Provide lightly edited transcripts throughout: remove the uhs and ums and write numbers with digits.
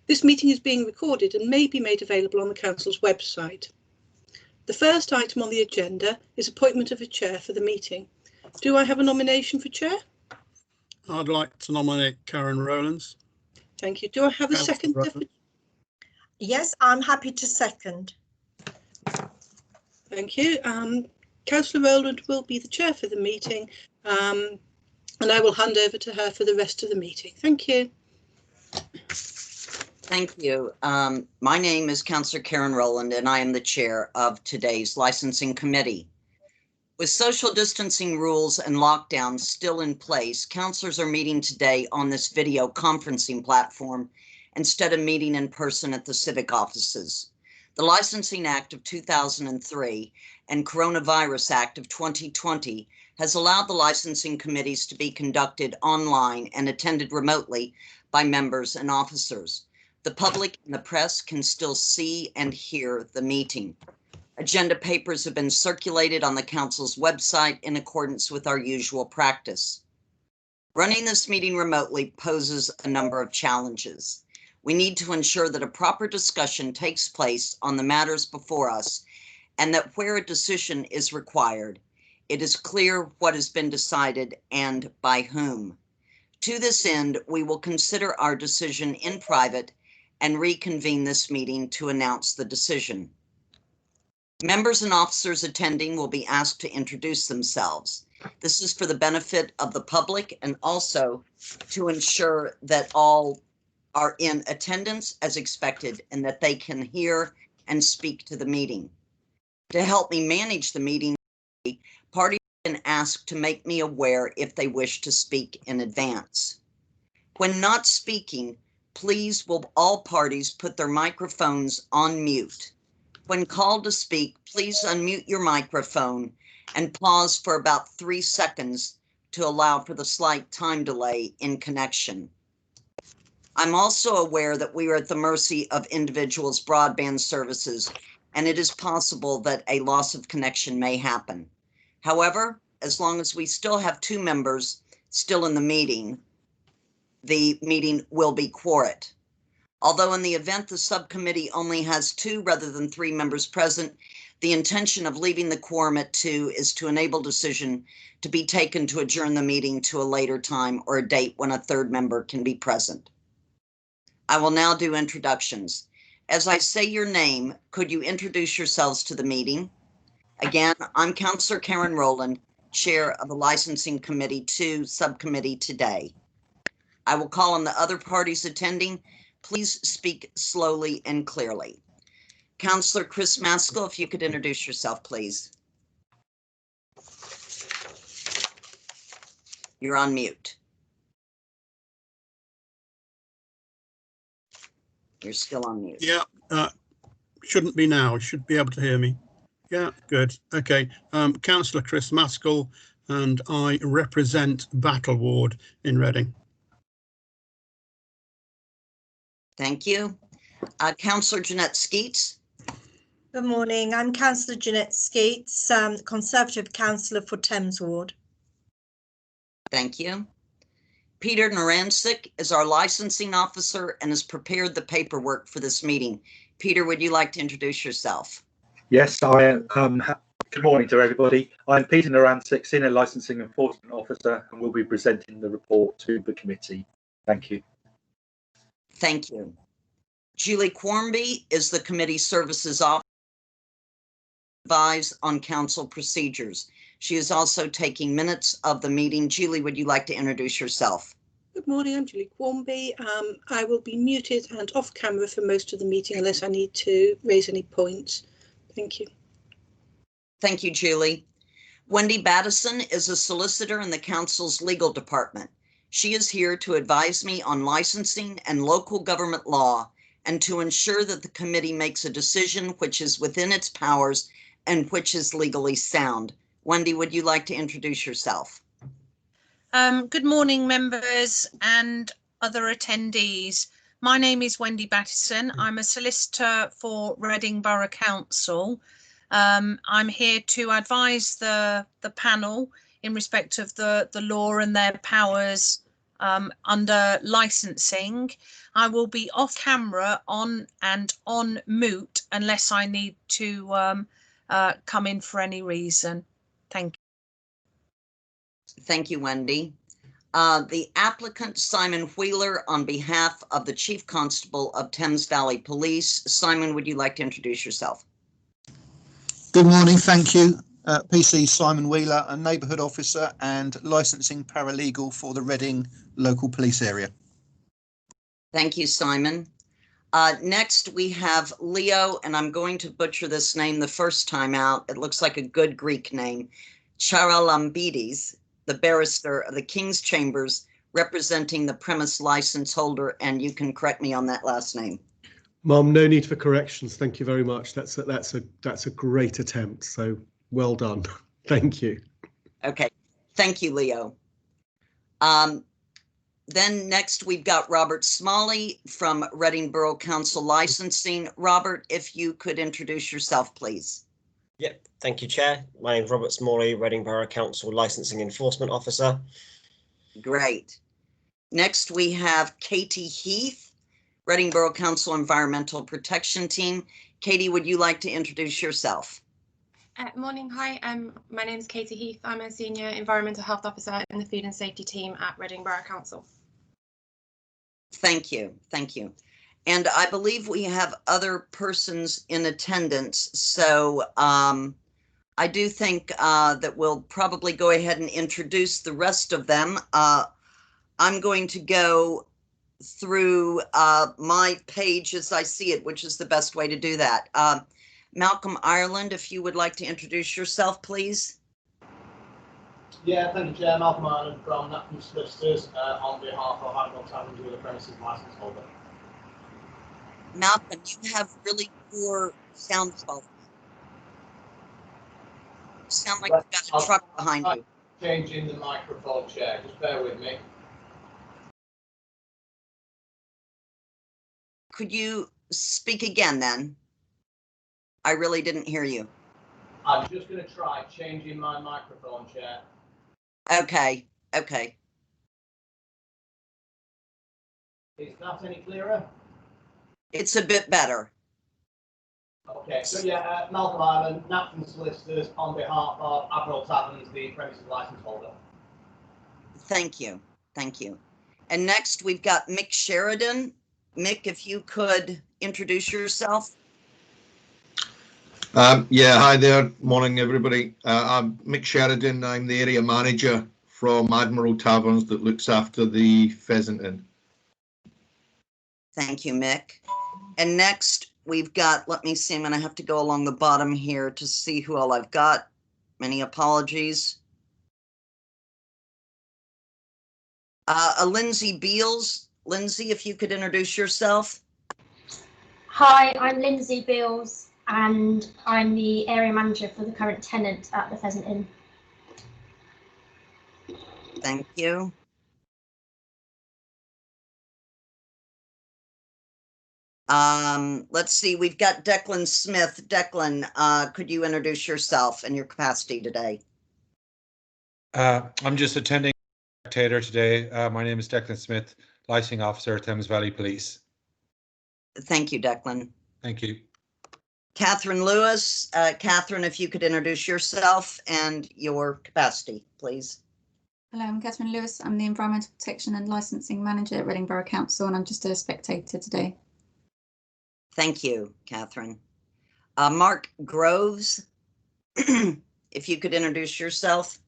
This meeting is being recorded and may be made available on the Council's website. The first item on the agenda is appointment of a chair for the meeting. Do I have a nomination for chair? I'd like to nominate Karen Rowlands. Thank you. Do I have a second? Yes, I'm happy to second. Thank you. Councillor Rowland will be the chair for the meeting, and I will hand over to her for the rest of the meeting. Thank you. Thank you. My name is Councillor Karen Rowland, and I am the chair of today's licensing committee. With social distancing rules and lockdowns still in place, councillors are meeting today on this video conferencing platform instead of meeting in person at the civic offices. The Licensing Act of 2003 and Coronavirus Act of 2020 has allowed the licensing committees to be conducted online and attended remotely by members and officers. The public and the press can still see and hear the meeting. Agenda papers have been circulated on the council's website in accordance with our usual practice. Running this meeting remotely poses a number of challenges. We need to ensure that a proper discussion takes place on the matters before us, and that where a decision is required, it is clear what has been decided and by whom. To this end, we will consider our decision in private and reconvene this meeting to announce the decision. Members and officers attending will be asked to introduce themselves. This is for the benefit of the public and also to ensure that all are in attendance as expected and that they can hear and speak to the meeting. To help me manage the meeting, parties have been asked to make me aware if they wish to speak in advance. When not speaking, please will all parties put their microphones on mute. When called to speak, please unmute your microphone and pause for about 3 seconds to allow for the slight time delay in connection. I'm also aware that we are at the mercy of individuals' broadband services, and it is possible that a loss of connection may happen. However, as long as we still have 2 members still in the meeting will be quorate. Although in the event the subcommittee only has 2 rather than 3 members present, the intention of leaving the quorum at 2 is to enable decision to be taken to adjourn the meeting to a later time or a date when a 3rd member can be present. I will now do introductions. As I say your name, could you introduce yourselves to the meeting? Again, I'm Councillor Karen Rowland, Chair of the Licensing Committee 2 Subcommittee today. I will call on the other parties attending. Please speak slowly and clearly. Councillor Chris Maskell, if you could introduce yourself, please. You're on mute. You're still on mute. Yeah, shouldn't be now. Should be able to hear me. Yeah, good. Okay. Councillor Chris Maskell, and I represent Battle Ward in Reading. Thank you. Councillor Jeanette Skeets. Good morning. I'm Councillor Jeanette Skeets, Conservative Councillor for Thames Ward. Thank you. Peter Narancic is our licensing officer and has prepared the paperwork for this meeting. Peter, would you like to introduce yourself? Yes, I am. Good morning to everybody. I'm Peter Narancic, Senior Licensing Enforcement Officer, and will be presenting the report to the committee. Thank you. Thank you. Julie Quarmby is the Committee Services Officer, advise on council procedures. She is also taking minutes of the meeting. Julie, would you like to introduce yourself? Good morning, I'm Julie Quarmby. I will be muted and off camera for most of the meeting unless I need to raise any points. Thank you. Thank you, Julie. Wendy Battison is a solicitor in the council's legal department. She is here to advise me on licensing and local government law and to ensure that the committee makes a decision which is within its powers and which is legally sound. Wendy, would you like to introduce yourself? Good morning, members and other attendees. My name is Wendy Battison. I'm a solicitor for Reading Borough Council. I'm here to advise the panel in respect of the law and their powers under licensing. I will be off camera on mute unless I need to come in for any reason. Thank you. Thank you, Wendy. The applicant, Simon Wheeler, on behalf of the Chief Constable of Thames Valley Police. Simon, would you like to introduce yourself? Good morning, thank you. PC Simon Wheeler, a neighbourhood officer and licensing paralegal for the Reading local police area. Thank you, Simon. Next, we have Leo, and I'm going to butcher this name the first time out. It looks like a good Greek name. Charalambidis, the barrister of the King's Chambers, representing the premise license holder, and you can correct me on that last name. Mum, no need for corrections. Thank you very much. That's a great attempt. So well done. Thank you. Okay, thank you, Leo. Then next we've got Robert Smalley from Reading Borough Council Licensing. Robert, if you could introduce yourself, please. Yep, thank you, Chair. My name's Robert Smalley, Reading Borough Council Licensing Enforcement Officer. Great. Next we have Katie Heath, Reading Borough Council Environmental Protection Team. Katie, would you like to introduce yourself? Morning, hi. My name is Katie Heath. I'm a Senior Environmental Health Officer in the Food and Safety Team at Reading Borough Council. Thank you, thank you. And I believe we have other persons in attendance, so I do think that we'll probably go ahead and introduce the rest of them. I'm going to go through my page as I see it, which is the best way to do that. Malcolm Ireland, if you would like to introduce yourself, please. Yeah, thank you, Chair. Malcolm Ireland from Napkin Solicitors on behalf of Applicant Taverns with a premises license holder. Malcolm, you have really poor sound quality. You sound like you've got a truck behind you. Changing the microphone, Chair. Just bear with me. Could you speak again then? I really didn't hear you. I'm just going to try changing my microphone, Chair. Okay, okay. Is that any clearer? It's a bit better. Okay, so yeah, Malcolm Ireland, Napkin Solicitors on behalf of Applicant Taverns, the premises license holder. Thank you, thank you. And next we've got Mick Sheridan. Mick, if you could introduce yourself. Yeah, hi there. Morning, everybody. I'm Mick Sheridan. I'm the area manager from Admiral Taverns that looks after the Pheasant Inn. Thank you, Mick. And next we've got, let me see, I'm going to have to go along the bottom here to see who all I've got. Many apologies. Lindsay Beals. Lindsay, if you could introduce yourself. Hi, I'm Lindsay Beals, and I'm the area manager for the current tenant at the Pheasant Inn. Thank you. Let's see, we've got Declan Smith. Declan, could you introduce yourself and your capacity today? I'm just attending spectator today. My name is Declan Smith, licensing officer at Thames Valley Police. Thank you, Declan. Thank you. Catherine Lewis. Catherine, if you could introduce yourself and your capacity, please. Hello, I'm Catherine Lewis. I'm the Environmental Protection and Licensing Manager at Reading Borough Council, and I'm just a spectator today. Thank you, Catherine. Mark Groves, if you could introduce yourself.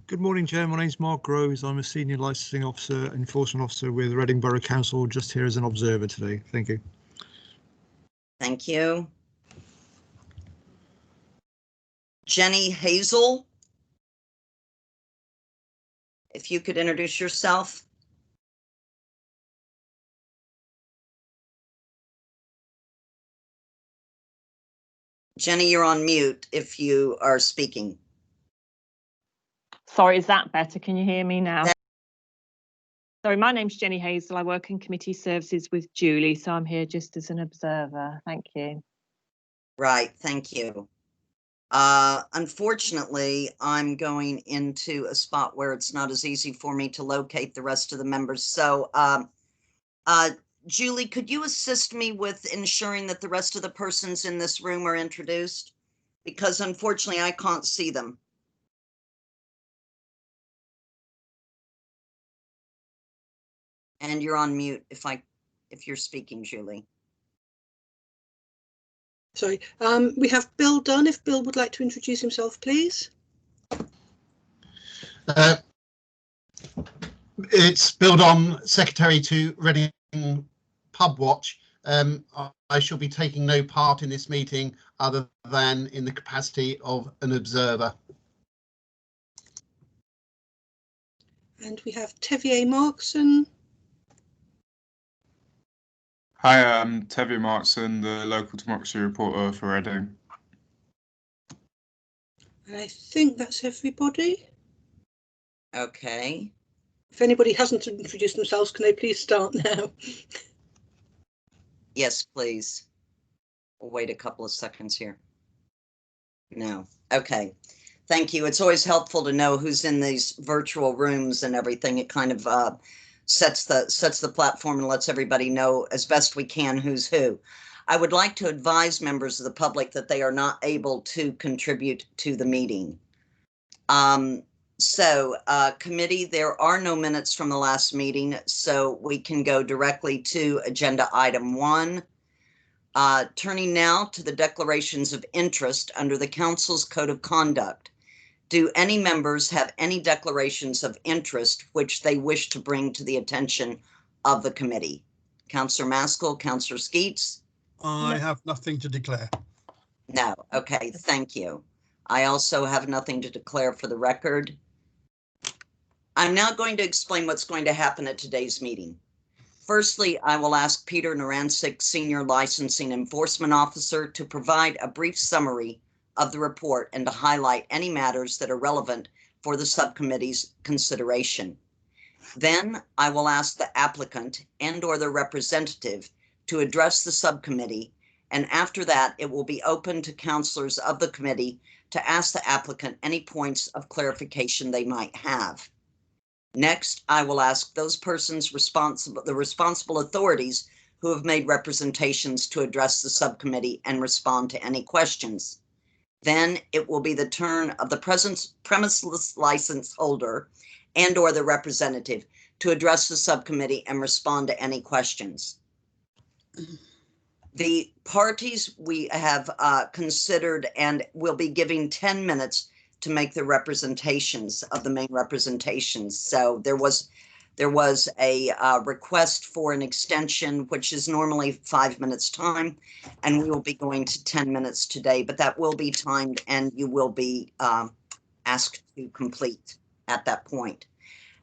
Good morning, Chair. My name's Mark Groves. I'm a Senior Licensing Officer, Enforcement Officer with Reading Borough Council, just here as an observer today. Thank you. Thank you. Jenny Hazel, if you could introduce yourself. Jenny, you're on mute if you are speaking. Sorry, is that better? Can you hear me now? Sorry, my name's Jenny Hazel. I work in committee services with Julie, so I'm here just as an observer. Thank you. Right, thank you. Unfortunately, I'm going into a spot where it's not as easy for me to locate the rest of the members. So, Julie, could you assist me with ensuring that the rest of the persons in this room are introduced? Because unfortunately, I can't see them. And you're on mute if you're speaking, Julie. Sorry, we have Bill Dunn. If Bill would like to introduce himself, please. It's Bill Dunn, Secretary to Reading Pub Watch. I shall be taking no part in this meeting other than in the capacity of an observer. And we have Tevier Markson. Hi, I'm Tevier Markson, the local democracy reporter for Reading. And I think that's everybody. Okay. If anybody hasn't introduced themselves, can they please start now? Yes, please. We'll wait a couple of seconds here. No. Okay. Thank you. It's always helpful to know who's in these virtual rooms and everything. It kind of sets the platform and lets everybody know as best we can who's who. I would like to advise members of the public that they are not able to contribute to the meeting. Committee, there are no minutes from the last meeting, so we can go directly to agenda item 1. Turning now to the declarations of interest under the Council's Code of Conduct. Do any members have any declarations of interest which they wish to bring to the attention of the committee? Councillor Maskell, Councillor Skeets? I have nothing to declare. No. Okay, thank you. I also have nothing to declare for the record. I'm now going to explain what's going to happen at today's meeting. Firstly, I will ask Peter Narancic, Senior Licensing Enforcement Officer, to provide a brief summary of the report and to highlight any matters that are relevant for the subcommittee's consideration. Then I will ask the applicant and/or their representative to address the subcommittee, and after that, it will be open to councillors of the committee to ask the applicant any points of clarification they might have. Next, I will ask those persons responsible, the responsible authorities who have made representations to address the subcommittee and respond to any questions. Then it will be the turn of the premises license holder and/or the representative to address the subcommittee and respond to any questions. The parties we have considered and will be giving 10 minutes to make the representations of the main representations. So there was a request for an extension, which is normally 5 minutes time, and we will be going to 10 minutes today, but that will be timed and you will be asked to complete at that point.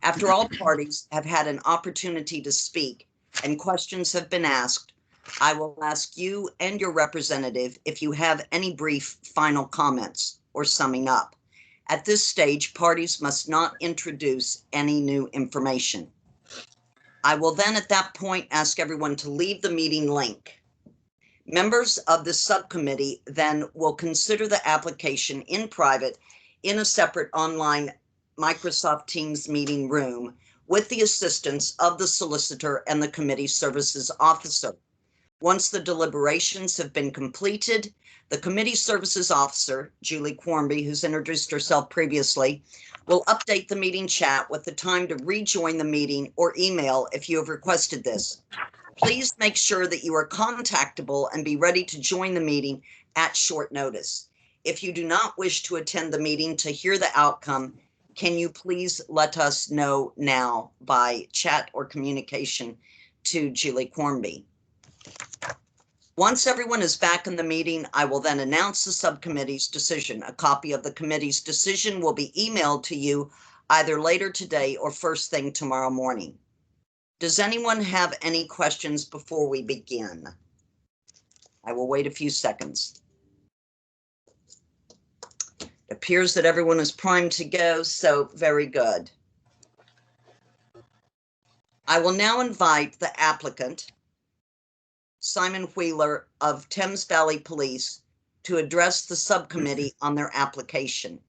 After all parties have had an opportunity to speak and questions have been asked, I will ask you and your representative if you have any brief final comments or summing up. At this stage, parties must not introduce any new information. I will then at that point ask everyone to leave the meeting link. Members of the subcommittee then will consider the application in private in a separate online Microsoft Teams meeting room with the assistance of the solicitor and the committee services officer. Once the deliberations have been completed, the committee services officer, Julie Quarmby, who's introduced herself previously, will update the meeting chat with the time to rejoin the meeting or email if you have requested this. Please make sure that you are contactable and be ready to join the meeting at short notice. If you do not wish to attend the meeting to hear the outcome, can you please let us know now by chat or communication to Julie Quarmby. Once everyone is back in the meeting, I will then announce the subcommittee's decision. A copy of the committee's decision will be emailed to you either later today or first thing tomorrow morning. Does anyone have any questions before we begin? I will wait a few seconds. It appears that everyone is primed to go, so very good. I will now invite the applicant, Simon Wheeler of Thames Valley Police, to address the subcommittee on their application.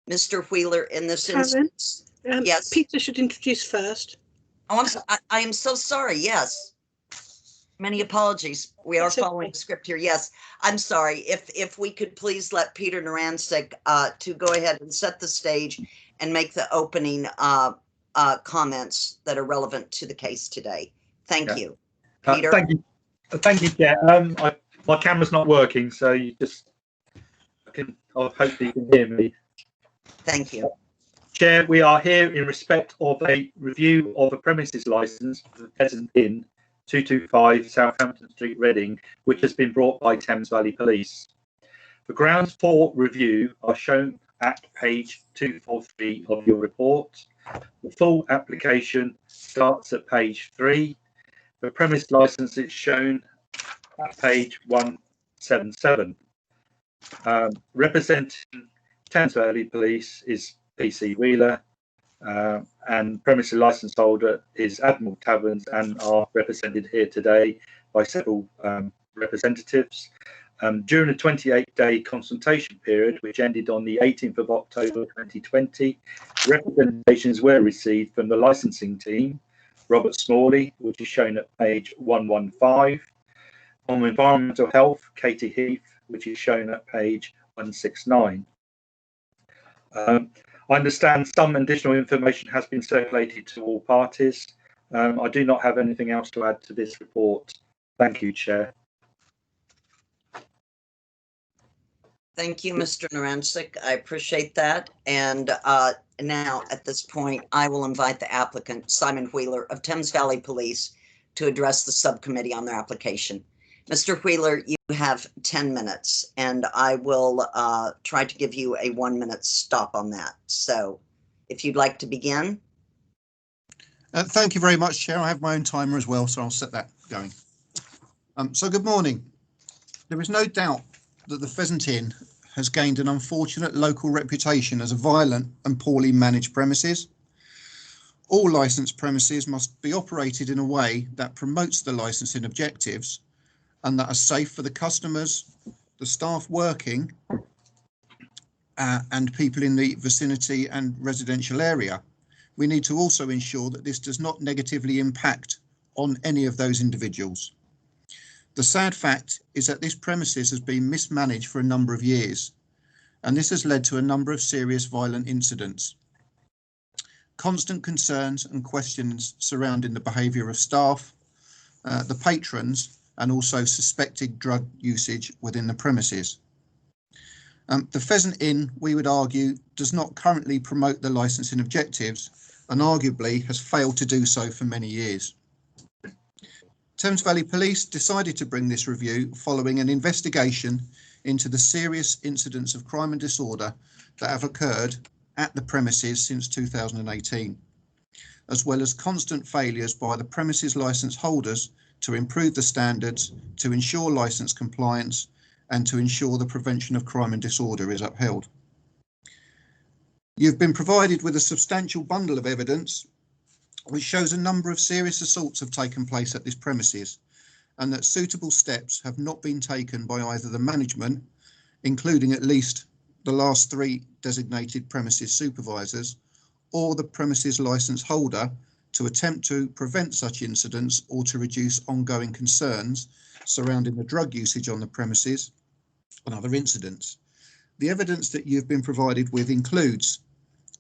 Mr. Wheeler, in this instance, yes. Peter should introduce first. I am so sorry. Yes. Many apologies. We are following the script here. Yes, I'm sorry. If we could please let Peter Narancic to go ahead and set the stage and make the opening comments that are relevant to the case today. Thank you. Peter. Thank you, Chair. My camera's not working, so you just hopefully you can hear me. Thank you. Chair, we are here in respect of a review of a premises licence for the Pheasant Inn, 225 Southampton Street, Reading, which has been brought by Thames Valley Police. The grounds for review are shown at page 243 of your report. The full application starts at page 3. The premise licence is shown at page 177. Representing Thames Valley Police is PC Wheeler, and premises licence holder is Admiral Taverns, and are represented here today by several representatives. During a 28-day consultation period, which ended on the 18th of October 2020, representations were received from the licensing team, Robert Smalley, which is shown at page 115, on environmental health, Katie Heath, which is shown at page 169. I understand some additional information has been circulated to all parties. I do not have anything else to add to this report. Thank you, Chair. Thank you, Mr. Narancic. I appreciate that. And now, at this point, I will invite the applicant, Simon Wheeler of Thames Valley Police, to address the subcommittee on their application. Mr. Wheeler, you have 10 minutes, and I will try to give you a 1-minute stop on that. So if you'd like to begin. Thank you very much, Chair. I have my own timer as well, so I'll set that going. So good morning. There is no doubt that the Pheasant Inn has gained an unfortunate local reputation as a violent and poorly managed premises. All licensed premises must be operated in a way that promotes the licensing objectives and that are safe for the customers, the staff working, and people in the vicinity and residential area. We need to also ensure that this does not negatively impact on any of those individuals. The sad fact is that this premises has been mismanaged for a number of years, and this has led to a number of serious violent incidents. Constant concerns and questions surrounding the behaviour of staff, the patrons, and also suspected drug usage within the premises. The Pheasant Inn, we would argue, does not currently promote the licensing objectives and arguably has failed to do so for many years. Thames Valley Police decided to bring this review following an investigation into the serious incidents of crime and disorder that have occurred at the premises since 2018, as well as constant failures by the premises licence holders to improve the standards, to ensure licence compliance, and to ensure the prevention of crime and disorder is upheld. You've been provided with a substantial bundle of evidence which shows a number of serious assaults have taken place at this premises and that suitable steps have not been taken by either the management, including at least the last 3 designated premises supervisors, or the premises licence holder to attempt to prevent such incidents or to reduce ongoing concerns surrounding the drug usage on the premises and other incidents. The evidence that you've been provided with includes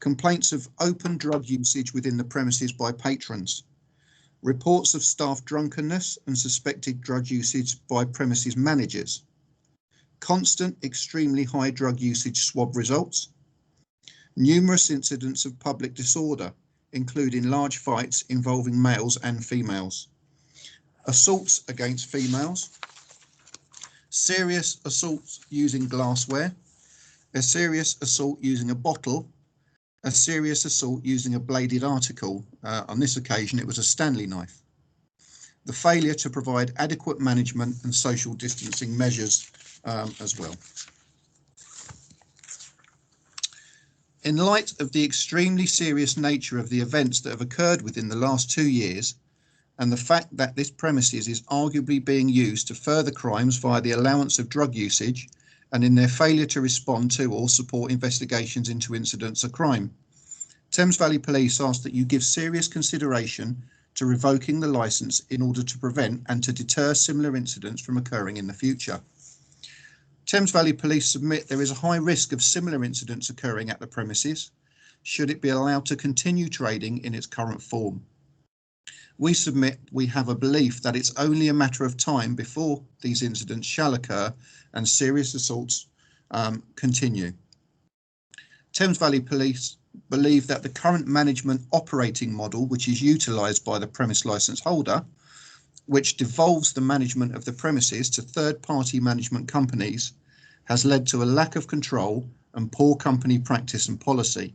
complaints of open drug usage within the premises by patrons, reports of staff drunkenness and suspected drug usage by premises managers, constant extremely high drug usage swab results, numerous incidents of public disorder, including large fights involving males and females, assaults against females, serious assaults using glassware, a serious assault using a bottle, a serious assault using a bladed article. On this occasion, it was a Stanley knife. The failure to provide adequate management and social distancing measures as well. In light of the extremely serious nature of the events that have occurred within the last 2 years, and the fact that this premises is arguably being used to further crimes via the allowance of drug usage and in their failure to respond to or support investigations into incidents of crime. Thames Valley Police ask that you give serious consideration to revoking the licence in order to prevent and to deter similar incidents from occurring in the future. Thames Valley Police submit there is a high risk of similar incidents occurring at the premises should it be allowed to continue trading in its current form. We submit we have a belief that it's only a matter of time before these incidents shall occur and serious assaults continue. Thames Valley Police believe that the current management operating model, which is utilised by the premise licence holder, which devolves the management of the premises to third-party management companies, has led to a lack of control and poor company practice and policy.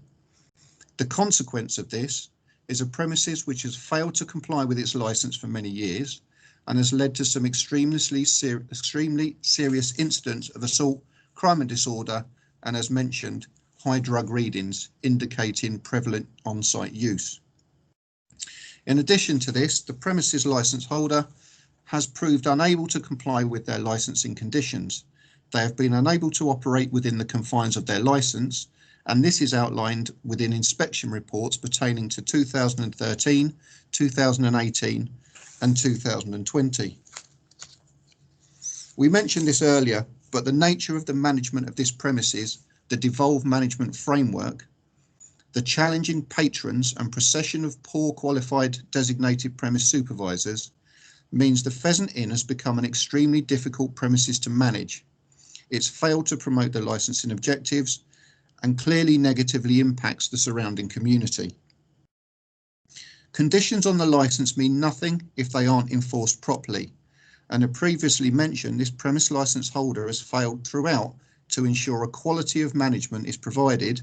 The consequence of this is a premises which has failed to comply with its licence for many years and has led to some extremely serious incidents of assault, crime and disorder, and as mentioned, high drug readings indicating prevalent on-site use. In addition to this, the premises licence holder has proved unable to comply with their licensing conditions. They have been unable to operate within the confines of their licence, and this is outlined within inspection reports pertaining to 2013, 2018 and 2020. We mentioned this earlier, but the nature of the management of this premises, the devolved management framework, the challenging patrons and procession of poor qualified designated premise supervisors means the Pheasant Inn has become an extremely difficult premises to manage. It's failed to promote the licensing objectives and clearly negatively impacts the surrounding community. Conditions on the licence mean nothing if they aren't enforced properly, and as previously mentioned, this premise licence holder has failed throughout to ensure a quality of management is provided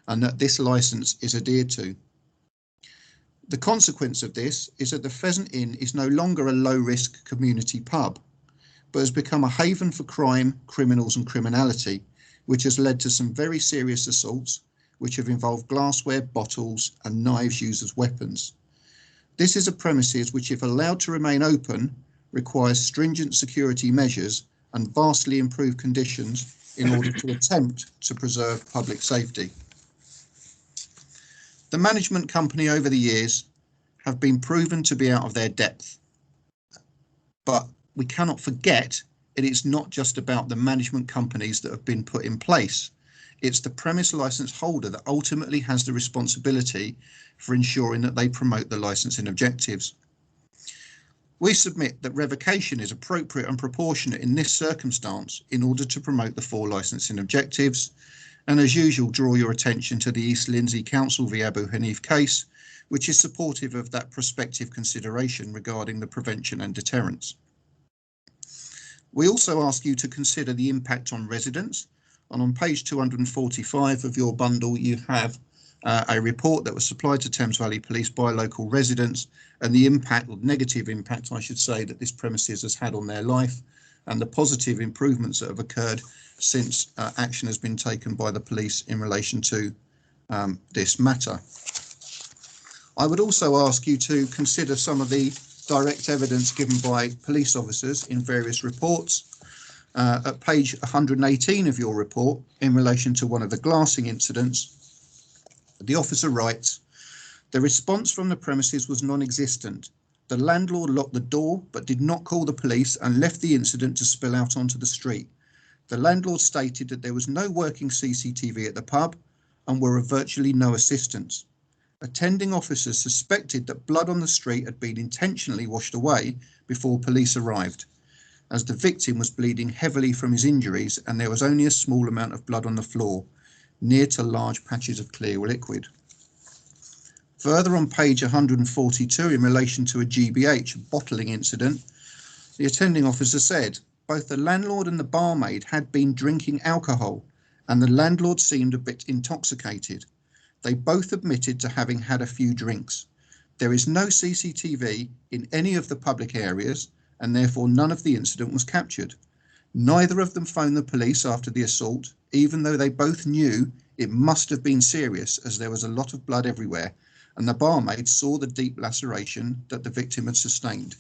and that this licence is adhered to. The consequence of this is that the Pheasant Inn is no longer a low-risk community pub, but has become a haven for crime, criminals and criminality, which has led to some very serious assaults, which have involved glassware, bottles and knives used as weapons. This is a premises which, if allowed to remain open, requires stringent security measures and vastly improved conditions in order to attempt to preserve public safety. The management company over the years have been proven to be out of their depth, but we cannot forget it is not just about the management companies that have been put in place. It's the premise licence holder that ultimately has the responsibility for ensuring that they promote the licensing objectives. We submit that revocation is appropriate and proportionate in this circumstance in order to promote the 4 licensing objectives, and as usual draw your attention to the East Lindsey Council v Abu Hanif case, which is supportive of that prospective consideration regarding the prevention and deterrence. We also ask you to consider the impact on residents, and on page 245 of your bundle you have a report that was supplied to Thames Valley Police by local residents and the impact, or negative impact I should say, that this premises has had on their life and the positive improvements that have occurred since action has been taken by the police in relation to this matter. I would also ask you to consider some of the direct evidence given by police officers in various reports. At page 118 of your report, in relation to one of the glassing incidents, the officer writes, "The response from the premises was non-existent. The landlord locked the door but did not call the police and left the incident to spill out onto the street. The landlord stated that there was no working CCTV at the pub and were of virtually no assistance. Attending officers suspected that blood on the street had been intentionally washed away before police arrived, as the victim was bleeding heavily from his injuries and there was only a small amount of blood on the floor, near to large patches of clear liquid." Further on page 142, in relation to a GBH bottling incident, the attending officer said, "Both the landlord and the barmaid had been drinking alcohol and the landlord seemed a bit intoxicated. They both admitted to having had a few drinks. There is no CCTV in any of the public areas and therefore none of the incident was captured. Neither of them phoned the police after the assault, even though they both knew it must have been serious as there was a lot of blood everywhere, and the barmaid saw the deep laceration that the victim had sustained.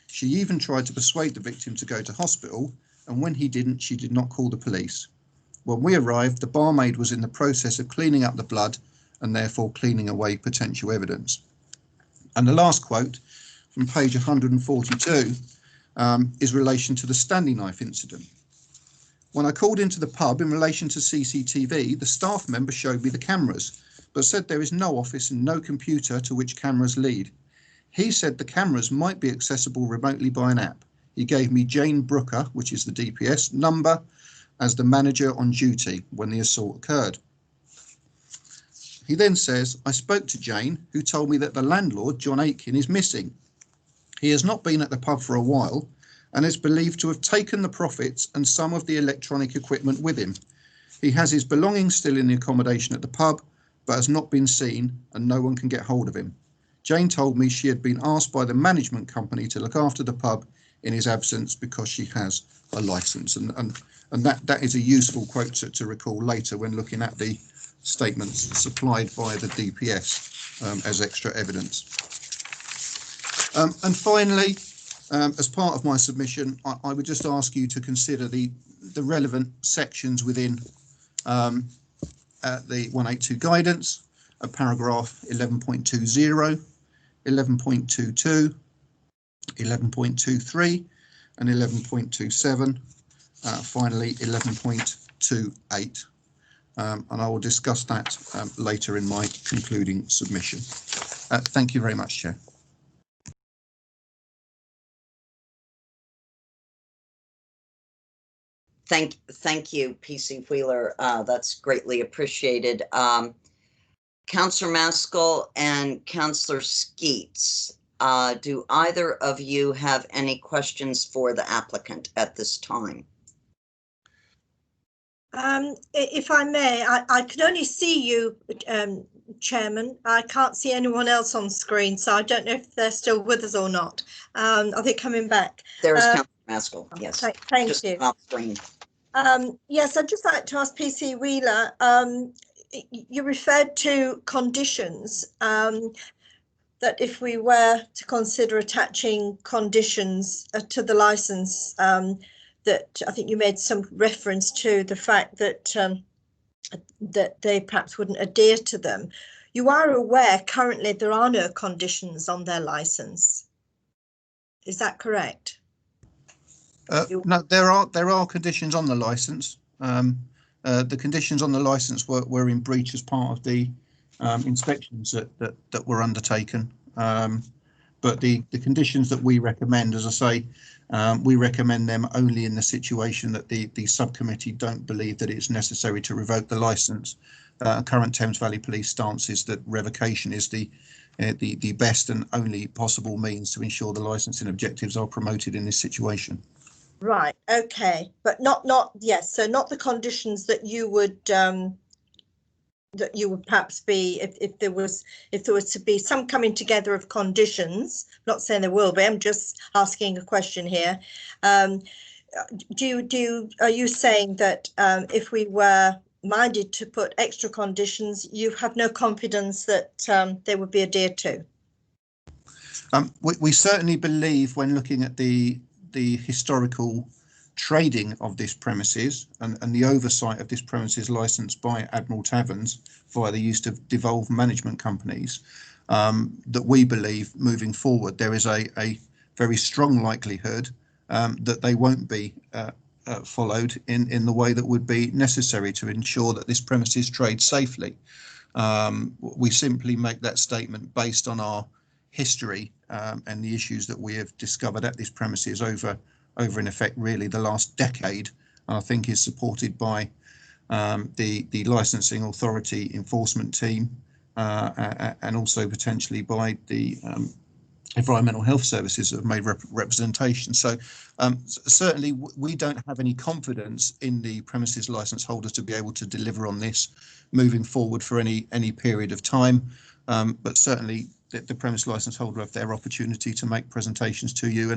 She even tried to persuade the victim to go to hospital, and when he didn't, she did not call the police. When we arrived, the barmaid was in the process of cleaning up the blood and therefore cleaning away potential evidence. And the last quote from page 142 is relation to the Stanley knife incident. When I called into the pub in relation to CCTV, the staff member showed me the cameras, but said there is no office and no computer to which cameras lead. He said the cameras might be accessible remotely by an app. He gave me Jane Brooker, which is the DPS number, as the manager on duty when the assault occurred. He then says, I spoke to Jane, who told me that the landlord, John Aitken, is missing. He has not been at the pub for a while and is believed to have taken the profits and some of the electronic equipment with him. He has his belongings still in the accommodation at the pub, but has not been seen and no one can get hold of him. Jane told me she had been asked by the management company to look after the pub in his absence because she has a licence. And that is a useful quote to recall later when looking at the statements supplied by the DPS as extra evidence. And finally, as part of my submission, I would just ask you to consider the relevant sections within the 182 guidance, paragraph 11.20, 11.22, 11.23 and 11.27, finally 11.28. And I will discuss that later in my concluding submission. Thank you very much, Chair. Thank you, PC Wheeler. That's greatly appreciated. Councillor Maskell and Councillor Skeets, do either of you have any questions for the applicant at this time? If I may, I can only see you, Chairman. I can't see anyone else on screen, so I don't know if they're still with us or not. Are they coming back? There's Councillor Maskell, yes. Thank just you. off screen. Yes, I'd just like to ask PC Wheeler, you referred to conditions, that if we were to consider attaching conditions to the licence, that I think you made some reference to the fact that that they perhaps wouldn't adhere to them. You are aware currently there are no conditions on their licence. Is that correct? No, there are conditions on the licence. The conditions on the licence were in breach as part of the inspections that were undertaken. But the conditions that we recommend, as I say, we recommend them only in the situation that the subcommittee don't believe that it's necessary to revoke the licence. Current Thames Valley Police stance is that revocation is the best and only possible means to ensure the licensing objectives are promoted in this situation. Right. Okay. But not yes. So not the conditions that you would perhaps be if there was to be some coming together of conditions. Not saying there will be. I'm just asking a question here. Are you saying that if we were minded to put extra conditions, you have no confidence that they would be adhered to? We certainly believe, when looking at the historical trading of this premises and the oversight of this premises licensed by Admiral Taverns via the use of devolved management companies, that we believe moving forward there is a very strong likelihood that they won't be followed in the way that would be necessary to ensure that this premises trades safely. We simply make that statement based on our history and the issues that we have discovered at this premises over in effect really the last decade, and I think is supported by the licensing authority enforcement team and also potentially by the environmental health services that have made representation. So certainly we don't have any confidence in the premises licence holders to be able to deliver on this moving forward for any period of time, but certainly the premise licence holder have their opportunity to make presentations to you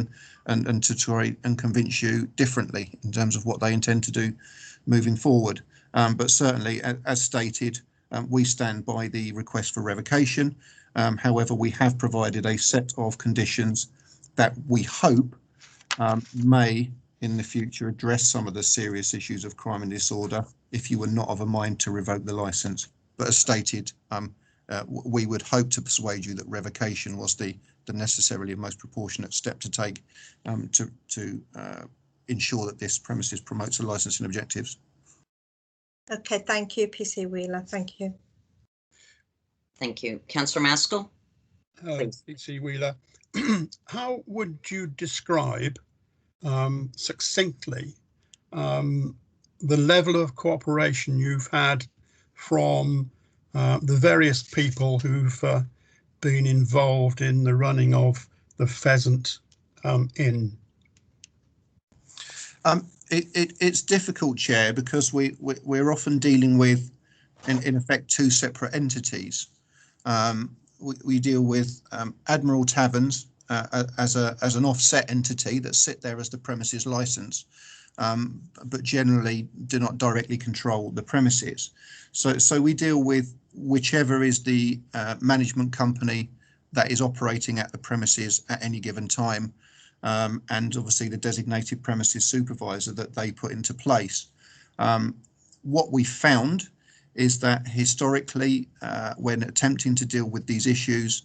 and to try and convince you differently in terms of what they intend to do moving forward. But certainly, as stated, we stand by the request for revocation. However, we have provided a set of conditions that we hope may in the future address some of the serious issues of crime and disorder if you were not of a mind to revoke the licence. But as stated, we would hope to persuade you that revocation was the necessarily most proportionate step to take to ensure that this premises promotes the licensing objectives. Okay, thank you, PC Wheeler. Thank you. Thank you. Councillor Maskell? PC Wheeler, how would you describe succinctly the level of cooperation you've had from the various people who've been involved in the running of the Pheasant Inn? It's difficult, Chair, because we're often dealing with, in effect, two separate entities. We deal with Admiral Taverns as an offset entity that sit there as the premises licence, but generally do not directly control the premises. So we deal with whichever is the management company that is operating at the premises at any given time, and obviously the designated premises supervisor that they put into place. What we found is that historically, when attempting to deal with these issues,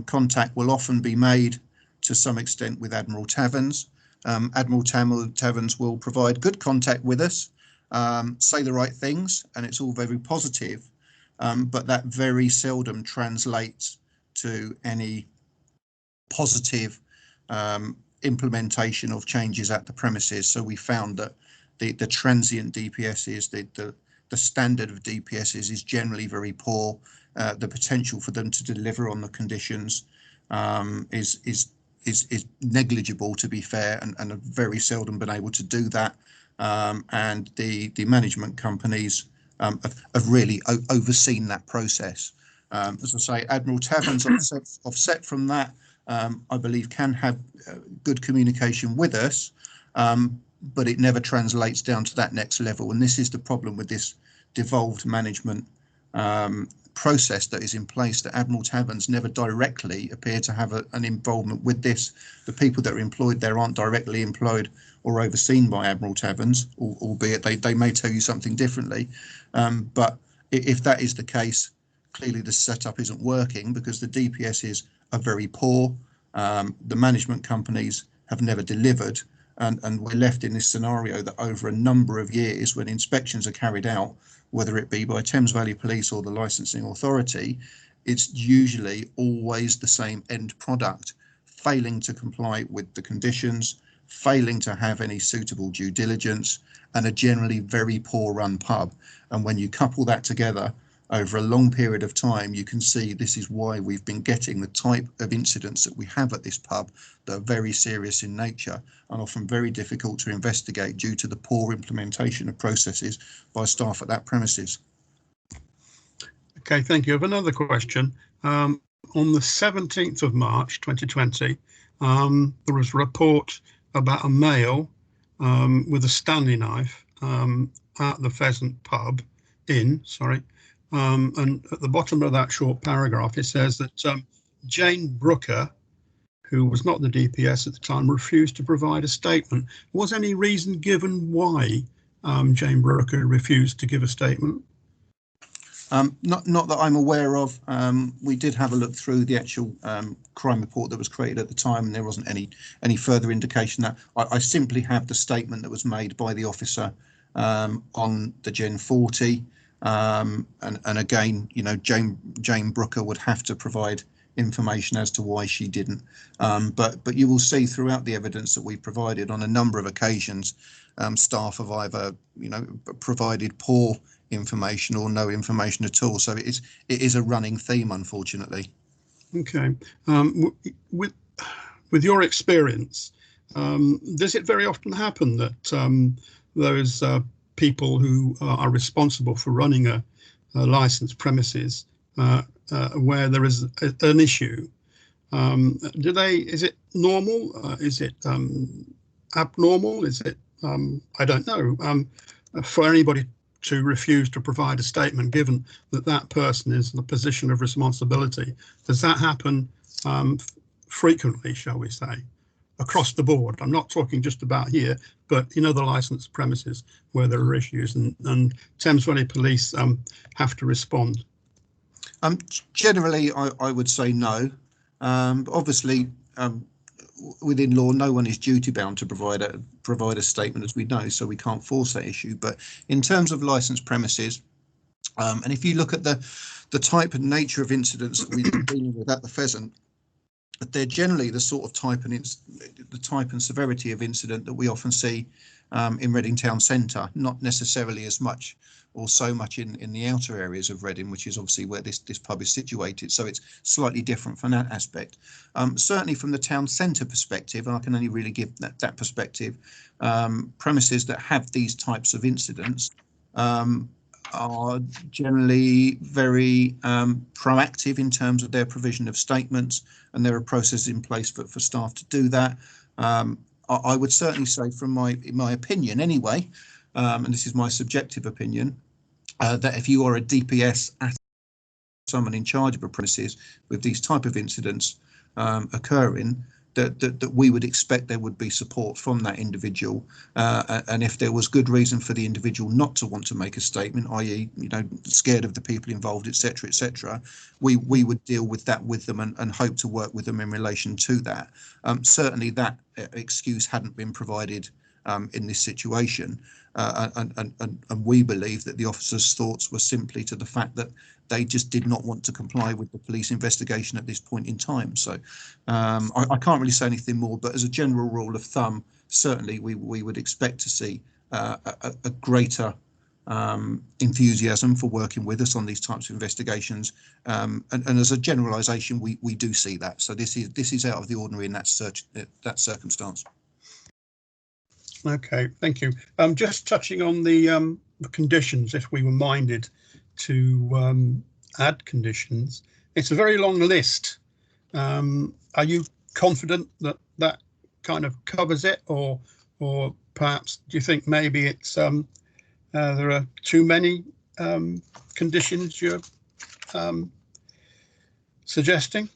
contact will often be made to some extent with Admiral Taverns. Admiral Taverns will provide good contact with us, say the right things, and it's all very positive, but that very seldom translates to any positive implementation of changes at the premises. So we found that the transient DPSs, the standard of DPSs is generally very poor. The potential for them to deliver on the conditions is negligible, to be fair, and have very seldom been able to do that. And the management companies have really overseen that process. As I say, Admiral Taverns, offset from that, I believe can have good communication with us, but it never translates down to that next level. And this is the problem with this devolved management process that is in place, that Admiral Taverns never directly appear to have an involvement with this. The people that are employed there aren't directly employed or overseen by Admiral Taverns, albeit they may tell you something differently. But if that is the case, clearly the setup isn't working because the DPSs are very poor. The management companies have never delivered, and we're left in this scenario that over a number of years, when inspections are carried out, whether it be by Thames Valley Police or the licensing authority, it's usually always the same end product, failing to comply with the conditions, failing to have any suitable due diligence, and a generally very poor run pub. And when you couple that together over a long period of time, you can see this is why we've been getting the type of incidents that we have at this pub that are very serious in nature and often very difficult to investigate due to the poor implementation of processes by staff at that premises. Okay, thank you. I have another question. On the 17th of March 2020, there was a report about a male with a Stanley knife at the Pheasant Inn. And at the bottom of that short paragraph, it says that Jane Brooker, who was not the DPS at the time, refused to provide a statement. Was any reason given why Jane Brooker refused to give a statement? Not that I'm aware of. We did have a look through the actual crime report that was created at the time, and there wasn't any further indication that. I simply have the statement that was made by the officer on the Gen 40. And again, you know, Jane Brooker would have to provide information as to why she didn't. But you will see throughout the evidence that we've provided on a number of occasions, staff have either, you know, provided poor information or no information at all. So it is a running theme, unfortunately. Okay. With your experience, does it very often happen that those people who are responsible for running a licensed premises where there is an issue, is it normal? Is it abnormal? Is it, I don't know, for anybody to refuse to provide a statement given that that person is in a position of responsibility? Does that happen frequently, shall we say? across the board. I'm not talking just about here, but in other licensed premises where there are issues, and Thames Valley Police have to respond? Generally, I would say no. But obviously, within law, no one is duty bound to provide a statement, as we know, so we can't force that issue. But in terms of licensed premises, and if you look at the type and nature of incidents that we've been dealing with at the Pheasant, they're generally the sort of type and severity of incident that we often see in Reading Town Centre, not necessarily as much or so much in the outer areas of Reading, which is obviously where this pub is situated. So it's slightly different from that aspect. Certainly from the town centre perspective, I can only really give that perspective. Premises that have these types of incidents are generally very proactive in terms of their provision of statements, and there are processes in place for staff to do that. I would certainly say, from my opinion anyway, and this is my subjective opinion, that if you are a DPS at someone in charge of a premises with these type of incidents occurring, that we would expect there would be support from that individual, and if there was good reason for the individual not to want to make a statement, i.e., scared of the people involved, etc., we would deal with that with them and hope to work with them in relation to that. Certainly that excuse hadn't been provided in this situation, and we believe that the officers' thoughts were simply to the fact that they just did not want to comply with the police investigation at this point in time. So I can't really say anything more, but as a general rule of thumb, certainly we would expect to see a greater enthusiasm for working with us on these types of investigations, and as a generalisation, we do see that. So this is out of the ordinary in that circumstance. Okay, thank you. Just touching on the conditions, if we were minded to add conditions. It's a very long list. Are you confident that that kind of covers it, or perhaps do you think maybe it's there are too many conditions you're suggesting,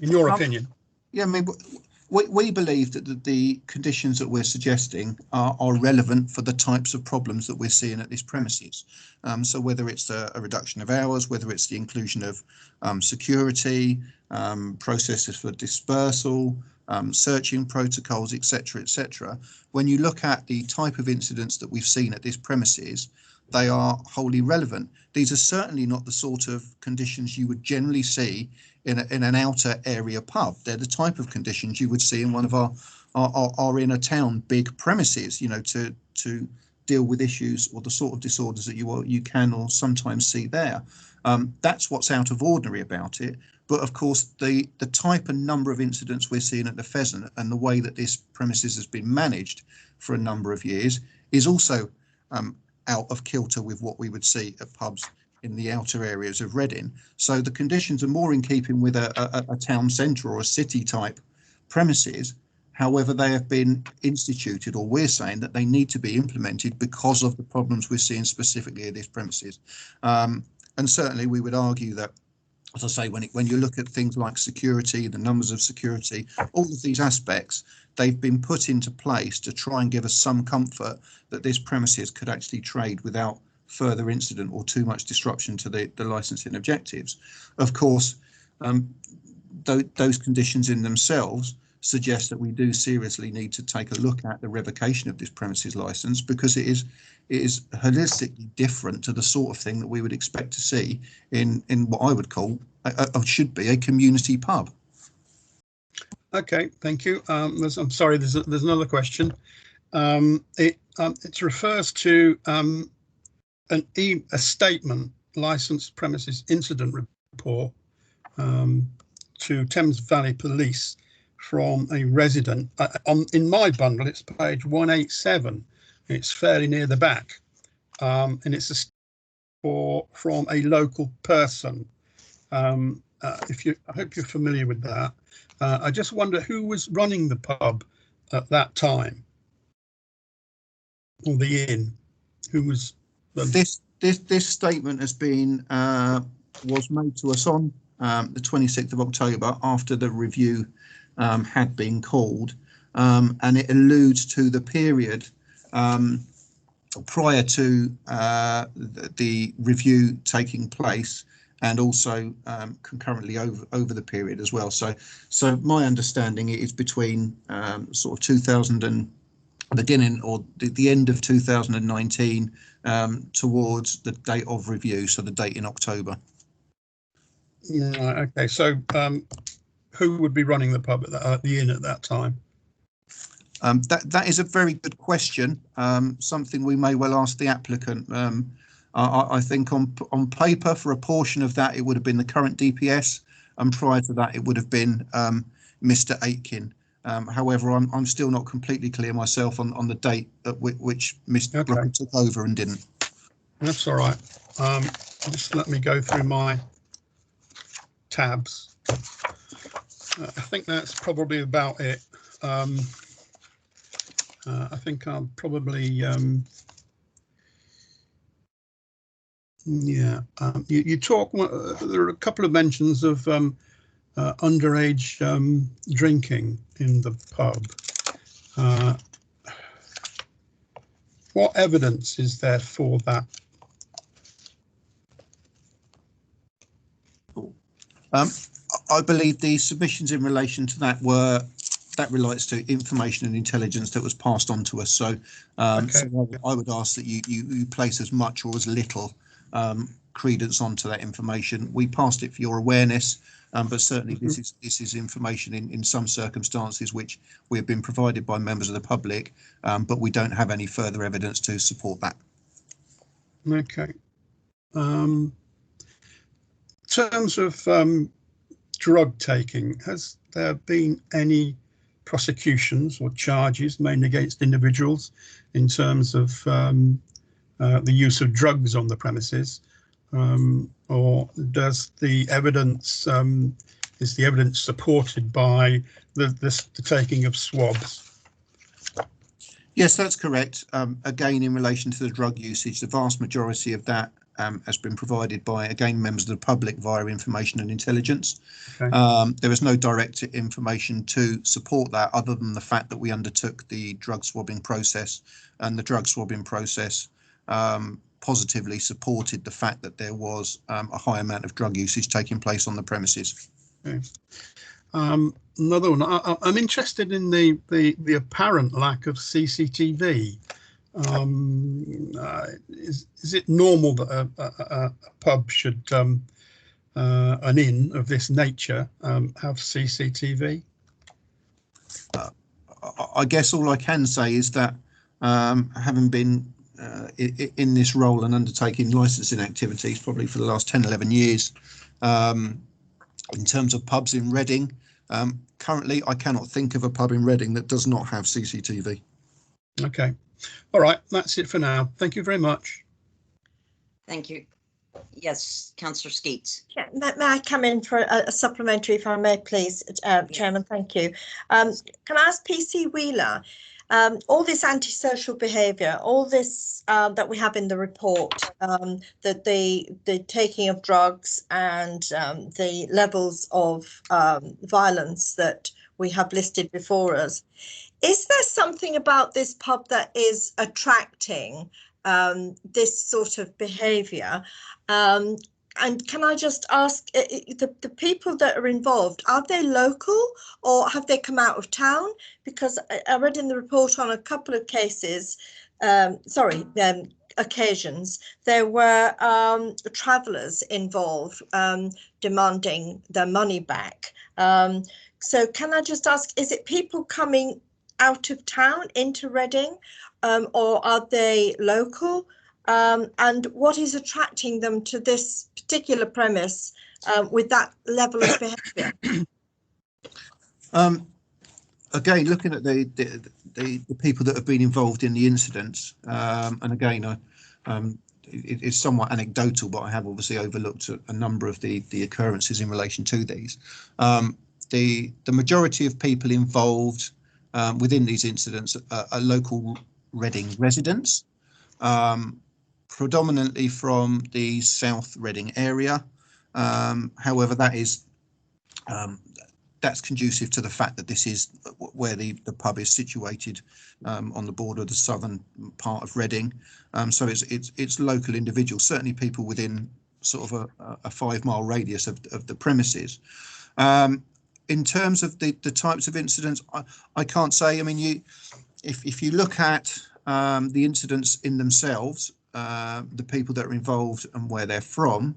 in your opinion? Yeah, I mean, we believe that the conditions that we're suggesting are relevant for the types of problems that we're seeing at these premises. So whether it's a reduction of hours, whether it's the inclusion of security, processes for dispersal, searching protocols, etc., when you look at the type of incidents that we've seen at these premises, they are wholly relevant. These are certainly not the sort of conditions you would generally see in an outer area pub. They're the type of conditions you would see in one of our inner town big premises, to deal with issues or the sort of disorders that you can or sometimes see there. That's what's out of ordinary about it. But of course, the type and number of incidents we're seeing at the Pheasant and the way that this premises has been managed for a number of years is also out of kilter with what we would see at pubs in the outer areas of Reading. So the conditions are more in keeping with a town centre or a city type premises. However, they have been instituted, or we're saying that they need to be implemented because of the problems we're seeing specifically at these premises. And certainly we would argue that, as I say, when you look at things like security, the numbers of security, all of these aspects, they've been put into place to try and give us some comfort that this premises could actually trade without further incident or too much disruption to the licensing objectives. Of course, those conditions in themselves suggest that we do seriously need to take a look at the revocation of this premises license, because it is holistically different to the sort of thing that we would expect to see in what I would call should be a community pub. Okay, thank you. I'm sorry, there's another question. It refers to a statement, licensed premises incident report, to Thames Valley Police from a resident. In my bundle, it's page 187. It's fairly near the back, and it's a from a local person. I hope you're familiar with that. I just wonder who was running the pub at that time, or the inn. Who was this statement has been was made to us on the 26th of October after the review had been called, and it alludes to the period prior to the review taking place, and also concurrently over the period as well. So my understanding is between sort of 2000 and beginning or the end of 2019 towards the date of review, so the date in October. Yeah, okay. So who would be running the pub at the inn at that time? That is a very good question. Something we may well ask the applicant. I think on paper, for a portion of that, it would have been the current DPS, and prior to that, it would have been Mr. Aitken. However, I'm still not completely clear myself on the date at which Mr. Brooker took over and didn't. That's all right. Just let me go through my tabs. I think that's probably about it. I think I'll probably, yeah, you talk, there are a couple of mentions of underage drinking in the pub. What evidence is there for that? I believe the submissions in relation to that relates to information and intelligence that was passed on to us. So, so I would ask that you place as much or as little credence onto that information. We passed it for your awareness, but certainly this is information in some circumstances which we have been provided by members of the public, but we don't have any further evidence to support that. Okay. In terms of drug taking, has there been any prosecutions or charges made against individuals in terms of the use of drugs on the premises, or does the evidence is the evidence supported by the taking of swabs? Yes, that's correct. Again, in relation to the drug usage, the vast majority of that has been provided by, again, members of the public via information and intelligence. Okay. There is no direct information to support that other than the fact that we undertook the drug swabbing process, and the drug swabbing process positively supported the fact that there was a high amount of drug usage taking place on the premises. Okay. Another one, I'm interested in the apparent lack of CCTV. Is it normal that a pub should, an inn of this nature, have CCTV? I guess all I can say is that having been in this role and undertaking licensing activities probably for the last 10, 11 years, in terms of pubs in Reading, currently I cannot think of a pub in Reading that does not have CCTV. Okay. All right, that's it for now. Thank you very much. Thank you. Yes, Councillor Skeets. Yeah, may I come in for a supplementary, if I may, please, Chairman? Thank you. Can I ask PC Wheeler, all this antisocial behaviour, all this that we have in the report, that the taking of drugs and the levels of violence that we have listed before us, is there something about this pub that is attracting this sort of behaviour? And can I just ask, the people that are involved, are they local or have they come out of town? Because I read in the report on a couple of cases, occasions, there were travellers involved demanding their money back. So can I just ask, is it people coming out of town into Reading, or are they local? And what is attracting them to this particular premise with that level of behaviour? Again, looking at the people that have been involved in the incidents, and again, it is somewhat anecdotal, but I have obviously overlooked a number of the occurrences in relation to these. The majority of people involved within these incidents are local Reading residents, predominantly from the South Reading area. However, that is that's conducive to the fact that this is where the pub is situated, on the border of the southern part of Reading. So it's local individuals, certainly people within sort of a 5-mile radius of the premises. In terms of the types of incidents, I can't say. I mean, if you look at the incidents in themselves, the people that are involved and where they're from,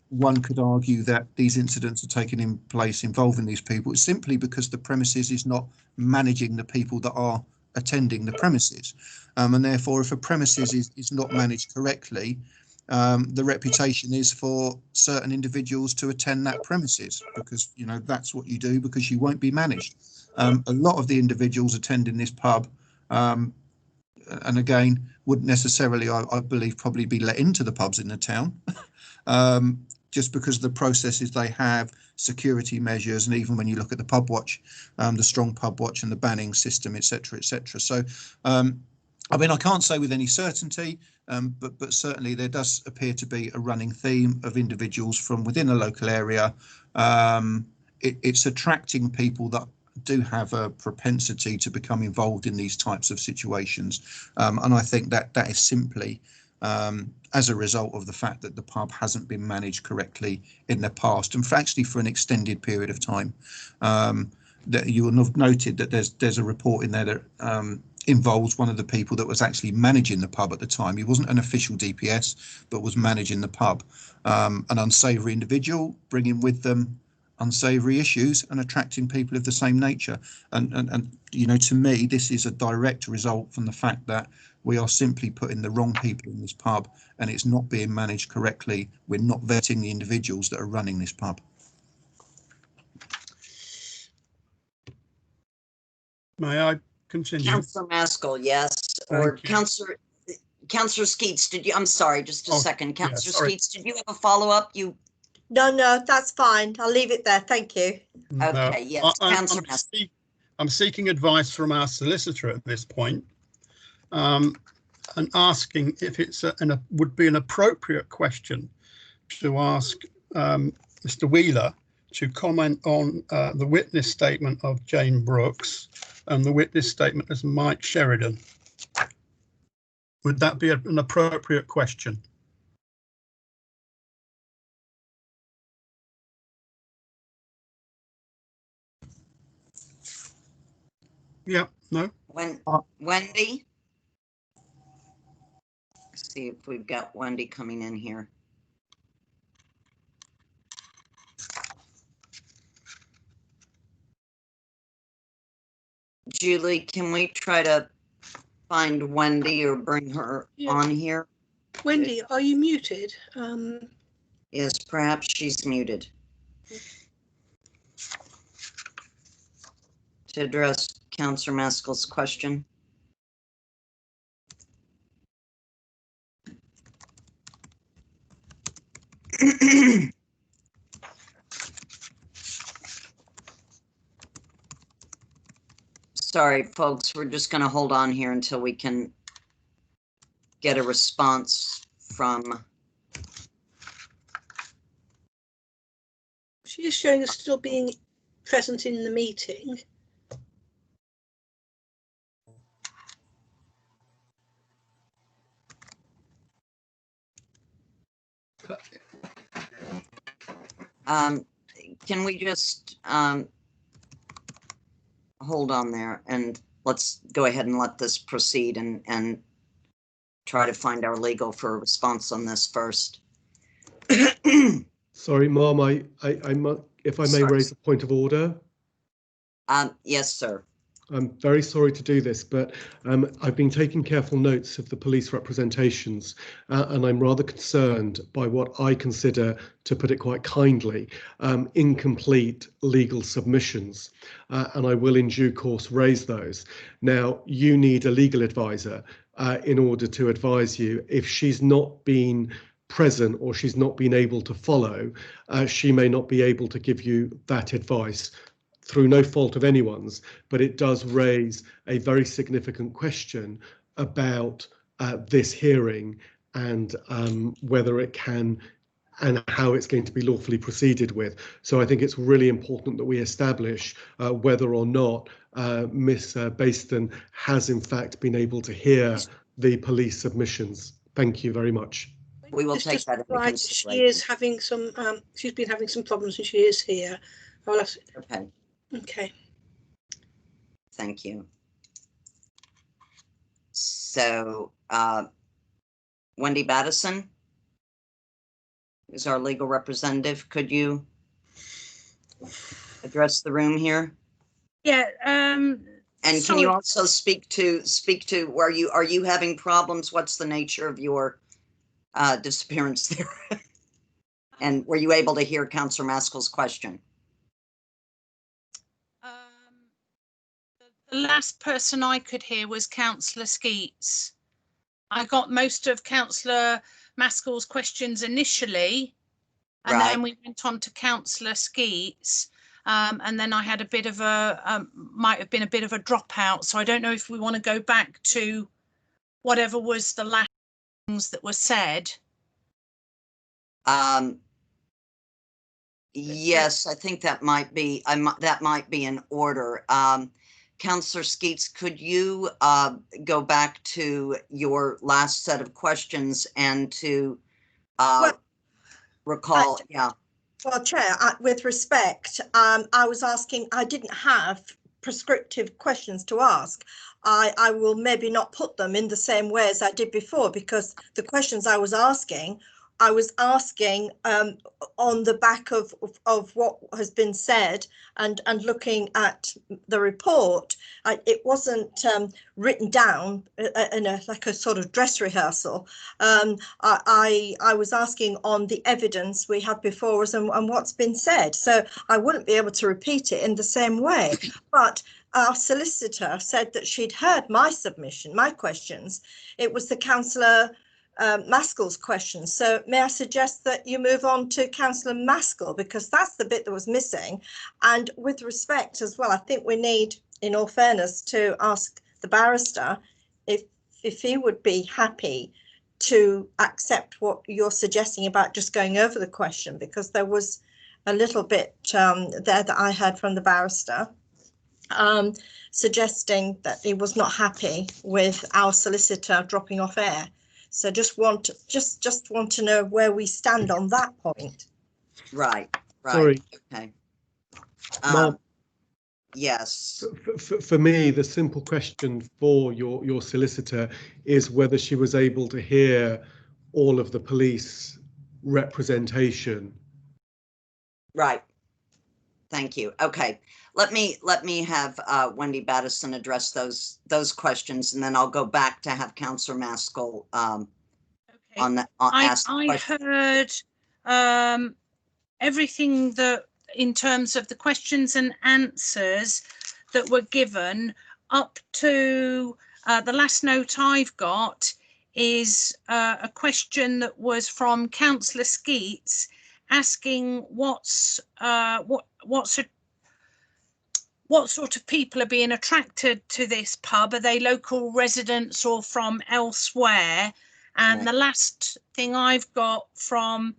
one could argue that these incidents are taking in place involving these people. It's simply because the premises is not managing the people that are attending the premises. And therefore, if a premises is not managed correctly, the reputation is for certain individuals to attend that premises, because, you know, that's what you do, because you won't be managed. A lot of the individuals attending this pub, and again, wouldn't necessarily, I believe, probably be let into the pubs in the town. Just because of the processes they have, security measures, and even when you look at the pub watch, the strong pub watch and the banning system, etc., etc. So, I mean, I can't say with any certainty, but certainly there does appear to be a running theme of individuals from within a local area. It's attracting people that do have a propensity to become involved in these types of situations, and I think that is simply as a result of the fact that the pub hasn't been managed correctly in the past, and actually for an extended period of time. That you will have noted that there's a report in there that involves one of the people that was actually managing the pub at the time. He wasn't an official DPS, but was managing the pub. An unsavoury individual bringing with them unsavoury issues and attracting people of the same nature. And you know, to me, this is a direct result from the fact that we are simply putting the wrong people in this pub, and it's not being managed correctly. We're not vetting the individuals that are running this pub. May I continue? Councillor Maskell, yes, or Councillor Skeets, did you? I'm sorry, just a second. Councillor Skeets, did you have a follow-up? No, that's fine. I'll leave it there. Thank you. Okay, yes, Councillor Maskell. I'm seeking advice from our solicitor at this point, and asking if it's would be an appropriate question to ask Mr. Wheeler to comment on the witness statement of Jane Brooks and the witness statement as Mike Sheridan. Would that be an appropriate question? Yeah, no. Wendy? Let's see if we've got Wendy coming in here. Julie, can we try to find Wendy or bring her on here? Wendy, are you muted? Yes, perhaps she's muted. To address Councillor Maskell's question. Sorry, folks, we're just going to hold on here until we can get a response from. She is showing us still being present in the meeting. Can we just hold on there and let's go ahead and let this proceed and try to find our legal for a response on this first. Sorry, Ma'am, if I may raise a point of order. Yes, sir. I'm very sorry to do this, but I've been taking careful notes of the police representations, and I'm rather concerned by what I consider, to put it quite kindly, incomplete legal submissions, and I will in due course raise those. Now, you need a legal advisor in order to advise you. If she's not been present or she's not been able to follow, she may not be able to give you that advice, through no fault of anyone's, but it does raise a very significant question about this hearing and whether it can and how it's going to be lawfully proceeded with. So I think it's really important that we establish whether or not Miss Baston has in fact been able to hear the police submissions. Thank you very much. We will take that into consideration. She is having some, she's been having some problems and she is here. I'll ask. Okay. Okay. Thank you. So, Wendy Battison is our legal representative. Could you address the room here? Yeah. And can you also speak to where are you having problems? What's the nature of your disappearance there? And were you able to hear Councillor Maskell's question? The last person I could hear was Councillor Skeets. I got most of Councillor Maskell's questions initially, and then we went on to Councillor Skeets, and then I had a bit of a, might have been a bit of a dropout. So I don't know if we want to go back to whatever was the last things that were said. Yes, I think that might be, that might be in order. Councillor Skeets, could you go back to your last set of questions and to recall? Yeah. Well, Chair, with respect, I was asking, I didn't have prescriptive questions to ask. I will maybe not put them in the same way as I did before, because the questions I was asking on the back of what has been said and looking at the report. It wasn't written down in like a sort of dress rehearsal. I was asking on the evidence we have before us and what's been said. So I wouldn't be able to repeat it in the same way. But our solicitor said that she'd heard my submission, my questions. It was the Councillor Maskell's question. So may I suggest that you move on to Councillor Maskell, because that's the bit that was missing. And with respect as well, I think we need, in all fairness, to ask the barrister if he would be happy to accept what you're suggesting about just going over the question, because there was a little bit there that I heard from the barrister suggesting that he was not happy with our solicitor dropping off air. So just want to know where we stand on that point. Right. Sorry. Okay. Mark, yes. For me, the simple question for your solicitor is whether she was able to hear all of the police representation. Right. Thank you. Okay. Let me have Wendy Battison address those questions, and then I'll go back to have Councillor Maskell okay. I heard everything that in terms of the questions and answers that were given up to the last note I've got is a question that was from Councillor Skeets asking what sort of people are being attracted to this pub. Are they local residents or from elsewhere? And the last thing I've got from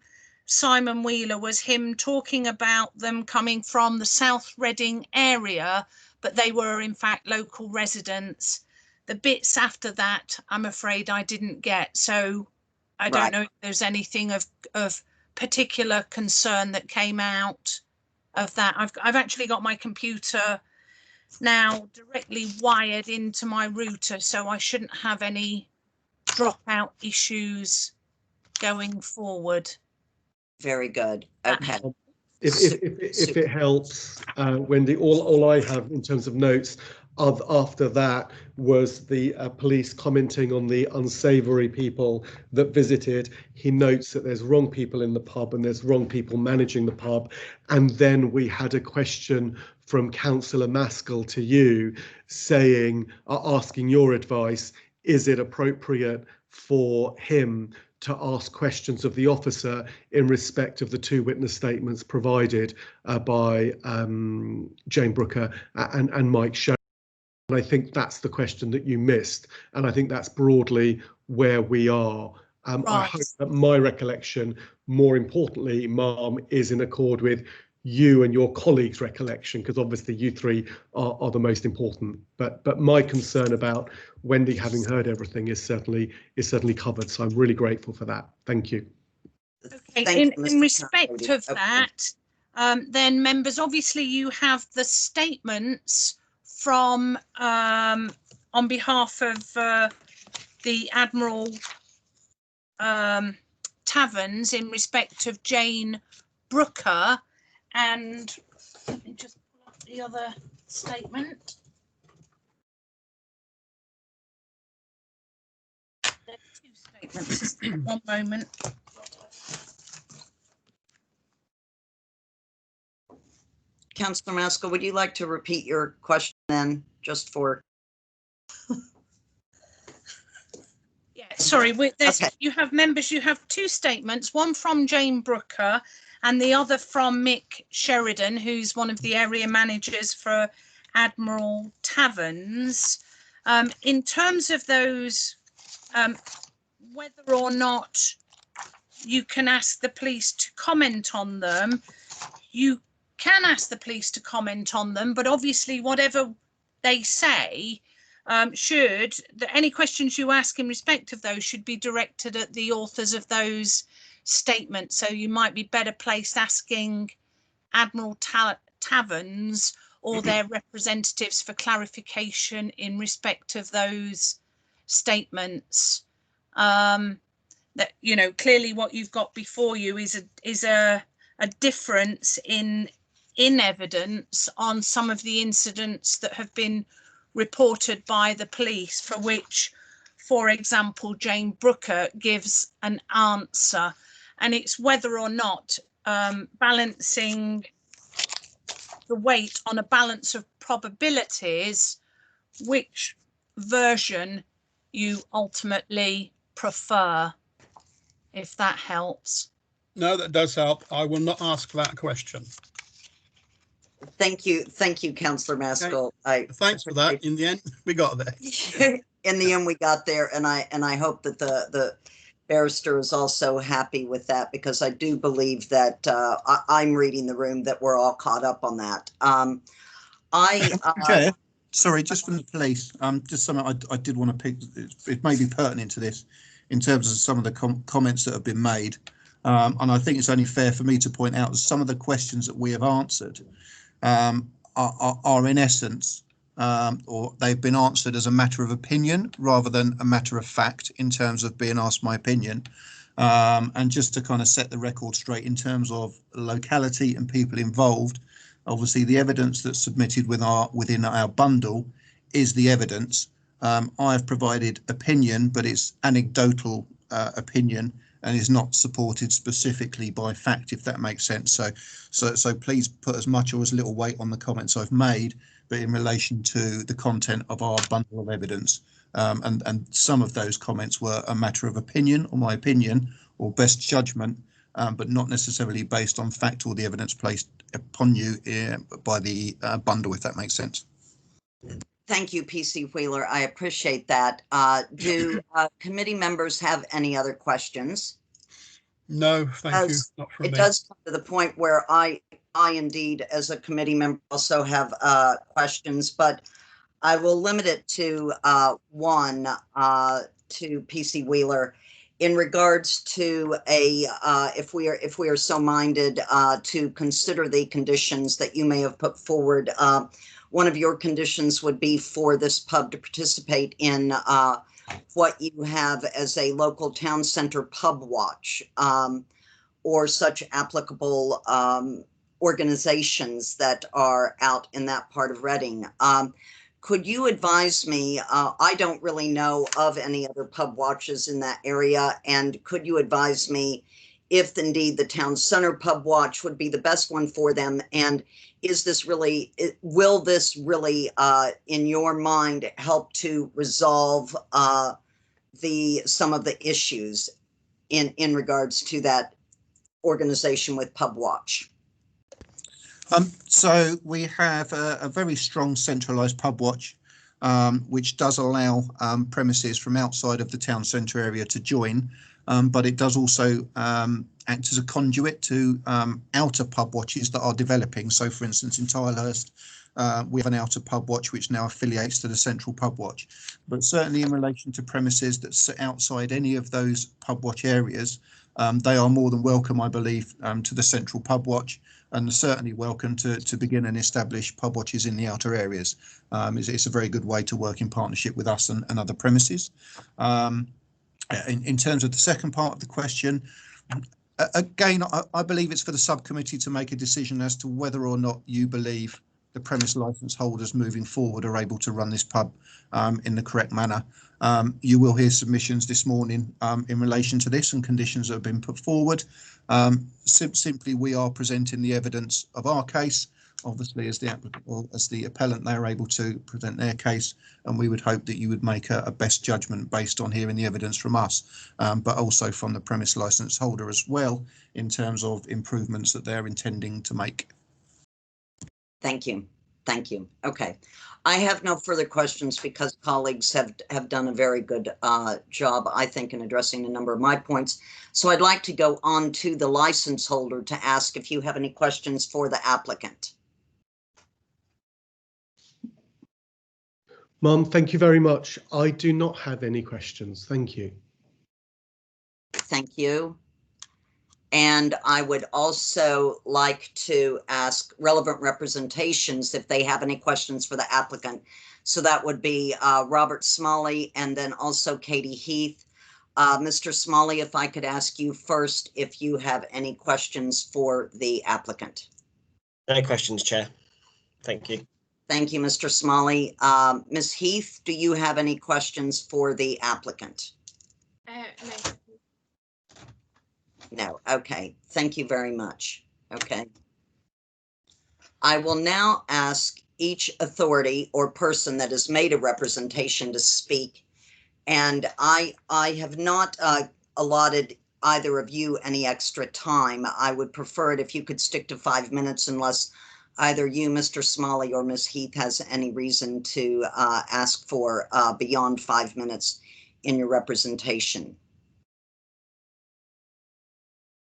Simon Wheeler was him talking about them coming from the South Reading area, but they were in fact local residents. The bits after that, I'm afraid I didn't get. So I don't know if there's anything of particular concern that came out of that. I've actually got my computer now directly wired into my router, so I shouldn't have any dropout issues going forward. Very good. Okay. If it helps, Wendy, all I have in terms of notes after that was the police commenting on the unsavoury people that visited. He notes that there's wrong people in the pub and there's wrong people managing the pub. And then we had a question from Councillor Maskell to you saying, asking your advice, is it appropriate for him to ask questions of the officer in respect of the two witness statements provided by Jane Brooker and Mike Sheridan? And I think that's the question that you missed. And I think that's broadly where we are I hope that my recollection, more importantly, Ma'am, is in accord with you and your colleagues' recollection, because obviously you three are the most important. But my concern about Wendy having heard everything is certainly covered. So I'm really grateful for that. Thank you. Okay, in respect of that, then members, obviously you have the statements from on behalf of the Admiral Taverns in respect of Jane Brooker, and let me just pull up the other statement. There are two statements. One moment. Councillor Maskell, would you like to repeat your question then, just for? Yeah, sorry, you have members, you have two statements, one from Jane Brooker and the other from Mick Sheridan, who's one of the area managers for Admiral Taverns. In terms of those, whether or not you can ask the police to comment on them, you can ask the police to comment on them, but obviously whatever they say, any questions you ask in respect of those should be directed at the authors of those statements. So you might be better placed asking Admiral Taverns or their representatives for clarification in respect of those statements. That, you know, clearly what you've got before you is a difference in evidence on some of the incidents that have been reported by the police, for which, for example, Jane Brooker gives an answer, and it's whether or not balancing the weight on a balance of probabilities, which version you ultimately prefer, if that helps. No, that does help. I will not ask that question. Thank you, Councillor Maskell. Okay. Thanks for that. In the end, we got there. In the end, we got there, and I hope that the barrister is also happy with that, because I do believe that I'm reading the room that we're all caught up on that. Chair, sorry, just from the police, just something I did want to pick. It may be pertinent to this in terms of some of the comments that have been made, and I think it's only fair for me to point out that some of the questions that we have answered are in essence, or they've been answered as a matter of opinion rather than a matter of fact in terms of being asked my opinion. And just to kind of set the record straight in terms of locality and people involved, obviously the evidence that's submitted within our bundle is the evidence. I have provided opinion, but it's anecdotal opinion and is not supported specifically by fact, if that makes sense. So please put as much or as little weight on the comments I've made, but in relation to the content of our bundle of evidence. And some of those comments were a matter of opinion, or my opinion, or best judgment, but not necessarily based on fact or the evidence placed upon you by the bundle, if that makes sense. Thank you, PC Wheeler. I appreciate that. Do committee members have any other questions? No, thank you. Not from me. It does come to the point where I indeed, as a committee member, also have questions, but I will limit it to one to PC Wheeler in regards to if we are so minded to consider the conditions that you may have put forward. One of your conditions would be for this pub to participate in what you have as a local town center pub watch, or such applicable organizations that are out in that part of Reading. Could you advise me, I don't really know of any other pub watches in that area, and could you advise me if indeed the town center pub watch would be the best one for them? And is this really, will this really, in your mind, help to resolve some of the issues in regards to that organization with pub watch? So we have a very strong centralised pub watch, which does allow premises from outside of the town centre area to join. but it does also act as a conduit to outer pub watches that are developing. So, for instance, in Tilehurst, we have an outer pub watch which now affiliates to the central pub watch. But certainly in relation to premises that sit outside any of those pub watch areas, they are more than welcome, I believe, to the central pub watch, and certainly welcome to begin and establish pub watches in the outer areas. It's a very good way to work in partnership with us and other premises. In terms of the second part of the question, again, I believe it's for the subcommittee to make a decision as to whether or not you believe the premise licence holders moving forward are able to run this pub in the correct manner. You will hear submissions this morning in relation to this and conditions that have been put forward. Simply, we are presenting the evidence of our case. Obviously, as the applicant or as the appellant, they are able to present their case, and we would hope that you would make a best judgment based on hearing the evidence from us, but also from the premise licence holder as well, in terms of improvements that they're intending to make. Thank you. Thank you. Okay. I have no further questions because colleagues have done a very good job, I think, in addressing a number of my points. So I'd like to go on to the license holder to ask if you have any questions for the applicant. Mum, thank you very much. I do not have any questions. Thank you. Thank you. And I would also like to ask relevant representations if they have any questions for the applicant. So that would be Robert Smalley and then also Katie Heath. Mr. Smalley, if I could ask you first if you have any questions for the applicant. No questions, Chair. Thank you. Thank you, Mr. Smalley. Ms. Heath, do you have any questions for the applicant? No. No. Okay. Thank you very much. Okay. I will now ask each authority or person that has made a representation to speak. And I have not allotted either of you any extra time. I would prefer it if you could stick to 5 minutes unless either you, Mr. Smalley, or Ms. Heath has any reason to ask for beyond 5 minutes in your representation.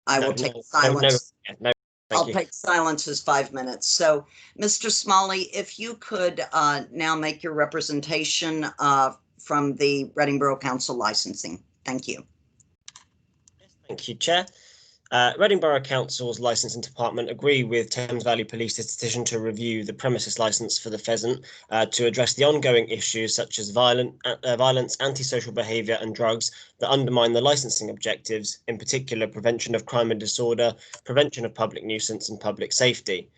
I will take silence. I'll take silence as 5 minutes. So, Mr. Smalley, if you could now make your representation from the Reading Borough Council licensing. Thank you. Thank you, Chair. Reading Borough Council's licensing department agree with Thames Valley Police's decision to review the premises licence for the Pheasant to address the ongoing issues such as violence, antisocial behaviour and drugs that undermine the licensing objectives, in particular prevention of crime and disorder, prevention of public nuisance and public safety.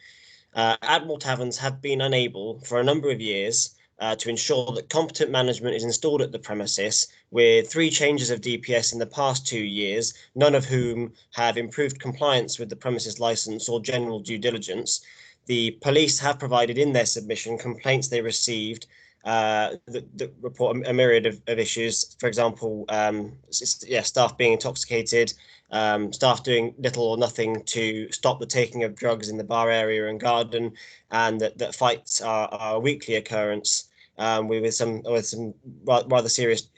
Admiral Taverns have been unable for a number of years to ensure that competent management is installed at the premises, with 3 changes of DPS in the past 2 years, none of whom have improved compliance with the premises licence or general due diligence. The police have provided in their submission complaints they received that report a myriad of issues. For example, staff being intoxicated, staff doing little or nothing to stop the taking of drugs in the bar area and garden, and that fights are a weekly occurrence. With some rather serious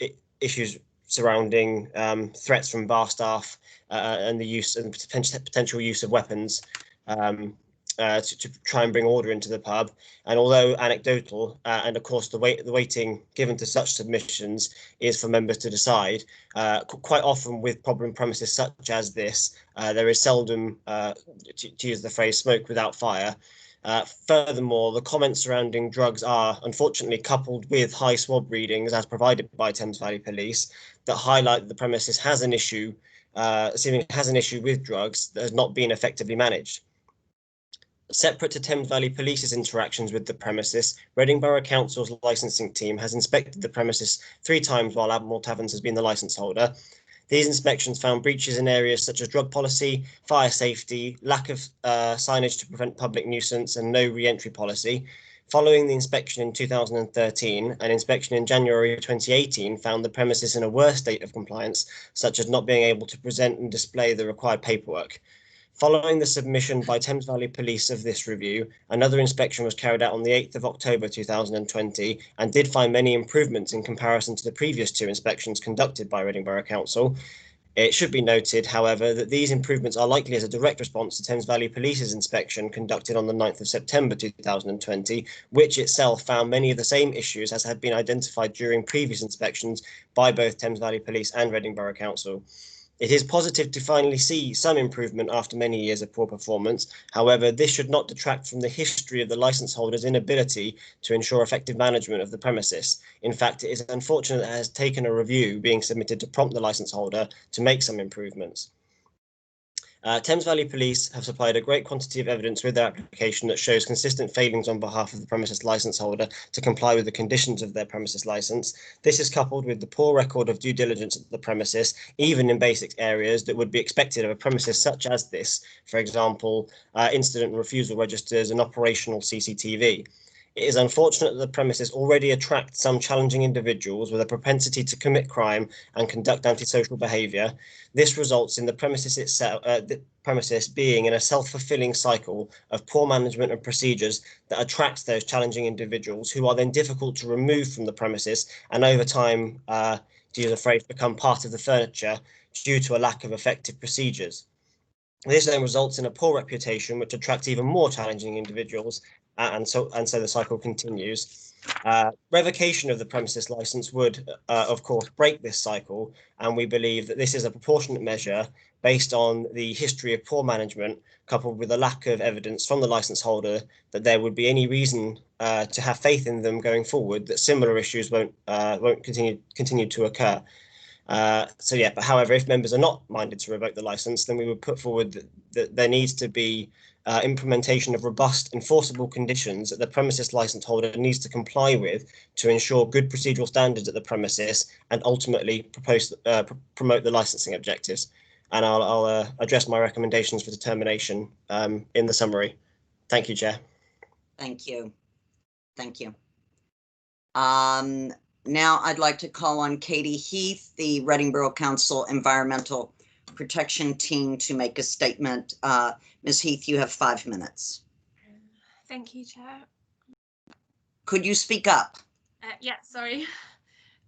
issues surrounding threats from bar staff and the use and potential use of weapons to try and bring order into the pub. And although anecdotal, and of course the weighting given to such submissions is for members to decide, quite often with problem premises such as this, there is seldom, to use the phrase, smoke without fire. Furthermore, the comments surrounding drugs are unfortunately coupled with high swab readings as provided by Thames Valley Police that highlight that the premises has an issue, with drugs that has not been effectively managed. Separate to Thames Valley Police's interactions with the premises, Reading Borough Council's licensing team has inspected the premises 3 times while Admiral Taverns has been the licence holder. These inspections found breaches in areas such as drug policy, fire safety, lack of signage to prevent public nuisance and no re-entry policy. Following the inspection in 2013, an inspection in January 2018 found the premises in a worse state of compliance, such as not being able to present and display the required paperwork. Following the submission by Thames Valley Police of this review, another inspection was carried out on the 8th of October 2020 and did find many improvements in comparison to the previous 2 inspections conducted by Reading Borough Council. It should be noted, however, that these improvements are likely as a direct response to Thames Valley Police's inspection conducted on the 9th of September 2020, which itself found many of the same issues as had been identified during previous inspections by both Thames Valley Police and Reading Borough Council. It is positive to finally see some improvement after many years of poor performance. However, this should not detract from the history of the licence holder's inability to ensure effective management of the premises. In fact, it is unfortunate that it has taken a review being submitted to prompt the licence holder to make some improvements. Thames Valley Police have supplied a great quantity of evidence with their application that shows consistent failings on behalf of the premises licence holder to comply with the conditions of their premises licence. This is coupled with the poor record of due diligence at the premises, even in basic areas that would be expected of a premises such as this, for example, incident and refusal registers and operational CCTV. It is unfortunate that the premises already attract some challenging individuals with a propensity to commit crime and conduct antisocial behaviour. This results in the premises itself, being in a self-fulfilling cycle of poor management and procedures that attracts those challenging individuals, who are then difficult to remove from the premises and over time, to use a phrase, become part of the furniture due to a lack of effective procedures. This then results in a poor reputation, which attracts even more challenging individuals, and so the cycle continues. Revocation of the premises licence would, of course, break this cycle, and we believe that this is a proportionate measure based on the history of poor management, coupled with a lack of evidence from the licence holder that there would be any reason to have faith in them going forward, that similar issues won't continue to occur. But however, if members are not minded to revoke the licence, then we would put forward that there needs to be implementation of robust enforceable conditions that the premises licence holder needs to comply with to ensure good procedural standards at the premises and ultimately promote the licensing objectives. And I'll address my recommendations for determination in the summary. Thank you, Chair. Thank you. Thank you. Now I'd like to call on Katie Heath, the Reading Borough Council Environmental Protection Team, to make a statement. Ms. Heath, you have 5 minutes. Thank you, Chair. Could you speak up? Yeah, sorry.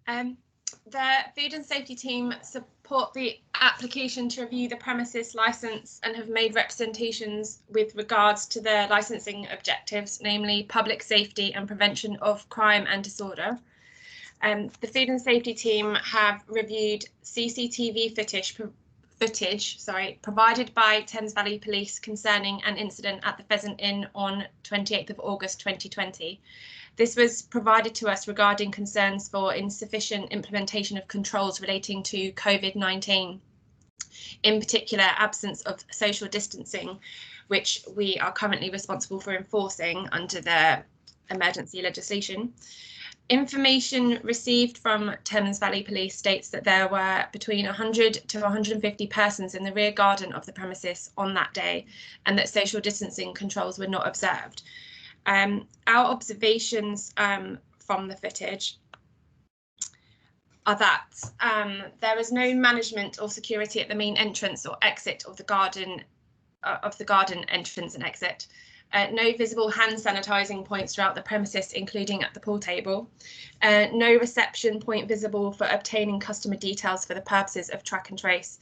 The Food and Safety Team support the application to review the premises licence and have made representations with regards to their licensing objectives, namely public safety and prevention of crime and disorder. The Food and Safety Team have reviewed CCTV footage provided by Thames Valley Police concerning an incident at the Pheasant Inn on 28th of August 2020. This was provided to us regarding concerns for insufficient implementation of controls relating to COVID-19, in particular absence of social distancing, which we are currently responsible for enforcing under the emergency legislation. Information received from Thames Valley Police states that there were between 100 to 150 persons in the rear garden of the premises on that day, and that social distancing controls were not observed. Our observations from the footage are that there was no management or security at the main entrance or exit of the garden entrance and exit. No visible hand sanitising points throughout the premises, including at the pool table. No reception point visible for obtaining customer details for the purposes of track and trace.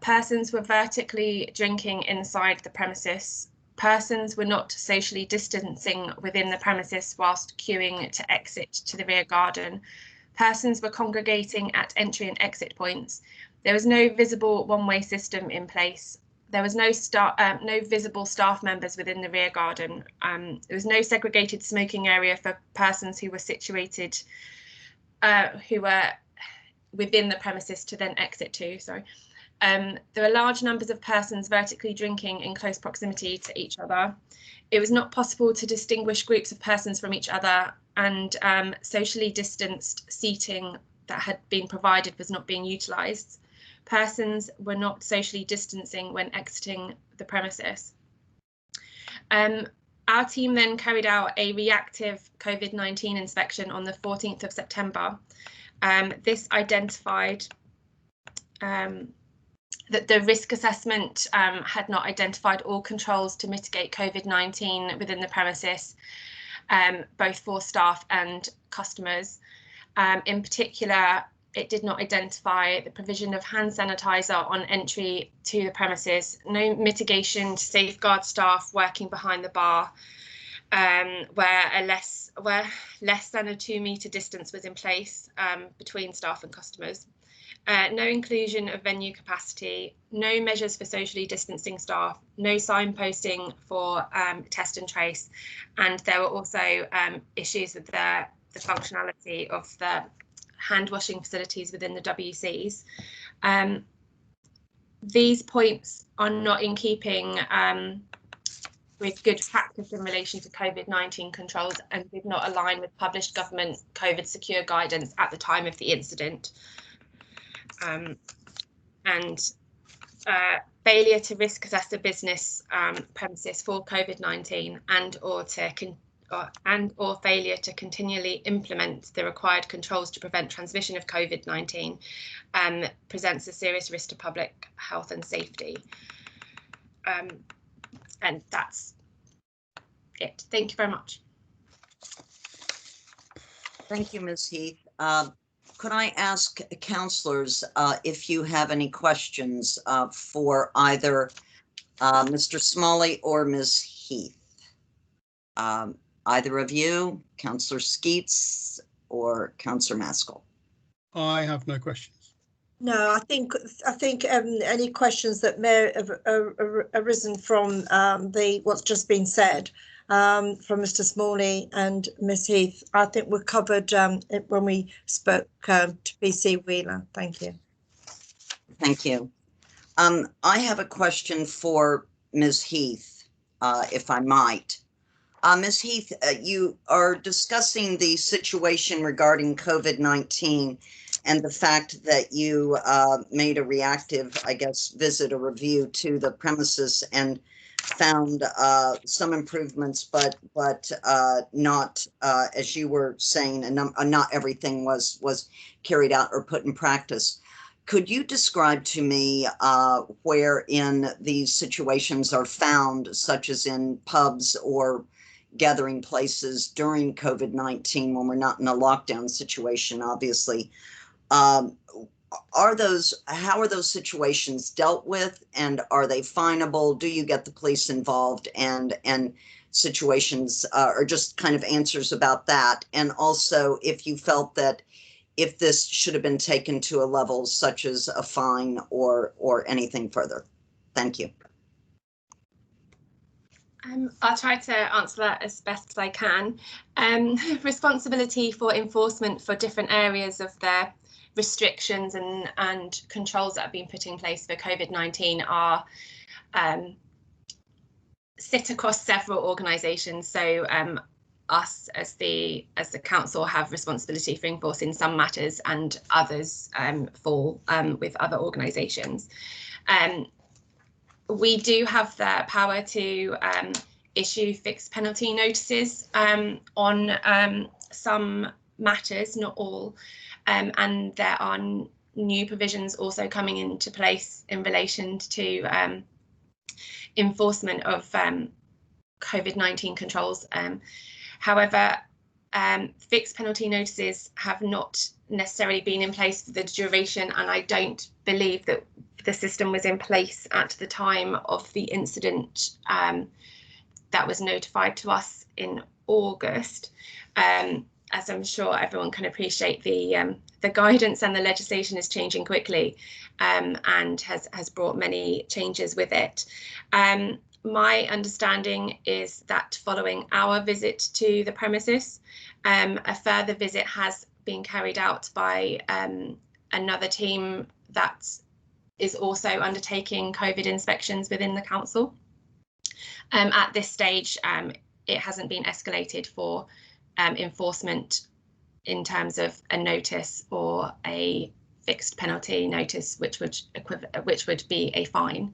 Persons were vertically drinking inside the premises. Persons were not socially distancing within the premises whilst queuing to exit to the rear garden. Persons were congregating at entry and exit points. There was no visible one-way system in place. There was no visible staff members within the rear garden. There was no segregated smoking area for persons who were situated, who were within the premises to then exit to. Sorry. There were large numbers of persons vertically drinking in close proximity to each other. It was not possible to distinguish groups of persons from each other, and socially distanced seating that had been provided was not being utilised. Persons were not socially distancing when exiting the premises. Our team then carried out a reactive COVID-19 inspection on the 14th of September. This identified that the risk assessment had not identified all controls to mitigate COVID-19 within the premises, both for staff and customers. In particular, it did not identify the provision of hand sanitizer on entry to the premises, no mitigation to safeguard staff working behind the bar, where less than a 2 metre distance was in place between staff and customers. No inclusion of venue capacity, no measures for socially distancing staff, no signposting for test and trace, and there were also issues with the functionality of the hand washing facilities within the WCs. These points are not in keeping with good practice in relation to COVID-19 controls and did not align with published government COVID secure guidance at the time of the incident. Failure to risk assess a business premises for COVID-19 and/or failure to continually implement the required controls to prevent transmission of COVID-19 presents a serious risk to public health and safety. And that's it. Thank you very much. Thank you, Ms. Heath. Could I ask councillors if you have any questions for either Mr. Smalley or Ms. Heath? Either of you, Councillor Skeets or Councillor Maskell? I have no questions. No, I think any questions that may have arisen from what's just been said from Mr. Smalley and Ms. Heath, I think were covered when we spoke to PC Wheeler. Thank you. Thank you. I have a question for Ms. Heath, if I might. Ms. Heath, you are discussing the situation regarding COVID-19 and the fact that you made a reactive, I guess, visit or review to the premises and found some improvements, but not, as you were saying, and not everything was carried out or put in practice. Could you describe to me where in these situations are found, such as in pubs or gathering places during COVID-19 when we're not in a lockdown situation, obviously? How are those situations dealt with, and are they finable? Do you get the police involved, and situations or just kind of answers about that? And also, if you felt that if this should have been taken to a level such as a fine or anything further. Thank you. I'll try to answer that as best as I can. Responsibility for enforcement for different areas of the restrictions and controls that have been put in place for COVID-19 are sit across several organisations. So us as the council have responsibility for enforcing some matters, and others fall with other organisations. We do have the power to issue fixed penalty notices on some matters, not all, and there are new provisions also coming into place in relation to enforcement of COVID-19 controls. However, fixed penalty notices have not necessarily been in place for the duration, and I don't believe that the system was in place at the time of the incident that was notified to us in August. As I'm sure everyone can appreciate, the guidance and the legislation is changing quickly, and has brought many changes with it. My understanding is that following our visit to the premises, a further visit has been carried out by another team that is also undertaking COVID inspections within the council. At this stage, it hasn't been escalated for enforcement in terms of a notice or a fixed penalty notice, which would be a fine.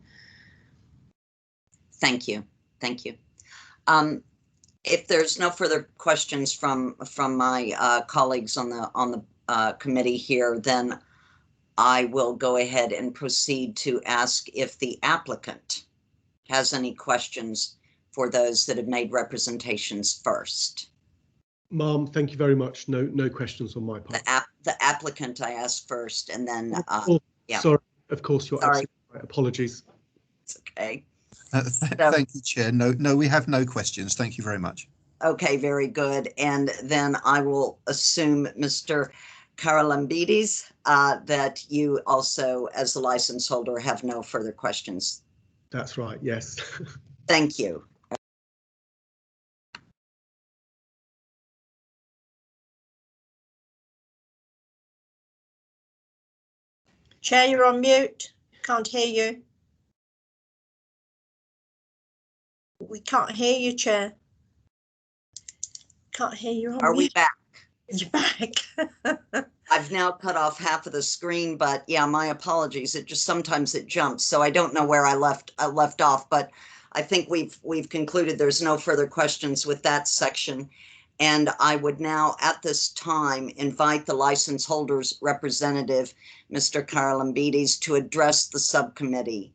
Thank you. Thank you. If there's no further questions from my colleagues on the committee here, then I will go ahead and proceed to ask if the applicant has any questions for those that have made representations first. Ma'am, thank you very much. No questions on my part. the applicant I asked first, and then, yeah. Sorry, of course, you're Sorry. absolutely right. Apologies. It's okay. Thank you, Chair. No, we have no questions. Thank you very much. Okay, very good. And then I will assume, Mr. Karalambidis, that you also, as the license holder, have no further questions. That's right, yes. Thank you. Chair, you're on mute. Can't hear you. We can't hear you, Chair. Can't hear you. On Are mute. we back? You're back. I've now cut off half of the screen, but yeah, my apologies. It just sometimes it jumps, so I don't know where I left off, but I think we've concluded there's no further questions with that section. And I would now at this time invite the license holder's representative, Mr. Karalambidis, to address the subcommittee.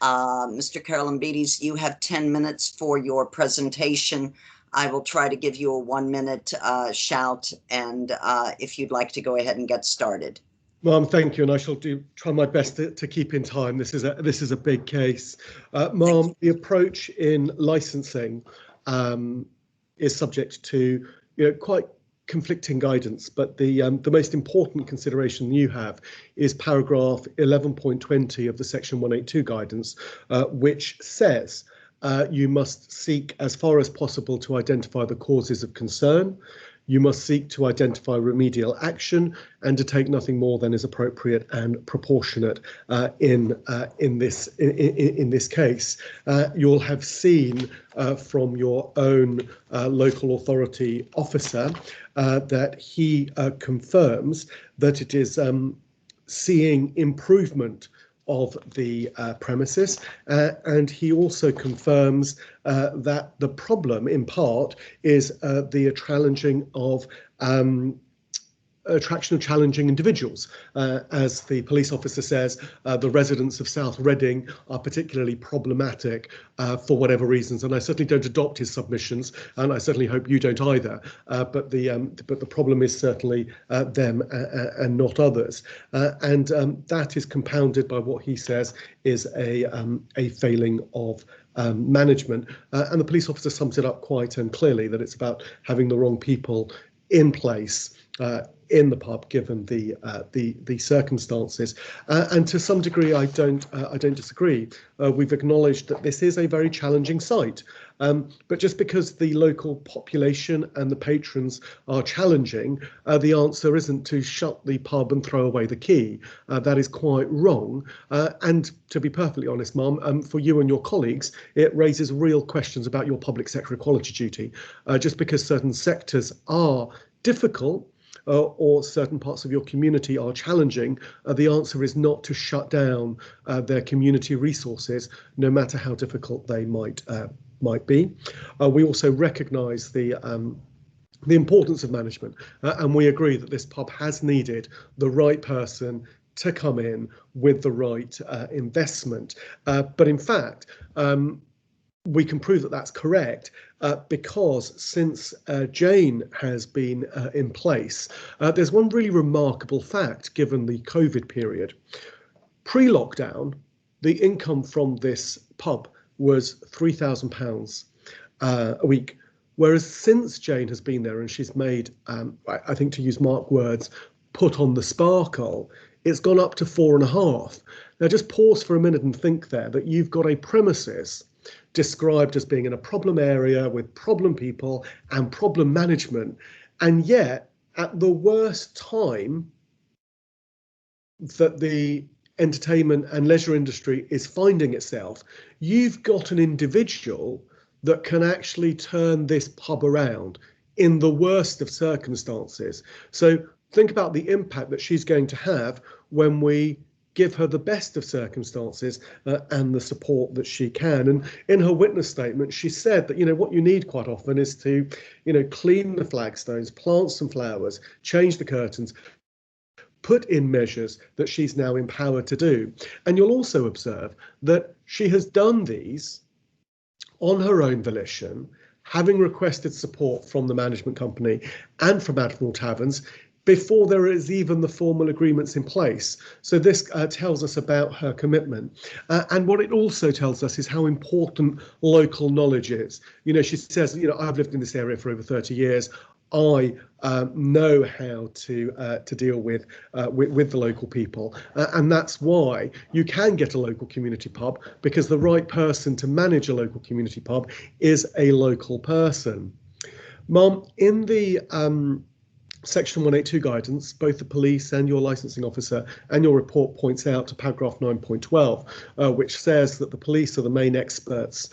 Mr. Karalambidis, you have 10 minutes for your presentation. I will try to give you a 1-minute shout, and if you'd like to go ahead and get started. Ma'am, thank you, and I shall try my best to keep in time. This is a big case. Ma'am, the approach in licensing is subject to quite conflicting guidance, but the most important consideration you have is paragraph 11.20 of the section 182 guidance, which says you must seek as far as possible to identify the causes of concern. You must seek to identify remedial action and to take nothing more than is appropriate and proportionate in this case. You'll have seen from your own local authority officer that he confirms that it is seeing improvement of the premises, and he also confirms that the problem in part is the attraction of challenging individuals. As the police officer says, the residents of South Reading are particularly problematic for whatever reasons, and I certainly don't adopt his submissions, and I certainly hope you don't either. But the problem is certainly them and not others, and that is compounded by what he says is a failing of management, and the police officer sums it up quite clearly that it's about having the wrong people in place in the pub, given the circumstances, and to some degree, I don't disagree. We've acknowledged that this is a very challenging site, but just because the local population and the patrons are challenging, the answer isn't to shut the pub and throw away the key. That is quite wrong. And to be perfectly honest, Ma'am, for you and your colleagues, it raises real questions about your public sector equality duty. Just because certain sectors are difficult, or certain parts of your community are challenging, the answer is not to shut down their community resources, no matter how difficult they might be. We also recognise the importance of management, and we agree that this pub has needed the right person to come in with the right investment. But in fact, we can prove that that's correct because since Jane has been in place, there's one really remarkable fact given the COVID period. Pre-lockdown, the income from this pub was £3,000 a week, whereas since Jane has been there and she's made, I think to use Mark's words, put on the sparkle, it's gone up to 4.5. Now just pause for a minute and think there that you've got a premises described as being in a problem area with problem people and problem management, and yet at the worst time that the entertainment and leisure industry is finding itself, you've got an individual that can actually turn this pub around in the worst of circumstances. So think about the impact that she's going to have when we give her the best of circumstances and the support that she can. And in her witness statement, she said that, what you need quite often is to, clean the flagstones, plant some flowers, change the curtains, put in measures that she's now empowered to do. And you'll also observe that she has done these on her own volition, having requested support from the management company and from Admiral Taverns, before there is even the formal agreements in place. So this tells us about her commitment. And what it also tells us is how important local knowledge is. You know, she says, you know, I've lived in this area for over 30 years. I know how to deal with the local people, and that's why you can get a local community pub, because the right person to manage a local community pub is a local person. Mum, in the Section 182 guidance, both the police and your licensing officer and your report points out to paragraph 9.12, which says that the police are the main experts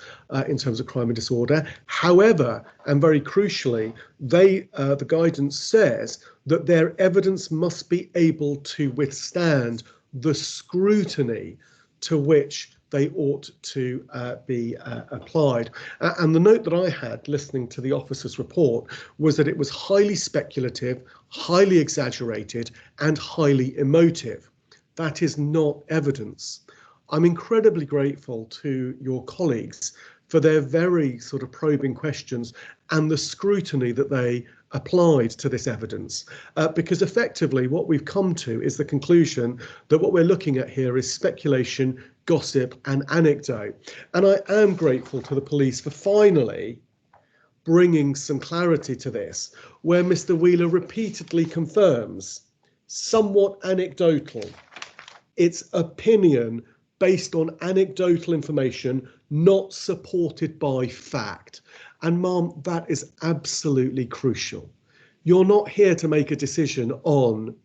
in terms of crime and disorder. However, and very crucially, the guidance says that their evidence must be able to withstand the scrutiny to which they ought to be applied. And the note that I had listening to the officer's report was that it was highly speculative, highly exaggerated, and highly emotive. That is not evidence. I'm incredibly grateful to your colleagues for their very sort of probing questions and the scrutiny that they applied to this evidence, because effectively what we've come to is the conclusion that what we're looking at here is speculation, gossip and anecdote. And I am grateful to the police for finally bringing some clarity to this, where Mr. Wheeler repeatedly confirms somewhat anecdotal. It's opinion based on anecdotal information, not supported by fact. And Mom, that is absolutely crucial. You're not here to make a decision on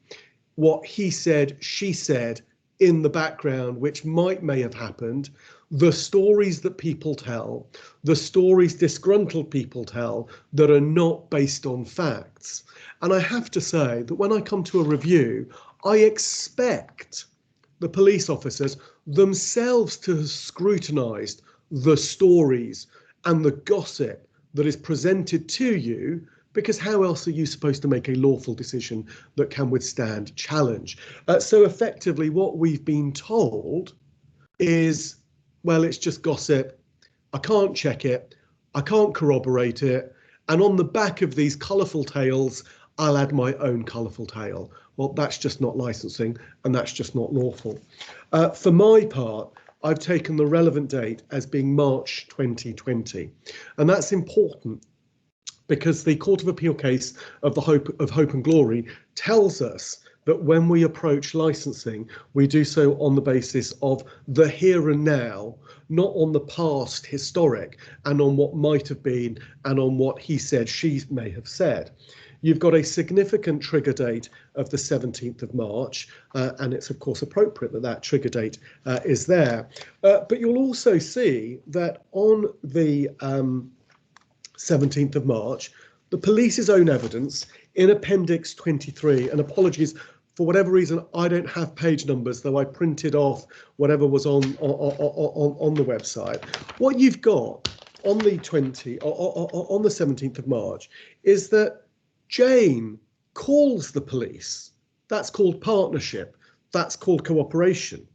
what he said, she said in the background, which may have happened, the stories that people tell, the stories disgruntled people tell that are not based on facts. And I have to say that when I come to a review, I expect the police officers themselves to have scrutinised the stories and the gossip that is presented to you, because how else are you supposed to make a lawful decision that can withstand challenge? So effectively what we've been told is, well, it's just gossip. I can't check it. I can't corroborate it. And on the back of these colourful tales, I'll add my own colourful tale. Well, that's just not licensing, and that's just not lawful. For my part, I've taken the relevant date as being March 2020. And that's important because the Court of Appeal case of the Hope and Glory tells us that when we approach licensing, we do so on the basis of the here and now, not on the past historic and on what might have been and on what he said, she may have said. You've got a significant trigger date of the 17th of March, and it's of course appropriate that that trigger date is there. But you'll also see that on the 17th of March, the police's own evidence in Appendix 23, and apologies, for whatever reason, I don't have page numbers, though I printed off whatever was on the website. What you've got on the 17th of March is that Jane calls the police. That's called partnership. That's called cooperation.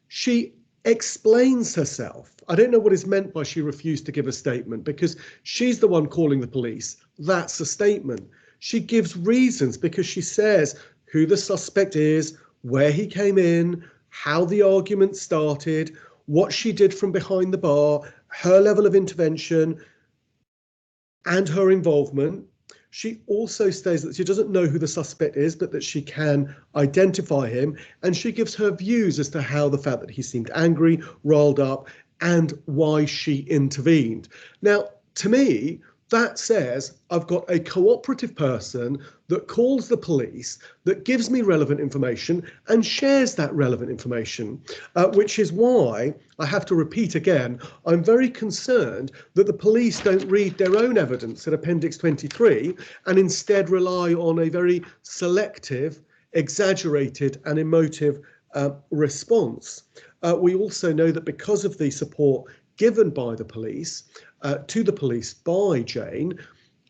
She explains herself. I don't know what is meant by she refused to give a statement, because she's the one calling the police. That's a statement. She gives reasons because she says who the suspect is, where he came in, how the argument started, what she did from behind the bar, her level of intervention and her involvement. She also states that she doesn't know who the suspect is, but that she can identify him. And she gives her views as to how the fact that he seemed angry, riled up, and why she intervened. Now, to me, that says I've got a cooperative person that calls the police, that gives me relevant information and shares that relevant information, which is why I have to repeat again, I'm very concerned that the police don't read their own evidence in Appendix 23 and instead rely on a very selective, exaggerated and emotive response. We also know that because of the support given by the police, to the police by Jane,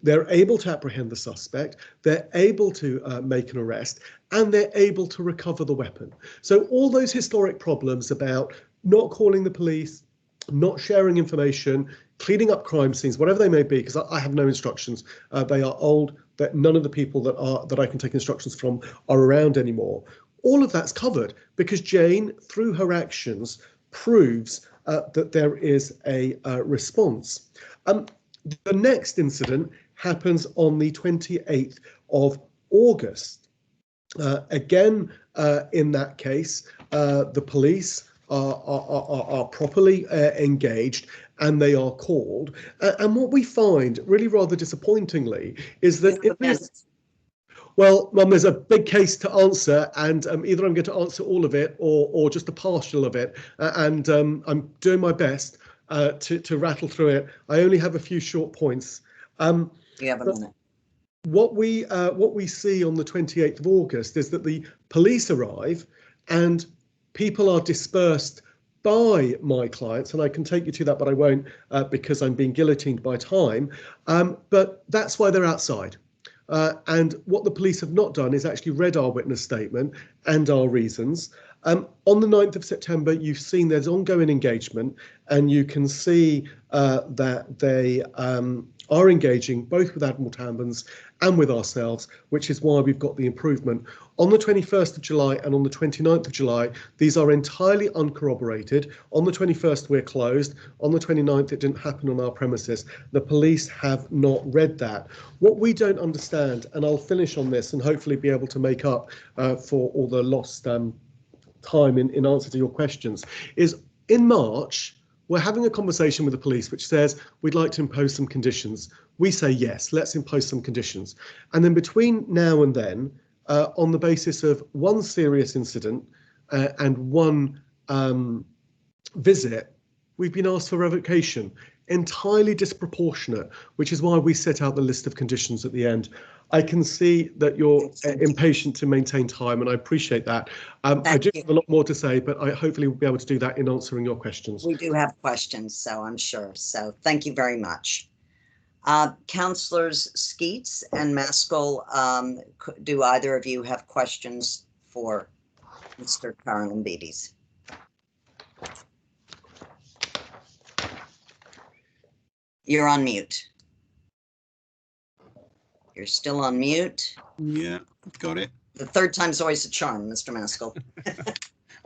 they're able to apprehend the suspect, they're able to make an arrest, and they're able to recover the weapon. So all those historic problems about not calling the police, not sharing information, cleaning up crime scenes, whatever they may be, because I have no instructions, they are old, that none of the people that I can take instructions from are around anymore. All of that's covered because Jane, through her actions, proves that there is a response. The next incident happens on the 28th of August. Again, in that case, the police are properly engaged and they are called. And what we find, really rather disappointingly, is that well, Mum, there's a big case to answer, and either I'm going to answer all of it or just a partial of it. And I'm doing my best to rattle through it. I only have a few short points. You have a minute. What we see on the 28th of August is that the police arrive and people are dispersed by my clients, and I can take you to that, but I won't because I'm being guillotined by time. But that's why they're outside. And what the police have not done is actually read our witness statement and our reasons. On the 9th of September, you've seen there's ongoing engagement, and you can see that they are engaging both with Admiral Tambans and with ourselves, which is why we've got the improvement. On the 21st of July and on the 29th of July, these are entirely uncorroborated. On the 21st, we're closed. On the 29th, it didn't happen on our premises. The police have not read that. What we don't understand, and I'll finish on this and hopefully be able to make up for all the lost time in answer to your questions, is in March, we're having a conversation with the police which says we'd like to impose some conditions. We say yes, let's impose some conditions. And then between now and then, on the basis of one serious incident and one visit, we've been asked for revocation, entirely disproportionate, which is why we set out the list of conditions at the end. I can see that you're impatient to maintain time, and I appreciate that. I do have a lot more to say, but I hopefully will be able to do that in answering your questions. We do have questions, so I'm sure. So thank you very much. Councillors Skeets and Maskell, do either of you have questions for Mr. Karambides? You're on mute. You're still on mute. Yeah, got it. The third time's always a charm, Mr. Maskell.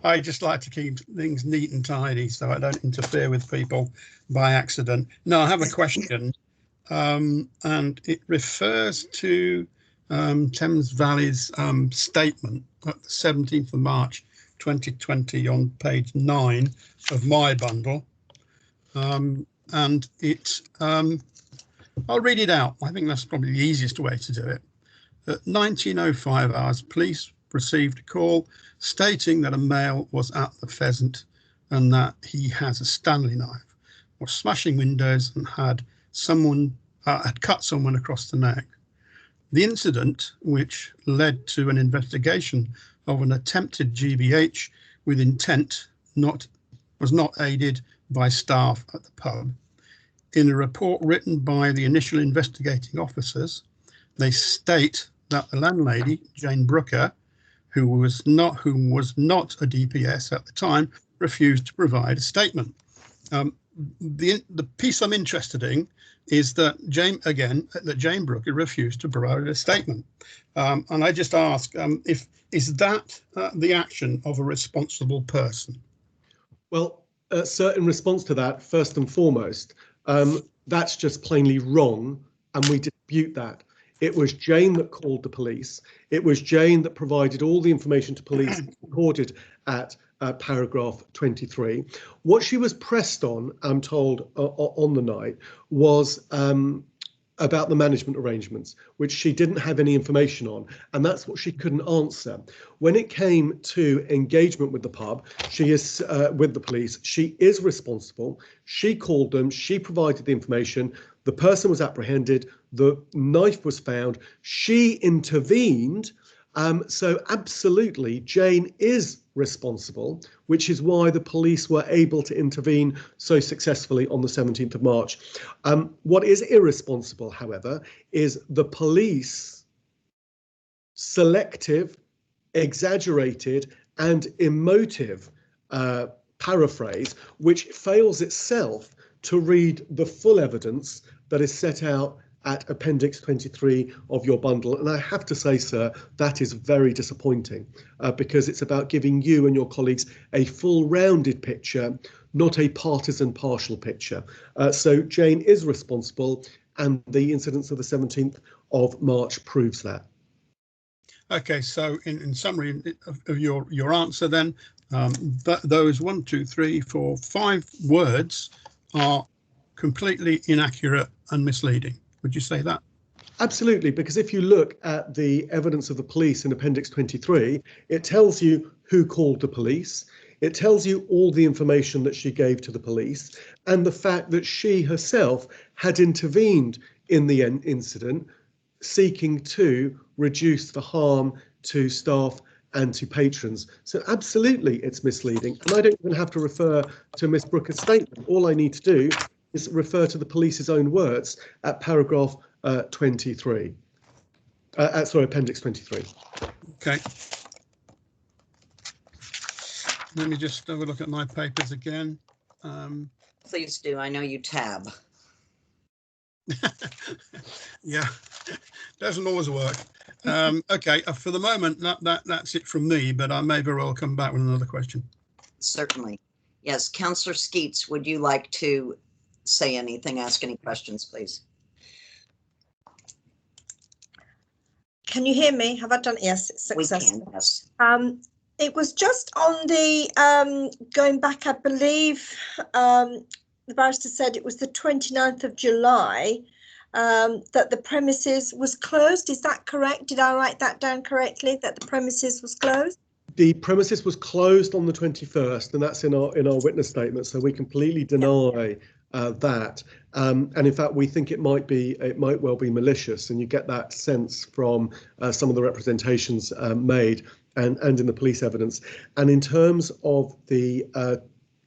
I just like to keep things neat and tidy so I don't interfere with people by accident. No, I have a question, and it refers to Thames Valley's statement at the 17th of March 2020 on page 9 of my bundle. And it, I'll read it out. I think that's probably the easiest way to do it. At 19:05 hours, police received a call stating that a male was at the Pheasant and that he has a Stanley knife, was smashing windows and had cut someone across the neck. The incident, which led to an investigation of an attempted GBH with intent, was not aided by staff at the pub. In a report written by the initial investigating officers, they state that the landlady, Jane Brooker, who was not a DPS at the time, refused to provide a statement. The piece I'm interested in is that Jane Brooker refused to provide a statement. And I just ask, is that the action of a responsible person? Well, in response to that, first and foremost, that's just plainly wrong, and we dispute that. It was Jane that called the police. It was Jane that provided all the information to police recorded at paragraph 23. What she was pressed on, I'm told, on the night was about the management arrangements, which she didn't have any information on, and that's what she couldn't answer. When it came to engagement with the pub, she is with the police, she is responsible. She called them, she provided the information, the person was apprehended, the knife was found, she intervened. So absolutely, Jane is responsible, which is why the police were able to intervene so successfully on the 17th of March. What is irresponsible, however, is the police selective, exaggerated and emotive paraphrase, which fails itself to read the full evidence that is set out at Appendix 23 of your bundle. And I have to say, sir, that is very disappointing because it's about giving you and your colleagues a full rounded picture, not a partisan partial picture. So Jane is responsible, and the incidents of the 17th of March proves that. Okay, so in summary of your answer then, those 1, 2, 3, 4, 5 words are completely inaccurate and misleading. Would you say that? Absolutely, because if you look at the evidence of the police in Appendix 23, it tells you who called the police. It tells you all the information that she gave to the police and the fact that she herself had intervened in the incident, seeking to reduce the harm to staff and to patrons. So absolutely, it's misleading. And I don't even have to refer to Miss Brooker's statement. All I need to do is refer to the police's own words at paragraph 23. Sorry, Appendix 23. Okay. Let me just have a look at my papers again. Please do. I know you tab. Yeah, doesn't always work. Okay, for the moment, that's it from me, but I may very well come back with another question. Certainly. Yes, Councillor Skeets, would you like to say anything, ask any questions, please? Can you hear me? Have I done it? Yes, it's successful. We can, yes. It was just on the going back, I believe the barrister said it was the 29th of July that the premises was closed. Is that correct? Did I write that down correctly, that the premises was closed? The premises was closed on the 21st, and that's in our witness statement. So we completely deny that. And in fact, we think it might well be malicious, and you get that sense from some of the representations made and in the police evidence. And in terms of the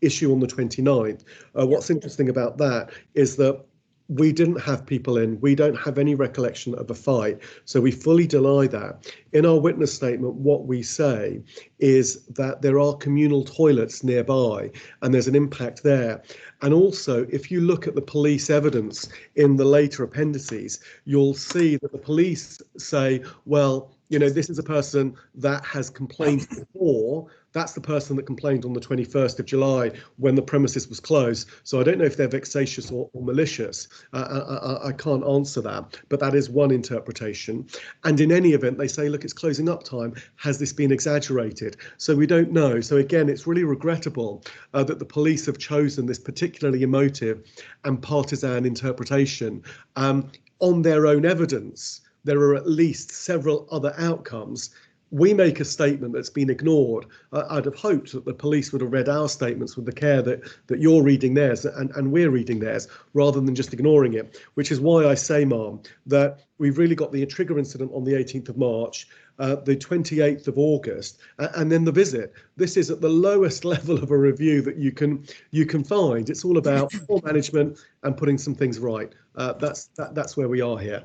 issue on the 29th, what's interesting about that is that we didn't have people in. We don't have any recollection of a fight. So we fully deny that. In our witness statement, what we say is that there are communal toilets nearby and there's an impact there. And also, if you look at the police evidence in the later appendices, you'll see that the police say, well, you know, this is a person that has complained before. That's the person that complained on the 21st of July when the premises was closed. So I don't know if they're vexatious or malicious. I can't answer that, but that is one interpretation. And in any event, they say, look, it's closing up time. Has this been exaggerated? So we don't know. So again, it's really regrettable that the police have chosen this particularly emotive and partisan interpretation on their own evidence. There are at least several other outcomes. We make a statement that's been ignored. I'd have hoped that the police would have read our statements with the care that you're reading theirs and we're reading theirs, rather than just ignoring it, which is why I say, ma'am, that we've really got the trigger incident on the 18th of March, the 28th of August, and then the visit. This is at the lowest level of a review that you can find. It's all about poor management and putting some things right. That's where we are here.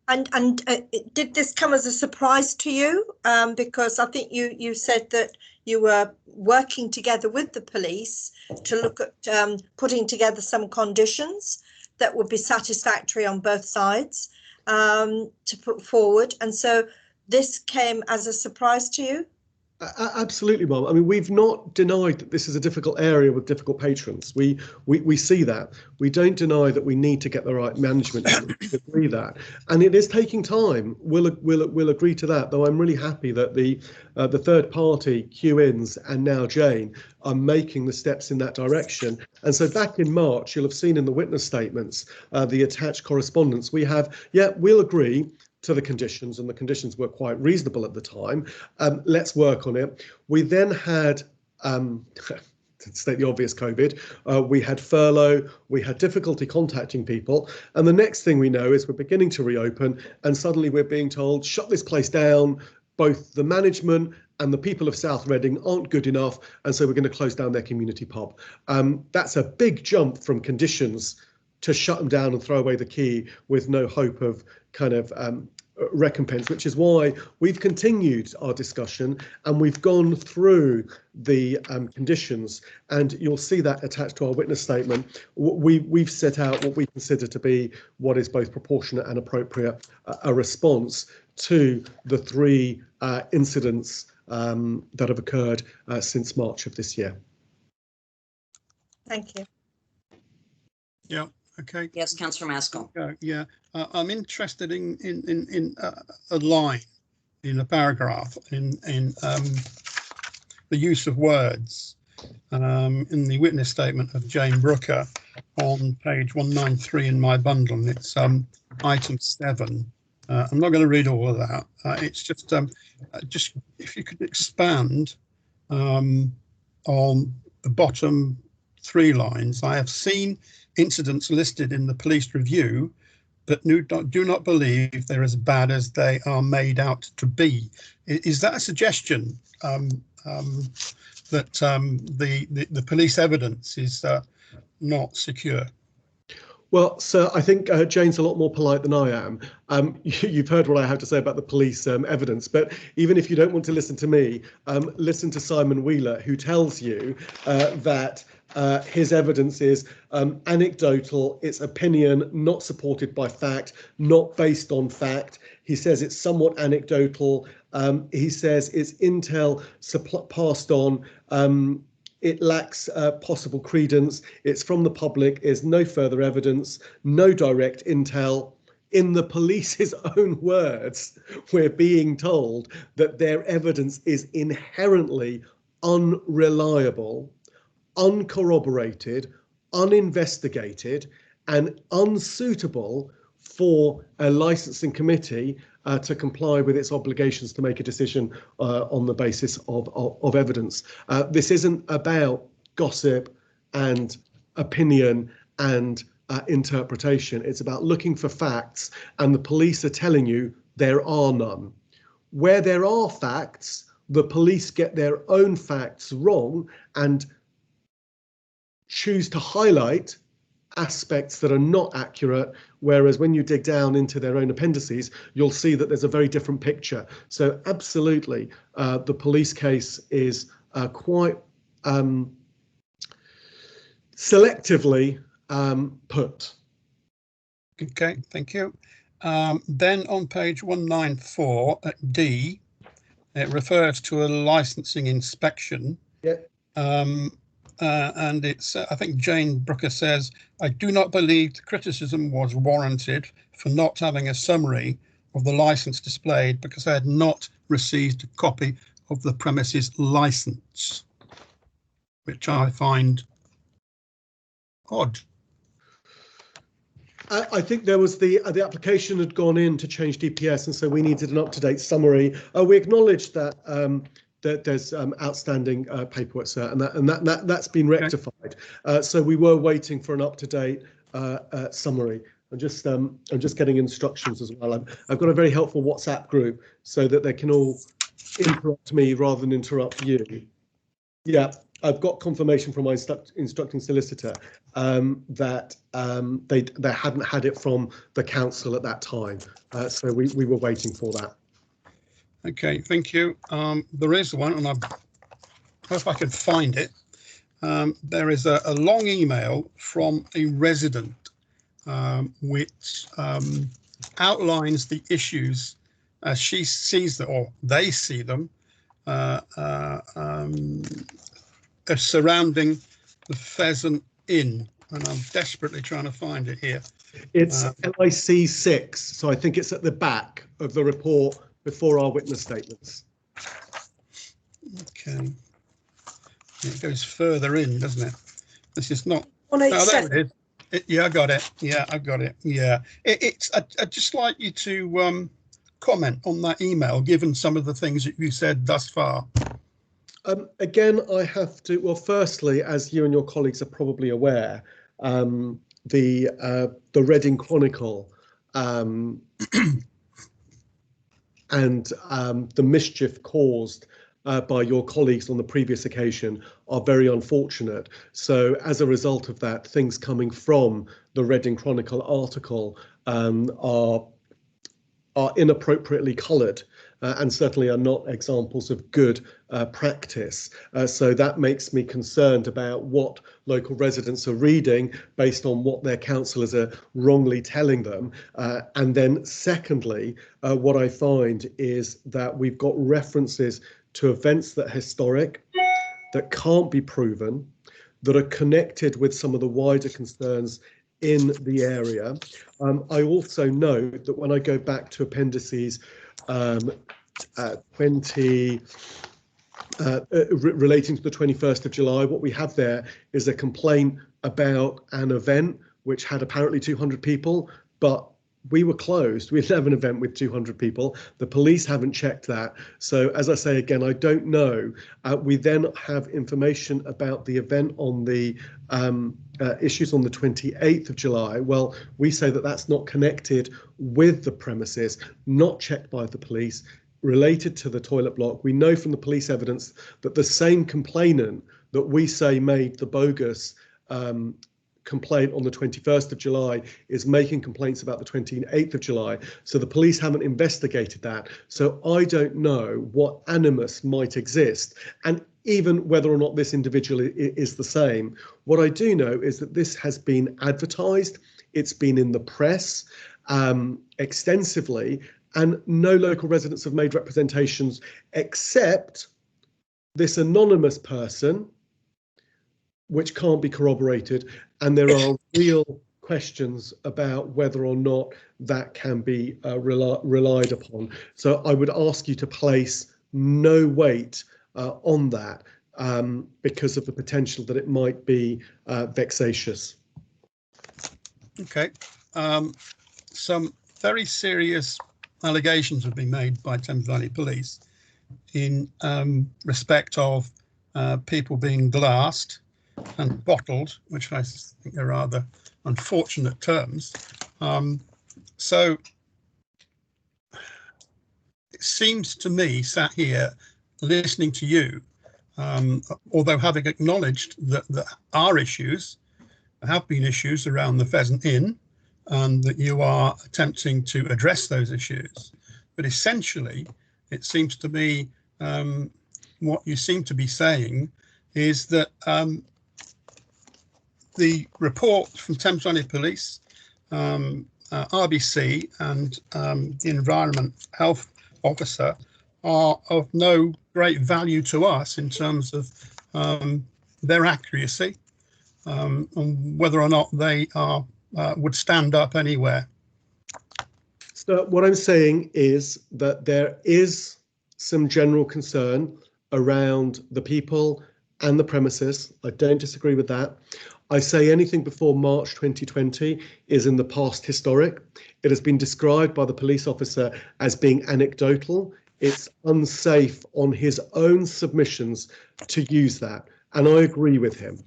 And did this come as a surprise to you? Because I think you said that you were working together with the police to look at putting together some conditions that would be satisfactory on both sides to put forward. And so this came as a surprise to you? Absolutely, Mum. I mean, we've not denied that this is a difficult area with difficult patrons. We see that. We don't deny that we need to get the right management. We agree that, and it is taking time. We'll agree to that. Though I'm really happy that the third party, Q-Ins and now Jane, are making the steps in that direction. And so back in March, you'll have seen in the witness statements, the attached correspondence. We have, we'll agree to the conditions, and the conditions were quite reasonable at the time. Let's work on it. We then had, to state the obvious, COVID. We had furlough. We had difficulty contacting people. And the next thing we know is we're beginning to reopen, and suddenly we're being told, shut this place down. Both the management and the people of South Reading aren't good enough, and so we're going to close down their community pub. That's a big jump from conditions to shut them down and throw away the key with no hope of kind of recompense, which is why we've continued our discussion and we've gone through the conditions, and you'll see that attached to our witness statement. We've set out what we consider to be what is both proportionate and appropriate, a response to the 3 incidents that have occurred since March of this year. Thank you. Yeah. Okay. Yes, Councillor Maskell. Yeah, I'm interested in a line in a paragraph in the use of words in the witness statement of Jane Brooker on page 193 in my bundle, and it's item 7. I'm not going to read all of that. It's just if you could expand on the bottom 3 lines. I have seen incidents listed in the police review, but do not believe they're as bad as they are made out to be. Is that a suggestion that the police evidence is not secure? Well, sir, I think Jane's a lot more polite than I am. You've heard what I have to say about the police evidence, but even if you don't want to listen to me, listen to Simon Wheeler, who tells you that his evidence is anecdotal, it's opinion, not supported by fact, not based on fact. He says it's somewhat anecdotal. He says it's intel passed on. It lacks possible credence. It's from the public. Is no further evidence, no direct intel. In the police's own words, we're being told that their evidence is inherently unreliable, uncorroborated, uninvestigated, and unsuitable for a licensing committee to comply with its obligations to make a decision on the basis of evidence. This isn't about gossip and opinion and interpretation. It's about looking for facts, and the police are telling you there are none. Where there are facts, the police get their own facts wrong and choose to highlight aspects that are not accurate, whereas when you dig down into their own appendices, you'll see that there's a very different picture. So absolutely, the police case is quite selectively put. Okay, thank you. Then on page 194 at D, it refers to a licensing inspection. Yeah. And it's, I think Jane Brooker says, I do not believe the criticism was warranted for not having a summary of the license displayed because I had not received a copy of the premises license, which I find odd. I think there was the application had gone in to change DPS, and so we needed an up-to-date summary. We acknowledged that that there's outstanding paperwork, sir, and that's been rectified. So we were waiting for an up-to-date summary. I'm just getting instructions as well. I've got a very helpful WhatsApp group so that they can all interrupt me rather than interrupt you. Yeah, I've got confirmation from my instructing solicitor that they hadn't had it from the council at that time. So we were waiting for that. Okay, thank you. There is one, and I hope I can find it. There is a long email from a resident which outlines the issues as she sees them, or they see them, surrounding the Pheasant Inn, and I'm desperately trying to find it here. It's LIC 6, so I think it's at the back of the report before our witness statements. Okay. It goes further in, doesn't it? This is not. 187. Oh, there it is. Yeah, I got it. Yeah, I've got it. Yeah. I'd just like you to comment on that email, given some of the things that you said thus far. Again, I have to, well, firstly, as you and your colleagues are probably aware, the Reading Chronicle and the mischief caused by your colleagues on the previous occasion are very unfortunate. So as a result of that, things coming from the Reading Chronicle article are inappropriately coloured and certainly are not examples of good practice. So that makes me concerned about what local residents are reading based on what their councillors are wrongly telling them. And then secondly, what I find is that we've got references to events that are historic, that can't be proven, that are connected with some of the wider concerns in the area. I also note that when I go back to appendices 20 relating to the 21st of July, what we have there is a complaint about an event which had apparently 200 people, but we were closed. We didn't have an event with 200 people. The police haven't checked that. So as I say again, I don't know. We then have information about the event on the issues on the 28th of July. Well, we say that that's not connected with the premises, not checked by the police, related to the toilet block. We know from the police evidence that the same complainant that we say made the bogus complaint on the 21st of July is making complaints about the 28th of July. So the police haven't investigated that. So I don't know what animus might exist, and even whether or not this individual is the same. What I do know is that this has been advertised, it's been in the press extensively, and no local residents have made representations except this anonymous person, which can't be corroborated, and there are real questions about whether or not that can be relied upon. So I would ask you to place no weight on that because of the potential that it might be vexatious. Okay. Some very serious allegations have been made by Thames Valley Police in respect of people being glassed and bottled, which I think are rather unfortunate terms. So it seems to me, sat here listening to you, although having acknowledged that there are issues, there have been issues around the Pheasant Inn, and that you are attempting to address those issues. But essentially, it seems to me what you seem to be saying is that the report from Thames Valley Police, RBC and the Environment Health Officer are of no great value to us in terms of their accuracy and whether or not they are would stand up anywhere. So what I'm saying is that there is some general concern around the people and the premises. I don't disagree with that. I say anything before March 2020 is in the past historic. It has been described by the police officer as being anecdotal. It's unsafe on his own submissions to use that. And I agree with him.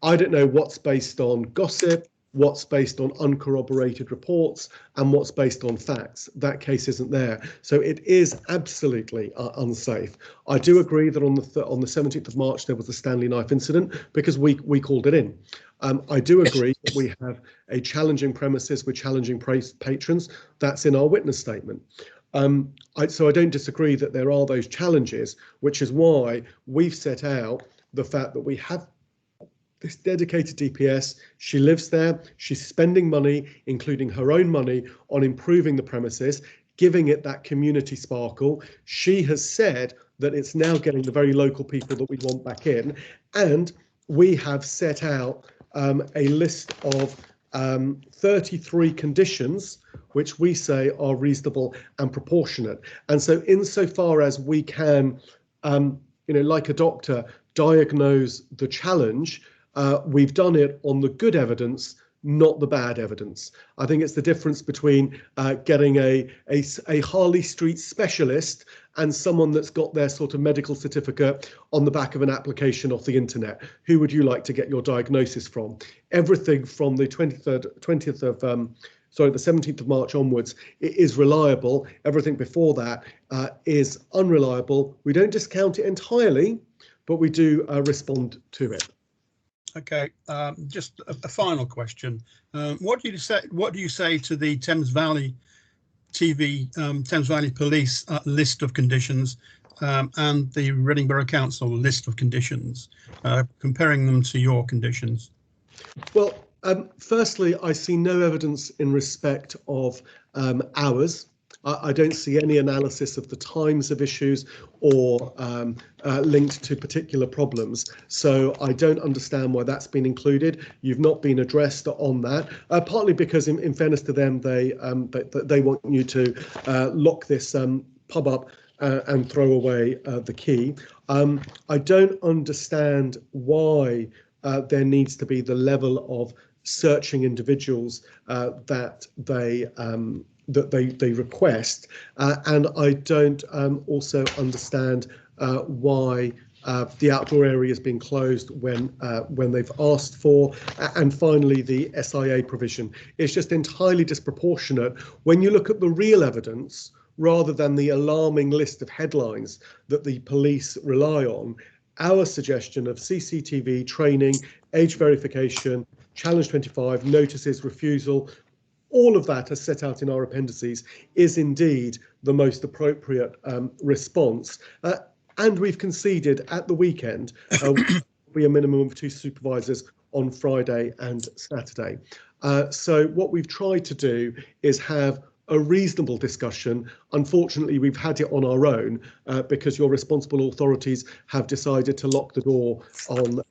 I don't know what's based on gossip, what's based on uncorroborated reports, and what's based on facts. That case isn't there. So it is absolutely unsafe. I do agree that on the 17th of March, there was a Stanley knife incident because we called it in. I do agree that we have a challenging premises with challenging patrons. That's in our witness statement. So I don't disagree that there are those challenges, which is why we've set out the fact that we have this dedicated DPS. She lives there. She's spending money, including her own money, on improving the premises, giving it that community sparkle. She has said that it's now getting the very local people that we want back in. And we have set out a list of 33 conditions which we say are reasonable and proportionate. And so insofar as we can, like a doctor, diagnose the challenge, we've done it on the good evidence, not the bad evidence. I think it's the difference between getting a Harley Street specialist and someone that's got their sort of medical certificate on the back of an application off the internet. Who would you like to get your diagnosis from? Everything from the 17th of March onwards, it is reliable. Everything before that is unreliable. We don't discount it entirely, but we do respond to it. Okay, just a final question. What do you say to the Thames Valley Thames Valley Police list of conditions and the Reading Borough Council list of conditions, comparing them to your conditions? Well, firstly, I see no evidence in respect of hours. I don't see any analysis of the times of issues or linked to particular problems. So I don't understand why that's been included. You've not been addressed on that, partly because in fairness to them, they want you to lock this pub up and throw away the key. I don't understand why there needs to be the level of searching individuals that they request, and I don't also understand why the outdoor area has been closed when they've asked for. And finally, the SIA provision is just entirely disproportionate when you look at the real evidence rather than the alarming list of headlines that the police rely on. Our suggestion of CCTV training, age verification, Challenge 25, notices, refusal, all of that as set out in our appendices is indeed the most appropriate response. And we've conceded at the weekend be a minimum of 2 supervisors on Friday and Saturday. So what we've tried to do is have a reasonable discussion. Unfortunately, we've had it on our own because your responsible authorities have decided to lock the door on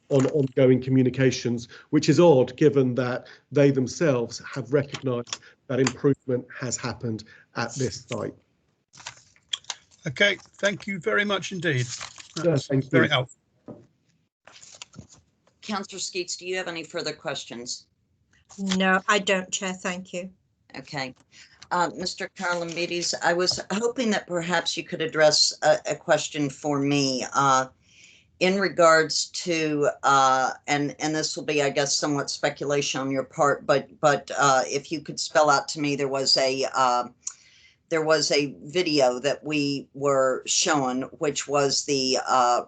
ongoing communications, which is odd given that they themselves have recognised that improvement has happened at this site. Okay, thank you very much indeed. That's very helpful. Councillor Skeets, do you have any further questions? No, I don't, Chair. Thank you. Okay. Mr. Karamidis, I was hoping that perhaps you could address a question for me in regards to, and this will be, I guess, somewhat speculation on your part, but if you could spell out to me, there was a video that we were shown, which was the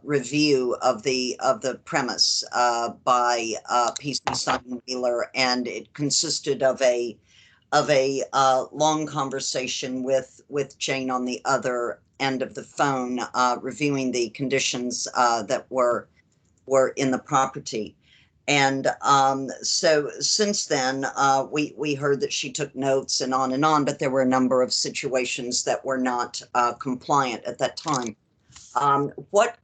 review of the premise by PC Simon Wheeler, and it consisted of a long conversation with Jane on the other end of the phone, reviewing the conditions that were in the property. And so since then, we heard that she took notes and on, but there were a number of situations that were not compliant at that time. What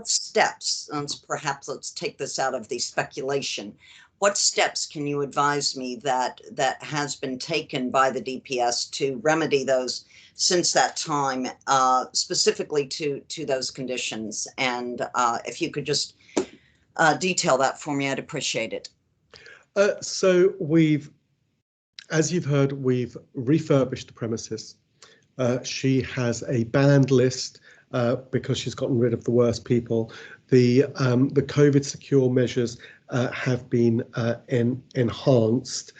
steps, perhaps let's take this out of the speculation, what steps can you advise me that has been taken by the DPS to remedy those since that time, specifically to those conditions? And if you could just detail that for me, I'd appreciate it. So as you've heard, we've refurbished the premises. She has a banned list because she's gotten rid of the worst people. The COVID secure measures have been enhanced.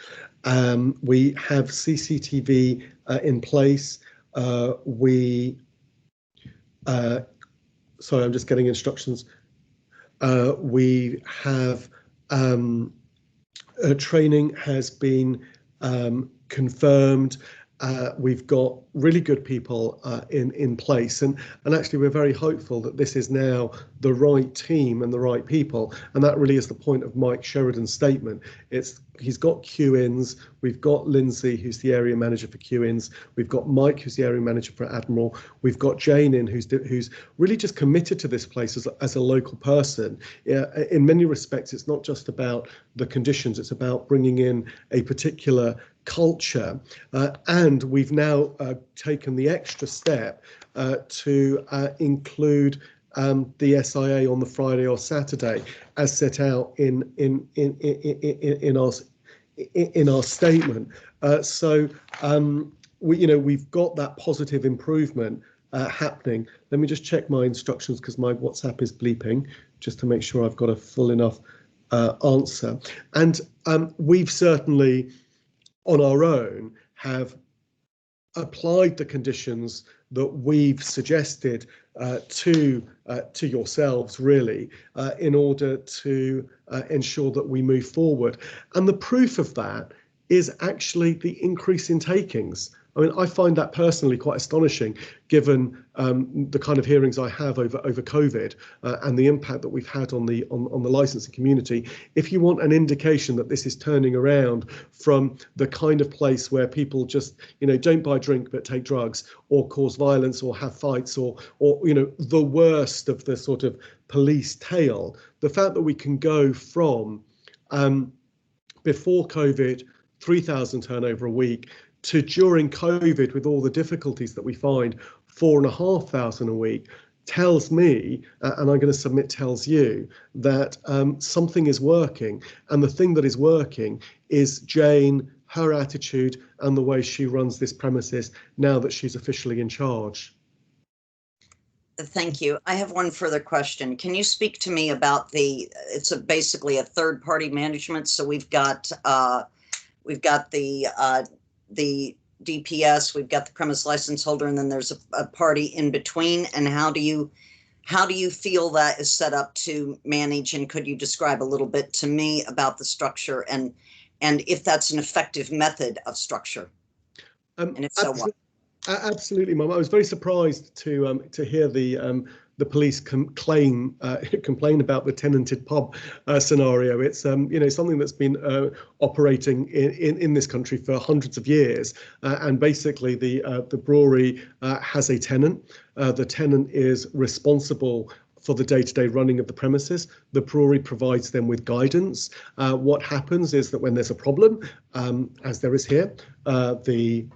We have CCTV in place. Sorry, I'm just getting instructions. We have training has been confirmed. We've got really good people in place, and actually we're very hopeful that this is now the right team and the right people, and that really is the point of Mick Sheridan's statement. He's got Q-ins, we've got Lindsay, who's the area manager for Q-ins, we've got Mike, who's the area manager for Admiral, we've got Jane in, who's really just committed to this place as a local person. In many respects, it's not just about the conditions, it's about bringing in a particular culture, and we've now taken the extra step to include the SIA on the Friday or Saturday, as set out in our statement. So we've got that positive improvement happening. Let me just check my instructions because my WhatsApp is bleeping, just to make sure I've got a full enough answer. And we've certainly, on our own, have applied the conditions that we've suggested to yourselves, really, in order to ensure that we move forward. And the proof of that is actually the increase in takings. I mean, I find that personally quite astonishing, given the kind of hearings I have over COVID and the impact that we've had on the licensing community. If you want an indication that this is turning around from the kind of place where people just, don't buy drink but take drugs, or cause violence, or have fights, or the worst of the sort of police tale, the fact that we can go from before COVID, 3,000 turnover a week, to during COVID, with all the difficulties that we find, 4,500 a week, tells me, and I'm going to submit tells you, that something is working. And the thing that is working is Jane, her attitude, and the way she runs this premises now that she's officially in charge. Thank you. I have one further question. Can you speak to me about it's basically a third-party management? So we've got the DPS, we've got the premise license holder, and then there's a party in between. And how do you feel that is set up to manage? And could you describe a little bit to me about the structure and if that's an effective method of structure? And if so, what? Absolutely, Mum. I was very surprised to hear the police complain about the tenanted pub scenario. It's something that's been operating in this country for hundreds of years, and basically the brewery has a tenant. The tenant is responsible for the day-to-day running of the premises. The brewery provides them with guidance. What happens is that when there's a problem, as there is here, the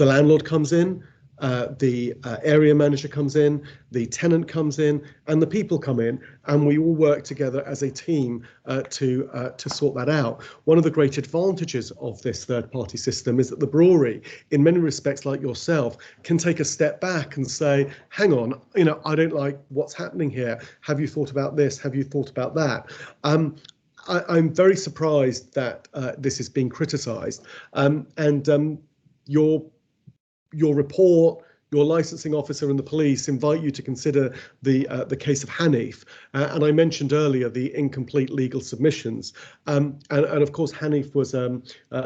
landlord comes in, the area manager comes in, the tenant comes in, and the people come in, and we all work together as a team to sort that out. One of the great advantages of this third-party system is that the brewery, in many respects like yourself, can take a step back and say, hang on, I don't like what's happening here. Have you thought about this? Have you thought about that? I'm very surprised that this is being criticised, and your report, your licensing officer and the police invite you to consider the case of Heath, and I mentioned earlier the incomplete legal submissions, and of course Heath was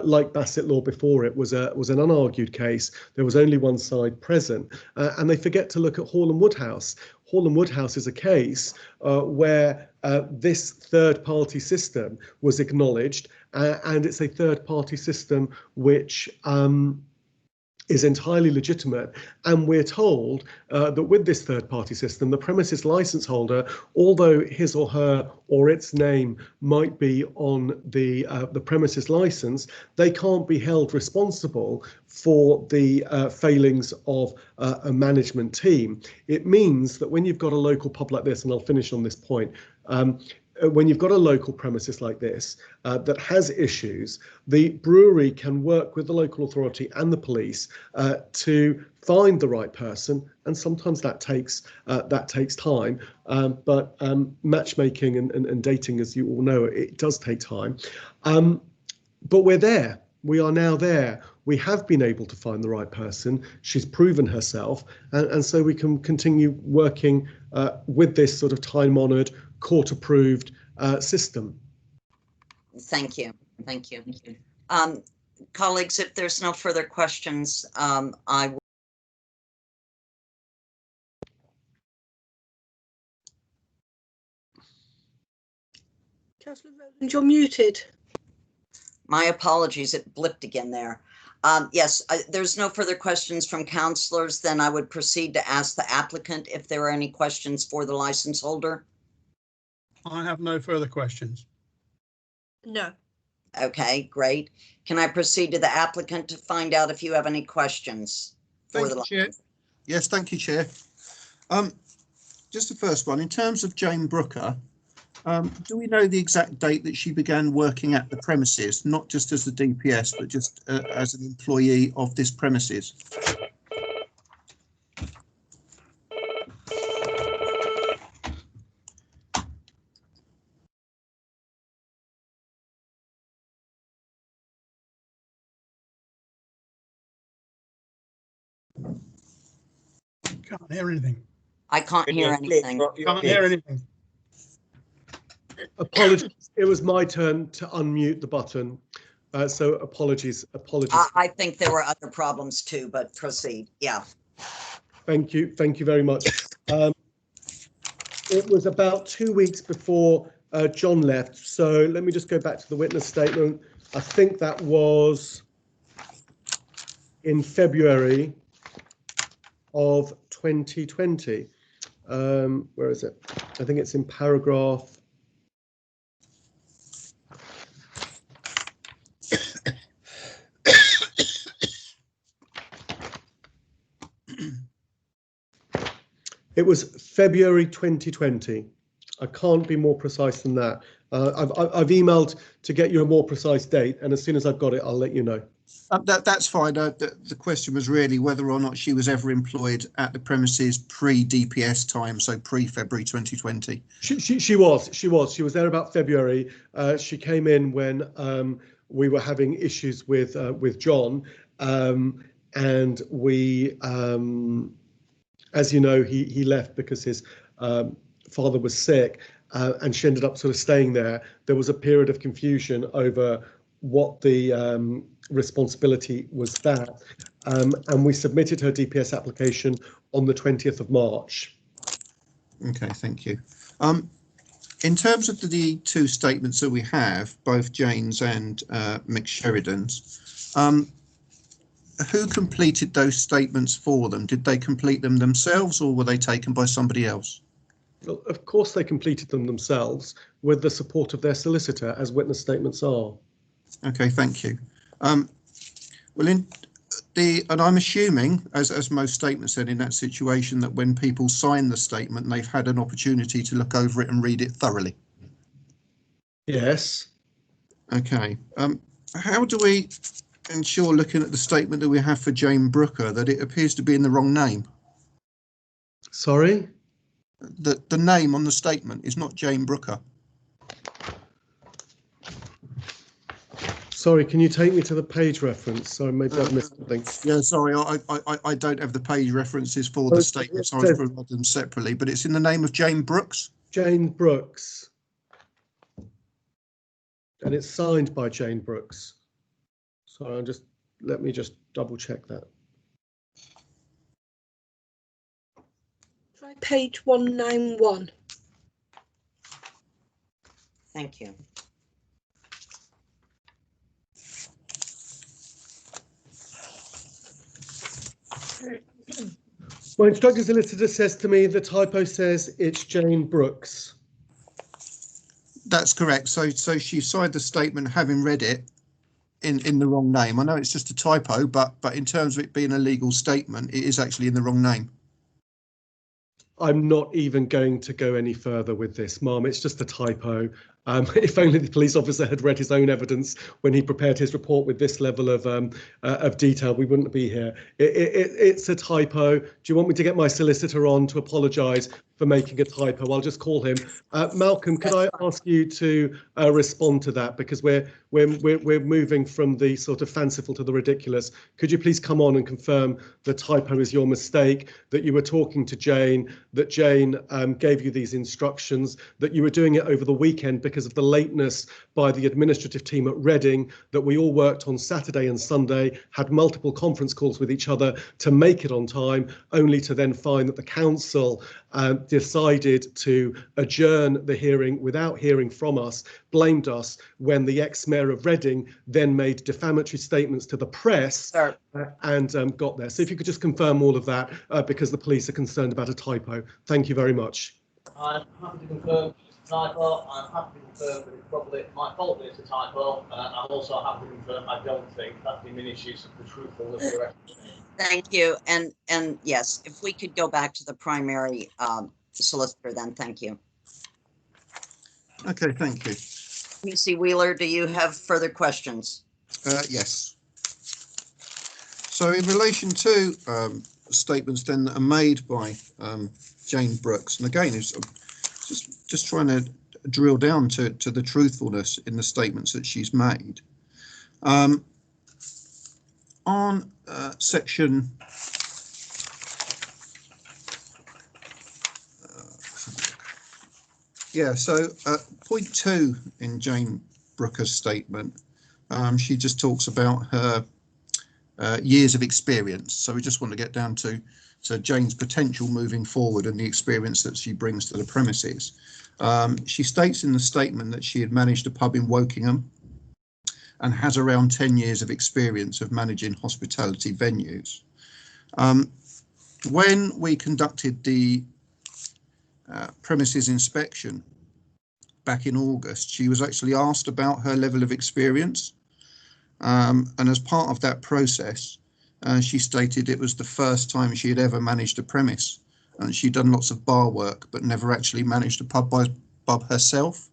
like Bassett Law before it was an unargued case. There was only one side present, and they forget to look at Hall and Woodhouse. Hall and Woodhouse is a case where this third-party system was acknowledged, and it's a third-party system which is entirely legitimate. And we're told that with this third-party system, the premises license holder, although his or her or its name might be on the premises license, they can't be held responsible for the failings of a management team. It means that when you've got a local pub like this, and I'll finish on this point, when you've got a local premises like this that has issues, the brewery can work with the local authority and the police to find the right person, and sometimes that takes time. But matchmaking and dating, as you all know, it does take time. But we're there. We are now there. We have been able to find the right person. She's proven herself, and so we can continue working with this sort of time-honoured, court-approved system. Thank you. Thank you. Colleagues, if there's no further questions, I will. Councillor Rowland, you're muted. My apologies, it blipped again there. Yes, there's no further questions from councillors. Then I would proceed to ask the applicant if there are any questions for the license holder. I have no further questions. No. Okay, great. Can I proceed to the applicant to find out if you have any questions for the license? Yes, thank you, Chair. Just the first one, in terms of Jane Brooker, do we know the exact date that she began working at the premises, not just as the DPS, but just as an employee of this premises? Can't hear anything. I can't hear anything. Can't hear anything. Apologies, it was my turn to unmute the button. So apologies. I think there were other problems too, but proceed. Yeah. Thank you very much. It was about 2 weeks before John left. So let me just go back to the witness statement. I think that was in February of 2020. Where is it? I think it's in paragraph. It was February 2020. I can't be more precise than that. I've emailed to get you a more precise date, and as soon as I've got it, I'll let you know. That's fine. The question was really whether or not she was ever employed at the premises pre-DPS time, so pre-February 2020. She was there about February. She came in when we were having issues with John, and we, as you know, he left because his father was sick, and she ended up sort of staying there. There was a period of confusion over what the responsibility was that, and we submitted her DPS application on the 20th of March. Okay, thank you. In terms of the two statements that we have, both Jane's and Mick Sheridan's, who completed those statements for them? Did they complete them themselves, or were they taken by somebody else? Well, of course they completed them themselves with the support of their solicitor, as witness statements are. Okay, thank you. Well, and I'm assuming, as most statements said in that situation, that when people sign the statement, they've had an opportunity to look over it and read it thoroughly. Yes. Okay. How do we ensure, looking at the statement that we have for Jane Brooker, that it appears to be in the wrong name? Sorry? The name on the statement is not Jane Brooker. Sorry, can you take me to the page reference? Sorry, maybe I've missed something. Yeah, sorry, I don't have the page references for the statements. I was provided them separately, but it's in the name of Jane Brooks. Jane Brooks. And it's signed by Jane Brooks. Sorry, let me just double check that. Try page 191. Thank you. My instructing solicitor says to me the typo says it's Jane Brooks. That's correct. So she signed the statement having read it in the wrong name. I know it's just a typo, but in terms of it being a legal statement, it is actually in the wrong name. I'm not even going to go any further with this, Ma'am. It's just a typo. If only the police officer had read his own evidence when he prepared his report with this level of detail, we wouldn't be here. It's a typo. Do you want me to get my solicitor on to apologise for making a typo? I'll just call him. Malcolm, could I ask you to respond to that, because we're moving from the sort of fanciful to the ridiculous. Could you please come on and confirm the typo is your mistake, that you were talking to Jane, that Jane gave you these instructions, that you were doing it over the weekend because of the lateness by the administrative team at Reading, that we all worked on Saturday and Sunday, had multiple conference calls with each other to make it on time, only to then find that the council decided to adjourn the hearing without hearing from us, blamed us when the ex-mayor of Reading then made defamatory statements to the press and got there. So if you could just confirm all of that, because the police are concerned about a typo. Thank you very much. I'm happy to confirm it's a typo. I'm happy to confirm that it's probably my fault that it's a typo. I'm also happy to confirm I don't think that diminishes the truthfulness of the rest. Thank you. And yes, if we could go back to the primary solicitor, then thank you. Okay, thank you. PC Wheeler, do you have further questions? Yes. So in relation to statements then that are made by Jane Brooks, and again, it's just trying to drill down to the truthfulness in the statements that she's made. On section point 2 in Jane Brooker's statement, She just talks about her years of experience. So we just want to get down to Jane's potential moving forward and the experience that she brings to the premises. She states in the statement that she had managed a pub in Wokingham and has around 10 years of experience of managing hospitality venues. When we conducted the premises inspection back in August, she was actually asked about her level of experience. And as part of that process, she stated it was the first time she had ever managed a premise, and she'd done lots of bar work, but never actually managed a pub herself.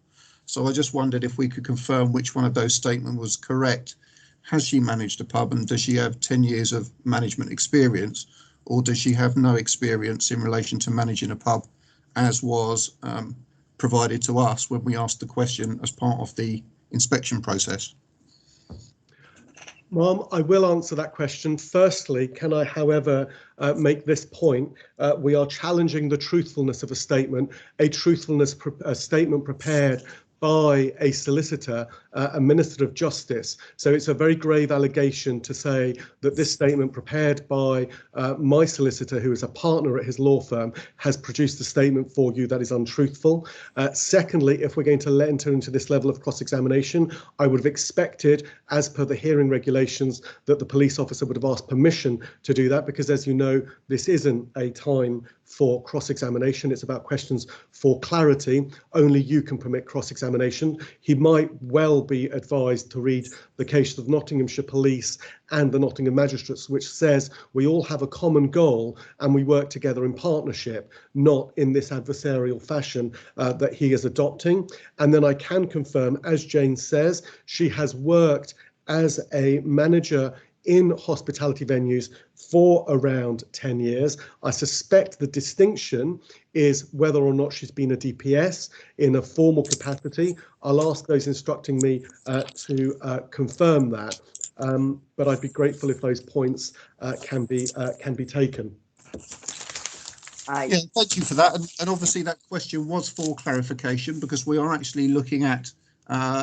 So I just wondered if we could confirm which one of those statements was correct. Has she managed a pub, and does she have 10 years of management experience, or does she have no experience in relation to managing a pub, as was provided to us when we asked the question as part of the inspection process? Ma'am, I will answer that question. Firstly, can I, however, make this point? We are challenging the truthfulness of a statement, a statement prepared by a solicitor, a Minister of Justice. So it's a very grave allegation to say that this statement prepared by my solicitor, who is a partner at his law firm, has produced a statement for you that is untruthful. Secondly, if we're going to enter into this level of cross-examination, I would have expected, as per the hearing regulations, that the police officer would have asked permission to do that, because, as you know, this isn't a time for cross-examination. It's about questions for clarity. Only you can permit cross-examination. He might well be advised to read the case of Nottinghamshire Police and the Nottingham Magistrates, which says we all have a common goal and we work together in partnership, not in this adversarial fashion that he is adopting. And then I can confirm, as Jane says, she has worked as a manager in hospitality venues for around 10 years. I suspect the distinction is whether or not she's been a DPS in a formal capacity. I'll ask those instructing me to confirm that, but I'd be grateful if those points can be taken. Yeah, thank you for that. And obviously that question was for clarification, because we are actually looking at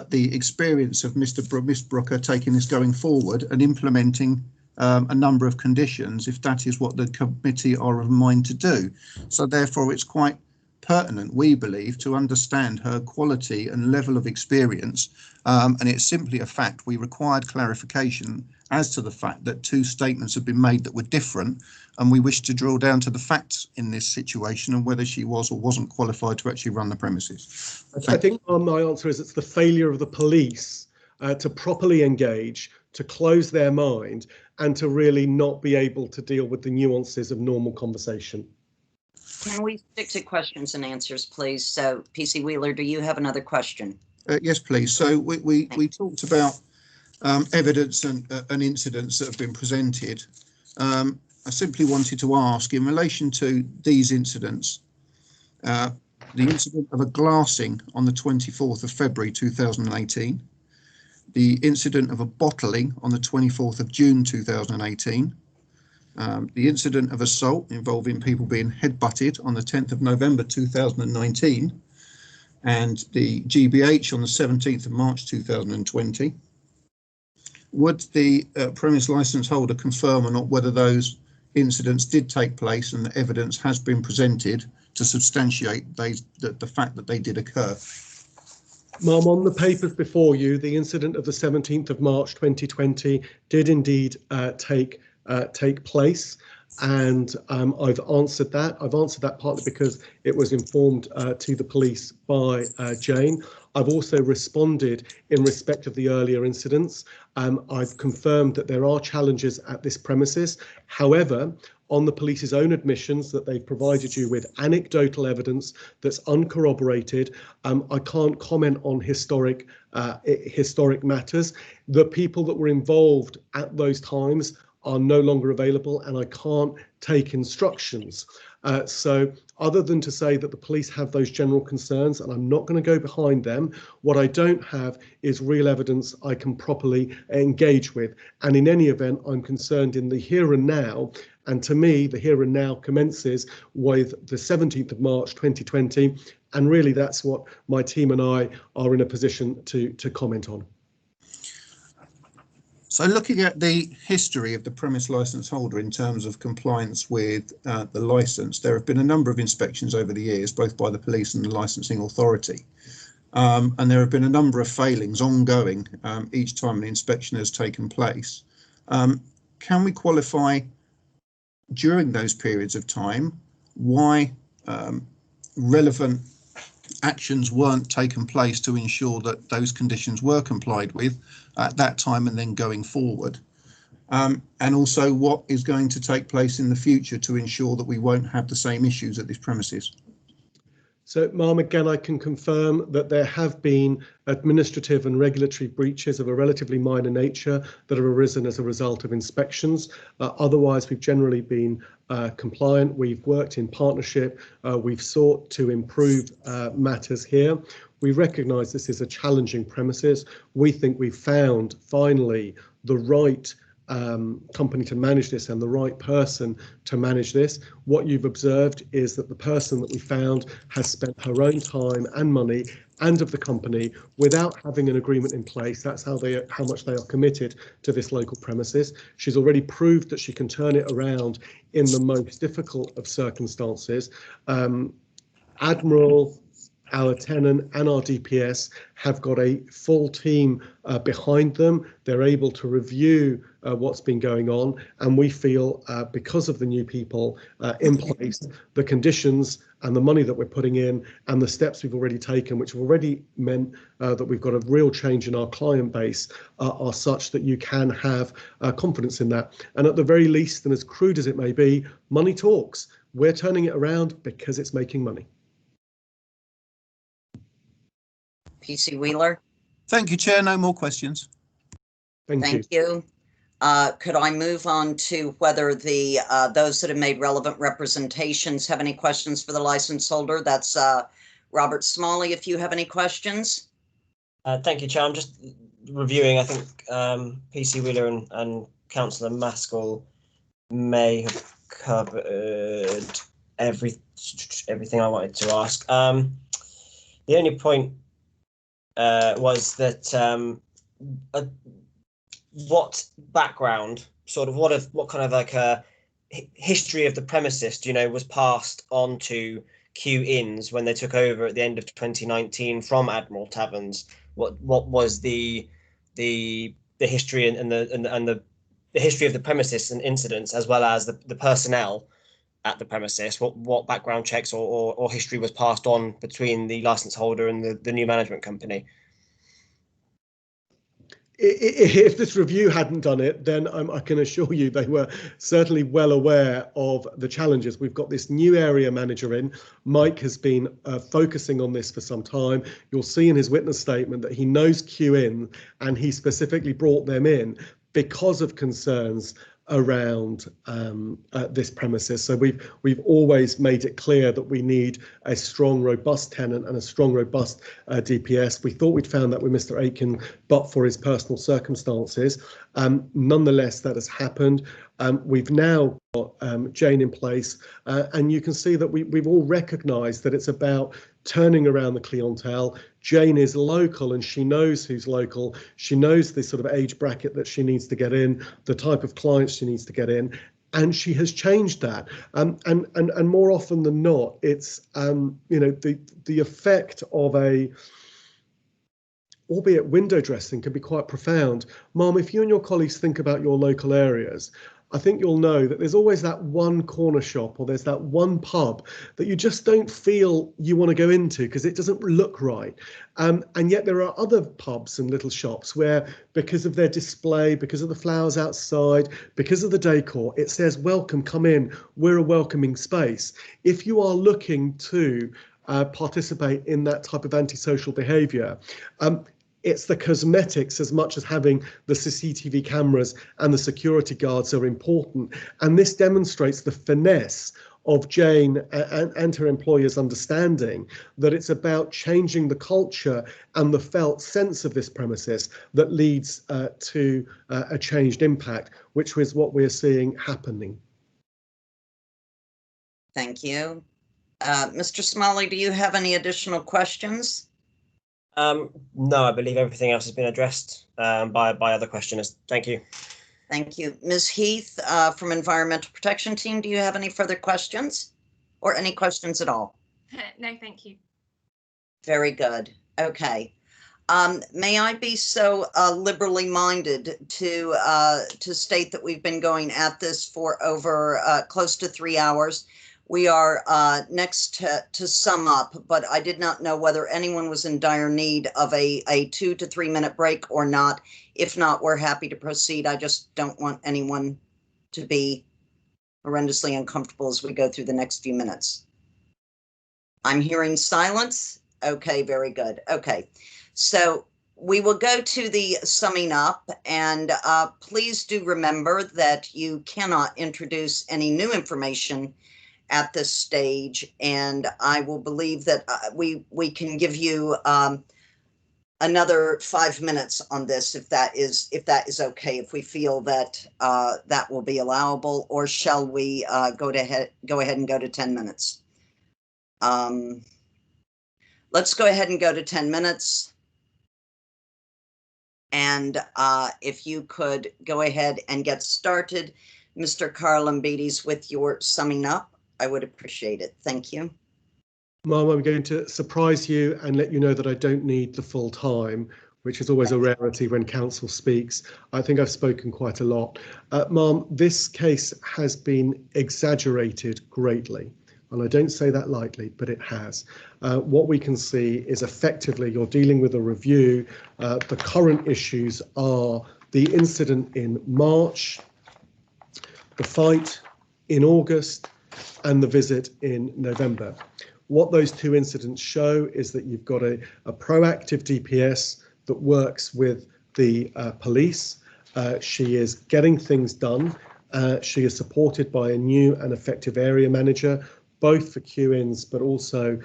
the experience of Miss Brooker taking this going forward and implementing a number of conditions, if that is what the committee are of mind to do. So therefore it's quite pertinent, we believe, to understand her quality and level of experience, and it's simply a fact we required clarification as to the fact that two statements have been made that were different, and we wish to drill down to the facts in this situation and whether she was or wasn't qualified to actually run the premises. I think my answer is it's the failure of the police to properly engage, to close their mind, and to really not be able to deal with the nuances of normal conversation. Can we stick to questions and answers, please? So, PC Wheeler, do you have another question? Yes, please. So we talked about evidence and incidents that have been presented. I simply wanted to ask, in relation to these incidents, the incident of a glassing on the 24th of February 2018, the incident of a bottling on the 24th of June 2018, the incident of assault involving people being headbutted on the 10th of November 2019, and the GBH on the 17th of March 2020. Would the premise licence holder confirm or not whether those incidents did take place and the evidence has been presented to substantiate the fact that they did occur? Ma'am, on the papers before you, the incident of the 17th of March 2020 did indeed take place, and I've answered that. I've answered that partly because it was informed to the police by Jane. I've also responded in respect of the earlier incidents. I've confirmed that there are challenges at this premises. However, on the police's own admissions that they've provided you with anecdotal evidence that's uncorroborated, I can't comment on historic matters. The people that were involved at those times are no longer available, and I can't take instructions. So other than to say that the police have those general concerns, and I'm not going to go behind them, what I don't have is real evidence I can properly engage with. And in any event, I'm concerned in the here and now. And to me, the here and now commences with the 17th of March 2020. And really, that's what my team and I are in a position to comment on. So looking at the history of the premise licence holder in terms of compliance with the licence, there have been a number of inspections over the years, both by the police and the licensing authority. And there have been a number of failings ongoing each time an inspection has taken place. Can we qualify during those periods of time why relevant actions weren't taken place to ensure that those conditions were complied with at that time and then going forward? And also what is going to take place in the future to ensure that we won't have the same issues at this premises? So, Ma'am, again, I can confirm that there have been administrative and regulatory breaches of a relatively minor nature that have arisen as a result of inspections. Otherwise, we've generally been compliant. We've worked in partnership. We've sought to improve matters here. We recognise this is a challenging premises. We think we've found finally the right company to manage this and the right person to manage this. What you've observed is that the person that we found has spent her own time and money and of the company without having an agreement in place. That's how much they are committed to this local premises. She's already proved that she can turn it around in the most difficult of circumstances. Admiral, our tenant and our DPS have got a full team behind them. They're able to review what's been going on, and we feel because of the new people in place, the conditions and the money that we're putting in and the steps we've already taken, which have already meant that we've got a real change in our client base, are such that you can have confidence in that. And at the very least, and as crude as it may be, money talks. We're turning it around because it's making money. PC Wheeler. Thank you, Chair. No more questions. Thank you. Could I move on to whether the those that have made relevant representations have any questions for the license holder? That's Robert Smalley, if you have any questions. Thank you, Chair. I'm just reviewing. I think PC Wheeler and Councillor Maskell may have covered everything I wanted to ask. The only point was that what background, sort of what kind of like a history of the premises, do you know, was passed on to Q Inns when they took over at the end of 2019 from Admiral Taverns? What was the history and the history of the premises and incidents, as well as the personnel at the premises? What background checks or history was passed on between the license holder and the new management company? If this review hadn't done it, then I can assure you they were certainly well aware of the challenges. We've got this new area manager in. Mike has been focusing on this for some time. You'll see in his witness statement that he knows Q in, and he specifically brought them in because of concerns around this premises. So we've always made it clear that we need a strong, robust tenant and a strong, robust DPS. We thought we'd found that with Mr. Aitken, but for his personal circumstances. Nonetheless, that has happened. We've now got Jane in place, and you can see that we've all recognised that it's about turning around the clientele. Jane is local and she knows who's local. She knows the sort of age bracket that she needs to get in, the type of clients she needs to get in, and she has changed that. And more often than not, it's you know, the effect of albeit window dressing can be quite profound. Mom, if you and your colleagues think about your local areas, I think you'll know that there's always that one corner shop or there's that one pub that you just don't feel you want to go into because it doesn't look right. And yet there are other pubs and little shops where, because of their display, because of the flowers outside, because of the decor, it says, welcome, come in, we're a welcoming space. If you are looking to participate in that type of antisocial behaviour, it's the cosmetics as much as having the CCTV cameras and the security guards are important. And this demonstrates the finesse of Jane and her employer's understanding that it's about changing the culture and the felt sense of this premises that leads to a changed impact, which is what we're seeing happening. Thank you. Mr. Smalley, do you have any additional questions? No, I believe everything else has been addressed by other questioners. Thank you. Thank you. Ms. Heath from Environmental Protection Team, do you have any further questions or any questions at all? No, thank you. Very good. Okay. May I be so liberally minded to state that we've been going at this for over close to 3 hours. We are next to sum up, but I did not know whether anyone was in dire need of a 2 to 3 minute break or not. If not, we're happy to proceed. I just don't want anyone to be horrendously uncomfortable as we go through the next few minutes. I'm hearing silence. Okay, very good. Okay, so we will go to the summing up, and please do remember that you cannot introduce any new information at this stage, and I will believe that we can give you another 5 minutes on this if that is okay, if we feel that that will be allowable, or shall we go ahead and go to 10 minutes? Let's go ahead and go to 10 minutes. And if you could go ahead and get started, Mr. Karlambides, with your summing up, I would appreciate it. Thank you. Ma'am, I'm going to surprise you and let you know that I don't need the full time, which is always a rarity when council speaks. I think I've spoken quite a lot. Ma'am, this case has been exaggerated greatly. And I don't say that lightly, but it has. What we can see is effectively you're dealing with a review. The current issues are the incident in March, the fight in August, and the visit in November. What those two incidents show is that you've got a proactive DPS that works with the police. She is getting things done. She is supported by a new and effective area manager, both for QINs but also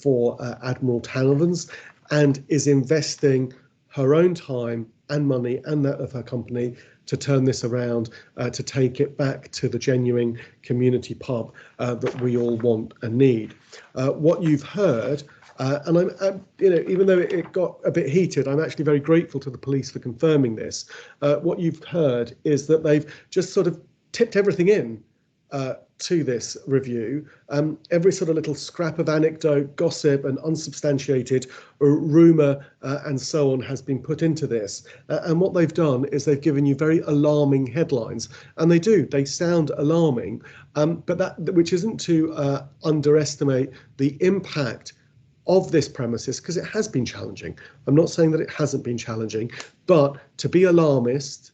for Admiral Taverns, and is investing her own time and money and that of her company to turn this around, to take it back to the genuine community pub that we all want and need. What you've heard, and I'm even though it got a bit heated, I'm actually very grateful to the police for confirming this. What you've heard is that they've just sort of tipped everything in to this review. Every sort of little scrap of anecdote, gossip and unsubstantiated rumour and so on has been put into this. And what they've done is they've given you very alarming headlines. And they sound alarming, but that which isn't to underestimate the impact of this premises, because it has been challenging. I'm not saying that it hasn't been challenging, but to be alarmist,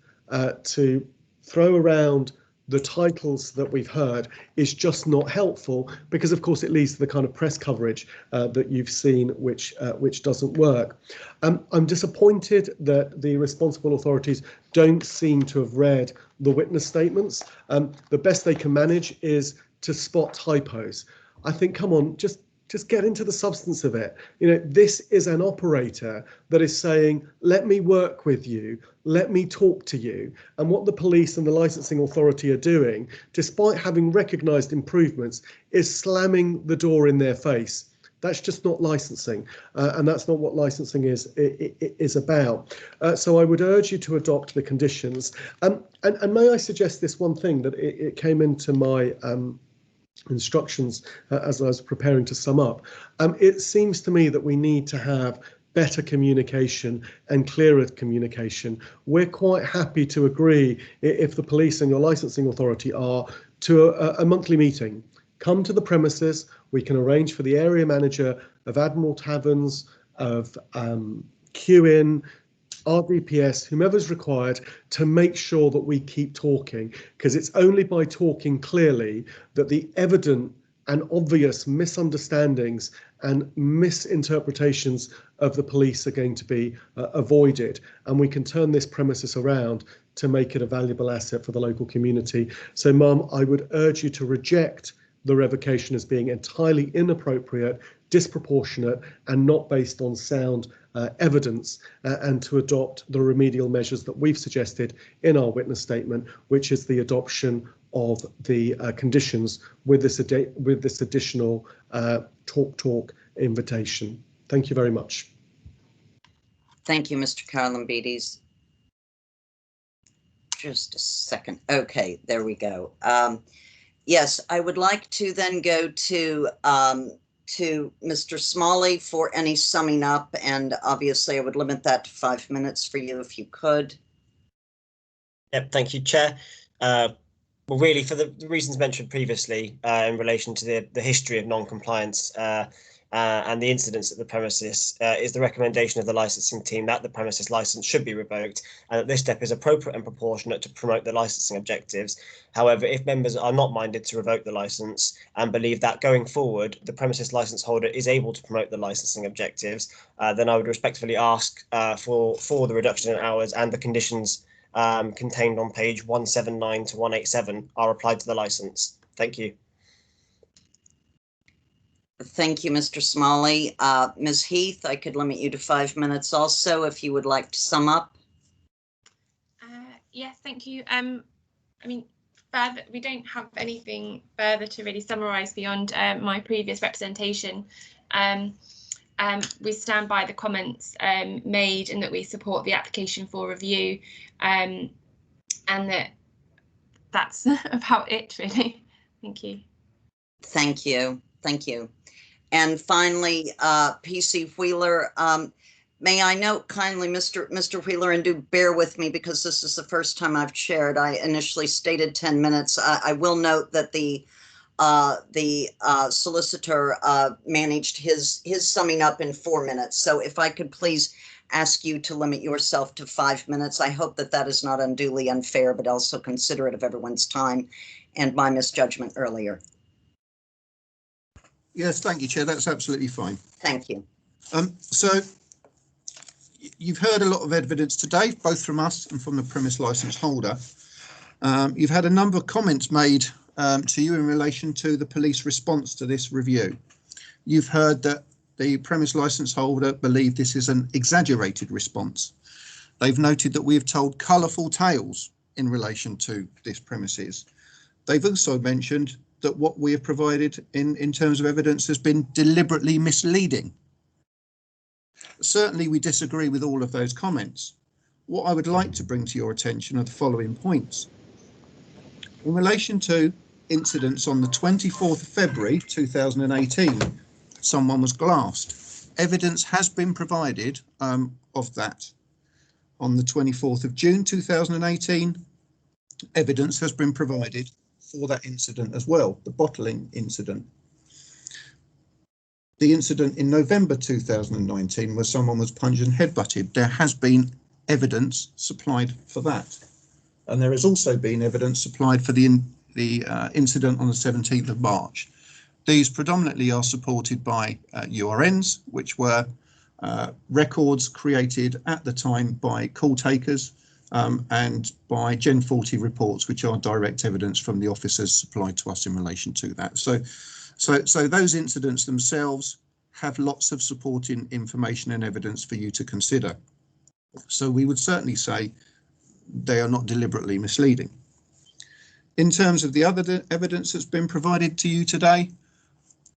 to throw around the titles that we've heard is just not helpful, because of course it leads to the kind of press coverage that you've seen, which doesn't work. I'm disappointed that the responsible authorities don't seem to have read the witness statements. The best they can manage is to spot typos. I think, come on, just get into the substance of it. This is an operator that is saying, let me work with you, let me talk to you. And what the police and the licensing authority are doing, despite having recognised improvements, is slamming the door in their face. That's just not licensing, and that's not what licensing is about. So I would urge you to adopt the conditions. And may I suggest this one thing, that it came into my instructions as I was preparing to sum up. It seems to me that we need to have better communication and clearer communication. We're quite happy to agree, if the police and your licensing authority are, to a monthly meeting. Come to the premises. We can arrange for the area manager of Admiral Taverns, of QIN, RDPS, whomever's required, to make sure that we keep talking, because it's only by talking clearly that the evident and obvious misunderstandings and misinterpretations of the police are going to be avoided, and we can turn this premises around to make it a valuable asset for the local community. So, Mum, I would urge you to reject the revocation as being entirely inappropriate, disproportionate, and not based on sound evidence, and to adopt the remedial measures that we've suggested in our witness statement, which is the adoption of the conditions with this additional talk invitation. Thank you very much. Thank you, Mr. Kalambides. Just a second. Okay, there we go. Yes, I would like to then go to Mr. Smalley for any summing up, and obviously I would limit that to 5 minutes for you if you could. Yep, thank you, Chair. Well, really, for the reasons mentioned previously in relation to the history of non-compliance and the incidents at the premises, is the recommendation of the licensing team that the premises license should be revoked and that this step is appropriate and proportionate to promote the licensing objectives. However, if members are not minded to revoke the license and believe that going forward the premises license holder is able to promote the licensing objectives, then I would respectfully ask for the reduction in hours and the conditions contained on page 179 to 187 are applied to the license. Thank you. Thank you, Mr. Smalley. Ms. Heath, I could limit you to 5 minutes also if you would like to sum up. Yes, thank you. I mean, further, we don't have anything further to really summarise beyond my previous representation. We stand by the comments made and that we support the application for review, and that's about it, really. Thank you. Thank you. Thank you. And finally, PC Wheeler, may I note kindly, Mr. Wheeler, and do bear with me because this is the first time I've chaired. I initially stated 10 minutes. I will note that the solicitor managed his summing up in 4 minutes. So if I could please ask you to limit yourself to 5 minutes. I hope that that is not unduly unfair, but also considerate of everyone's time and my misjudgment earlier. Yes, thank you, Chair. That's absolutely fine. Thank you. So you've heard a lot of evidence today, both from us and from the premise licence holder. You've had a number of comments made to you in relation to the police response to this review. You've heard that the premise licence holder believe this is an exaggerated response. They've noted that we have told colourful tales in relation to this premises. They've also mentioned that what we have provided in terms of evidence has been deliberately misleading. Certainly we disagree with all of those comments. What I would like to bring to your attention are the following points. In relation to incidents on the 24th of February 2018, someone was glassed. Evidence has been provided of that. On the 24th of June 2018, evidence has been provided for that incident as well, the bottling incident. The incident in November 2019 where someone was punched and headbutted, there has been evidence supplied for that. And there has also been evidence supplied for the incident on the 17th of March. These predominantly are supported by URNs, which were records created at the time by call takers and by Gen 40 reports, which are direct evidence from the officers supplied to us in relation to that. So those incidents themselves have lots of supporting information and evidence for you to consider. So we would certainly say they are not deliberately misleading. In terms of the other evidence that's been provided to you today,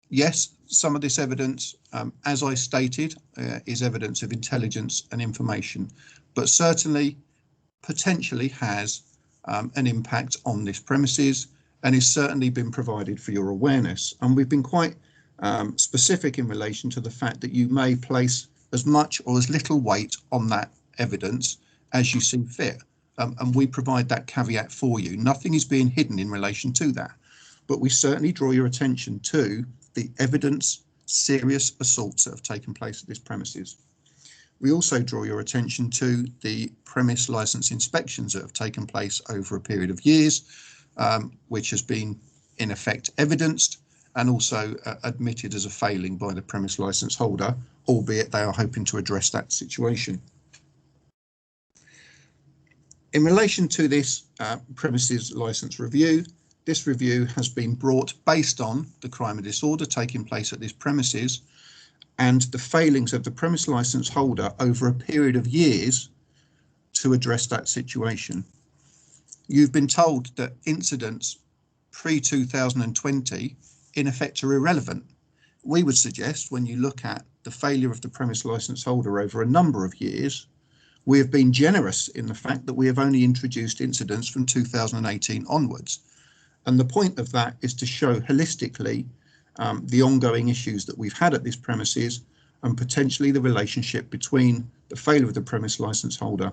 yes, some of this evidence, as I stated, is evidence of intelligence and information, but certainly potentially has an impact on this premises and is certainly been provided for your awareness. And we've been quite specific in relation to the fact that you may place as much or as little weight on that evidence as you see fit. And we provide that caveat for you. Nothing is being hidden in relation to that, but we certainly draw your attention to the evidence, serious assaults that have taken place at this premises. We also draw your attention to the premise licence inspections that have taken place over a period of years, which has been in effect evidenced and also admitted as a failing by the premise licence holder, albeit they are hoping to address that situation. In relation to this premises licence review, this review has been brought based on the crime and disorder taking place at this premises and the failings of the premise licence holder over a period of years to address that situation. You've been told that incidents pre-2020 in effect are irrelevant we would suggest when you look at the failure of the premise licence holder over a number of years, we have been generous in the fact that we have only introduced incidents from 2018 onwards. And the point of that is to show holistically the ongoing issues that we've had at this premises and potentially the relationship between the failure of the premise licence holder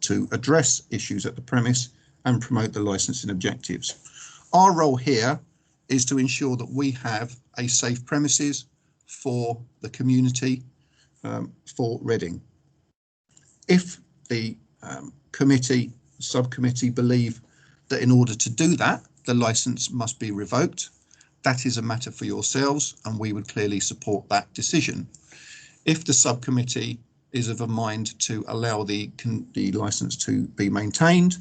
to address issues at the premise and promote the licensing objectives. Our role here is to ensure that we have a safe premises for the community, for Reading. If the subcommittee believe that in order to do that, the licence must be revoked, that is a matter for yourselves, and we would clearly support that decision. If the subcommittee is of a mind to allow the licence to be maintained,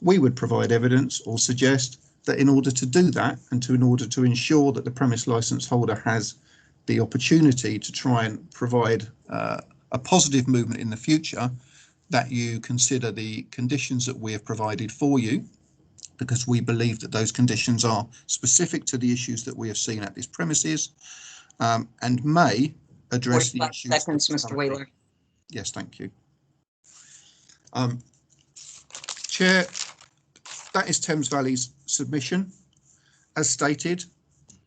we would provide evidence or suggest that in order to do that and in order to ensure that the premise licence holder has the opportunity to try and provide a positive movement in the future, that you consider the conditions that we have provided for you, because we believe that those conditions are specific to the issues that we have seen at this premises, and may address the issues. Seconds, Mr. Wheeler. Yes, thank you. Chair, that is Thames Valley's submission. As stated,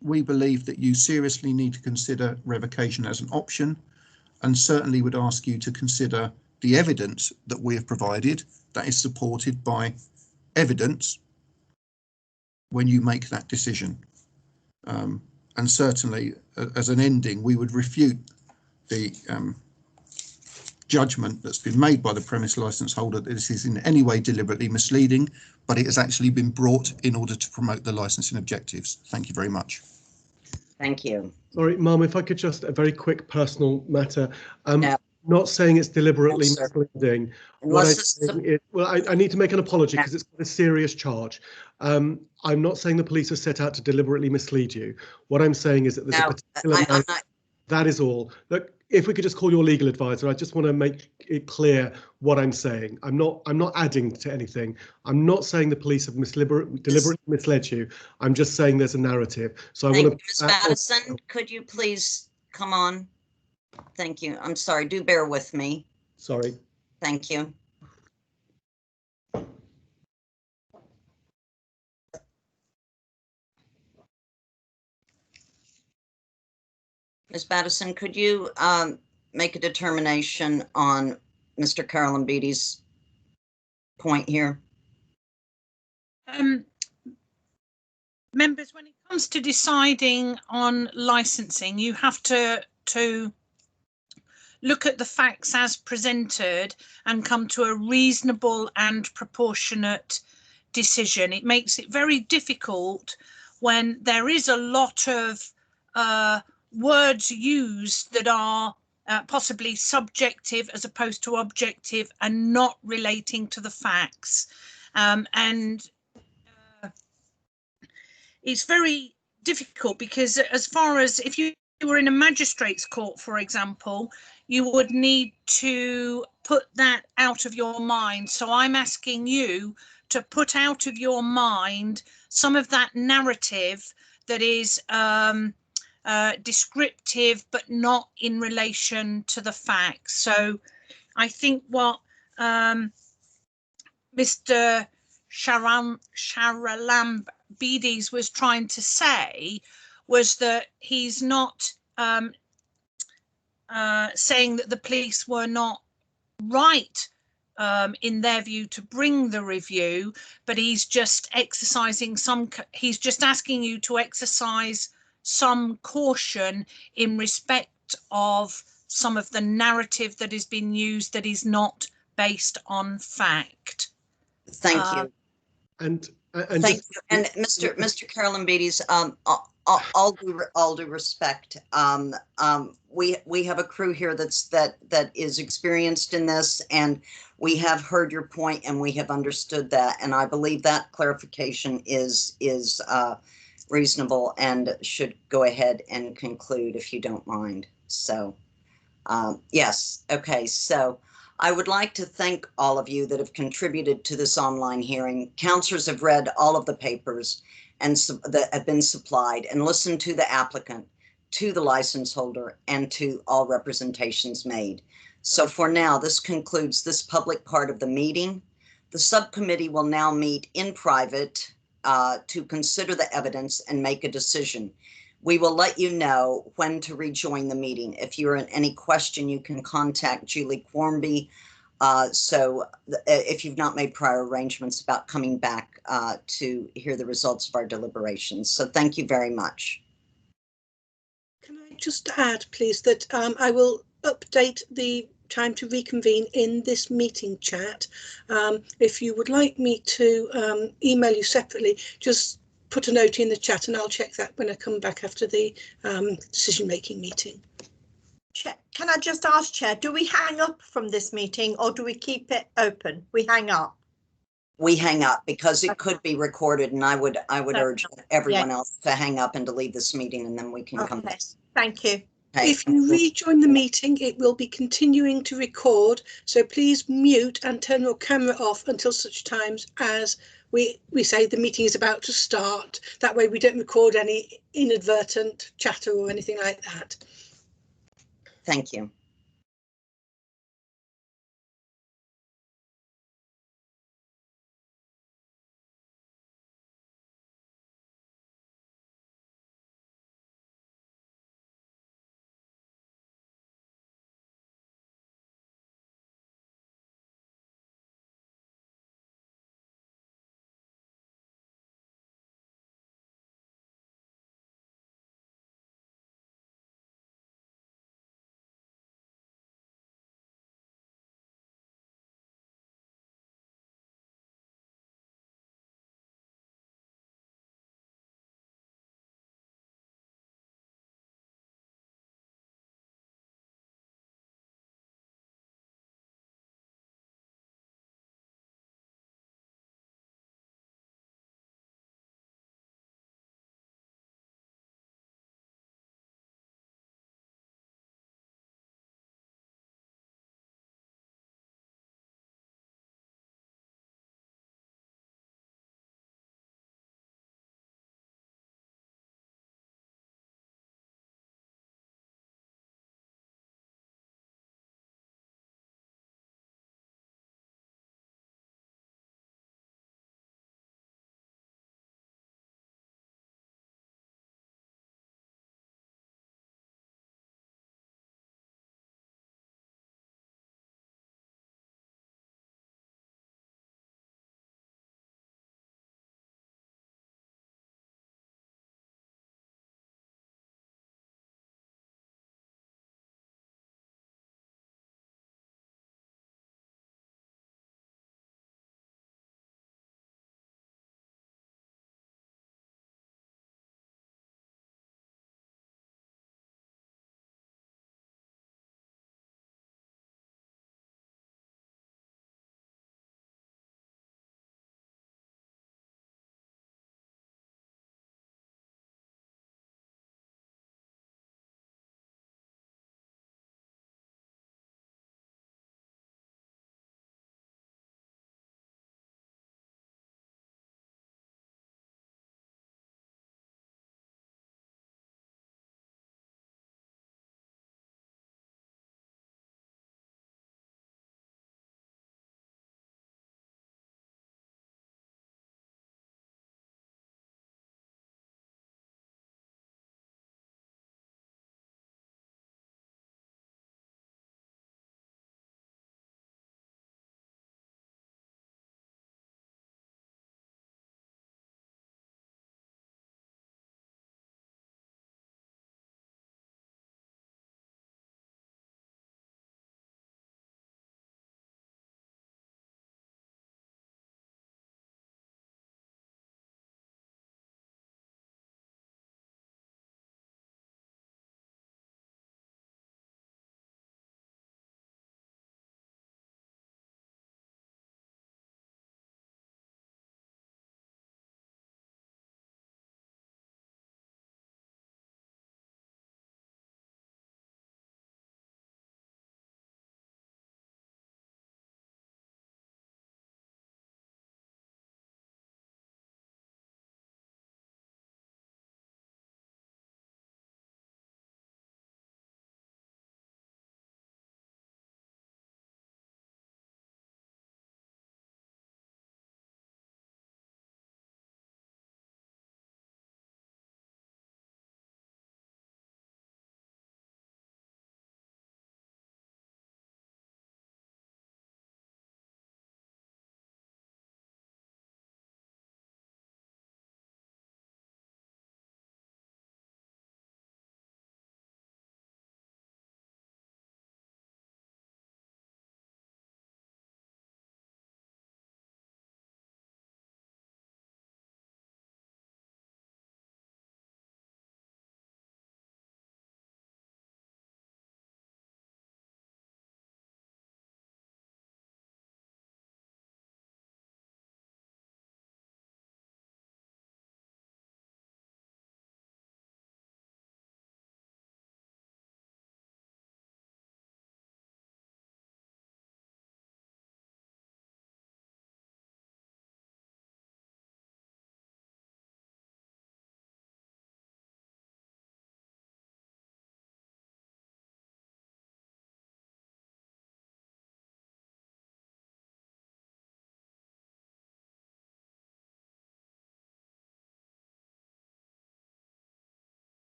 we believe that you seriously need to consider revocation as an option, and certainly would ask you to consider the evidence that we have provided that is supported by evidence when you make that decision. And certainly, as an ending, we would refute the judgment that's been made by the premise licence holder that this is in any way deliberately misleading, but it has actually been brought in order to promote the licensing objectives. Thank you very much. Thank you. Sorry, Mum, if I could just a very quick personal matter. No. Not saying it's deliberately No, misleading. I need to make an apology because it's a serious charge. I'm not saying the police are set out to deliberately mislead you. What I'm saying is that there's a particular that is all. Look, if we could just call your legal advisor, I just want to make it clear what I'm saying. I'm not adding to anything. I'm not saying the police have deliberately misled you. I'm just saying there's a narrative. So I want to. Ms. Madison, could you please come on? Thank you. I'm sorry. Do bear with me. Sorry. Thank you. Ms. Madison, could you make a determination on Mr. Carolambides' point here? Members, when it comes to deciding on licensing, you have to look at the facts as presented and come to a reasonable and proportionate decision. It makes it very difficult when there is a lot of words used that are possibly subjective as opposed to objective and not relating to the facts. It's very difficult because as far as if you were in a magistrate's court, for example, you would need to put that out of your mind. So I'm asking you to put out of your mind some of that narrative that is descriptive but not in relation to the facts. So I think what Mr. Carolambides was trying to say was that he's not saying that the police were not right in their view to bring the review, but he's just he's just asking you to exercise some caution in respect of some of the narrative that has been used that is not based on fact. Thank you. And thank you. And Mr. Carolambides, all due respect, we have a crew here that is experienced in this, and we have heard your point and we have understood that, and I believe that clarification is reasonable and should go ahead and conclude if you don't mind. So yes, okay, so I would like to thank all of you that have contributed to this online hearing. Councillors have read all of the papers and that have been supplied, and listen to the applicant, to the license holder, and to all representations made. So for now, this concludes this public part of the meeting. The subcommittee will now meet in private to consider the evidence and make a decision. We will let you know when to rejoin the meeting. If you're in any question, you can contact Julie Quarmby. If you've not made prior arrangements about coming back to hear the results of our deliberations. So thank you very much. Can I just add, please, that I will update the time to reconvene in this meeting chat. If you would like me to email you separately, just put a note in the chat and I'll check that when I come back after the decision-making meeting. Chair, can I just ask, Chair, do we hang up from this meeting or do we keep it open? We hang up. We hang up because it could be recorded, and I would urge everyone else to hang up and to leave this meeting, and then we can come back. Thank you. Okay. If you rejoin the meeting, it will be continuing to record, so please mute and turn your camera off until such times as we say the meeting is about to start. That way we don't record any inadvertent chatter or anything like that. Thank you.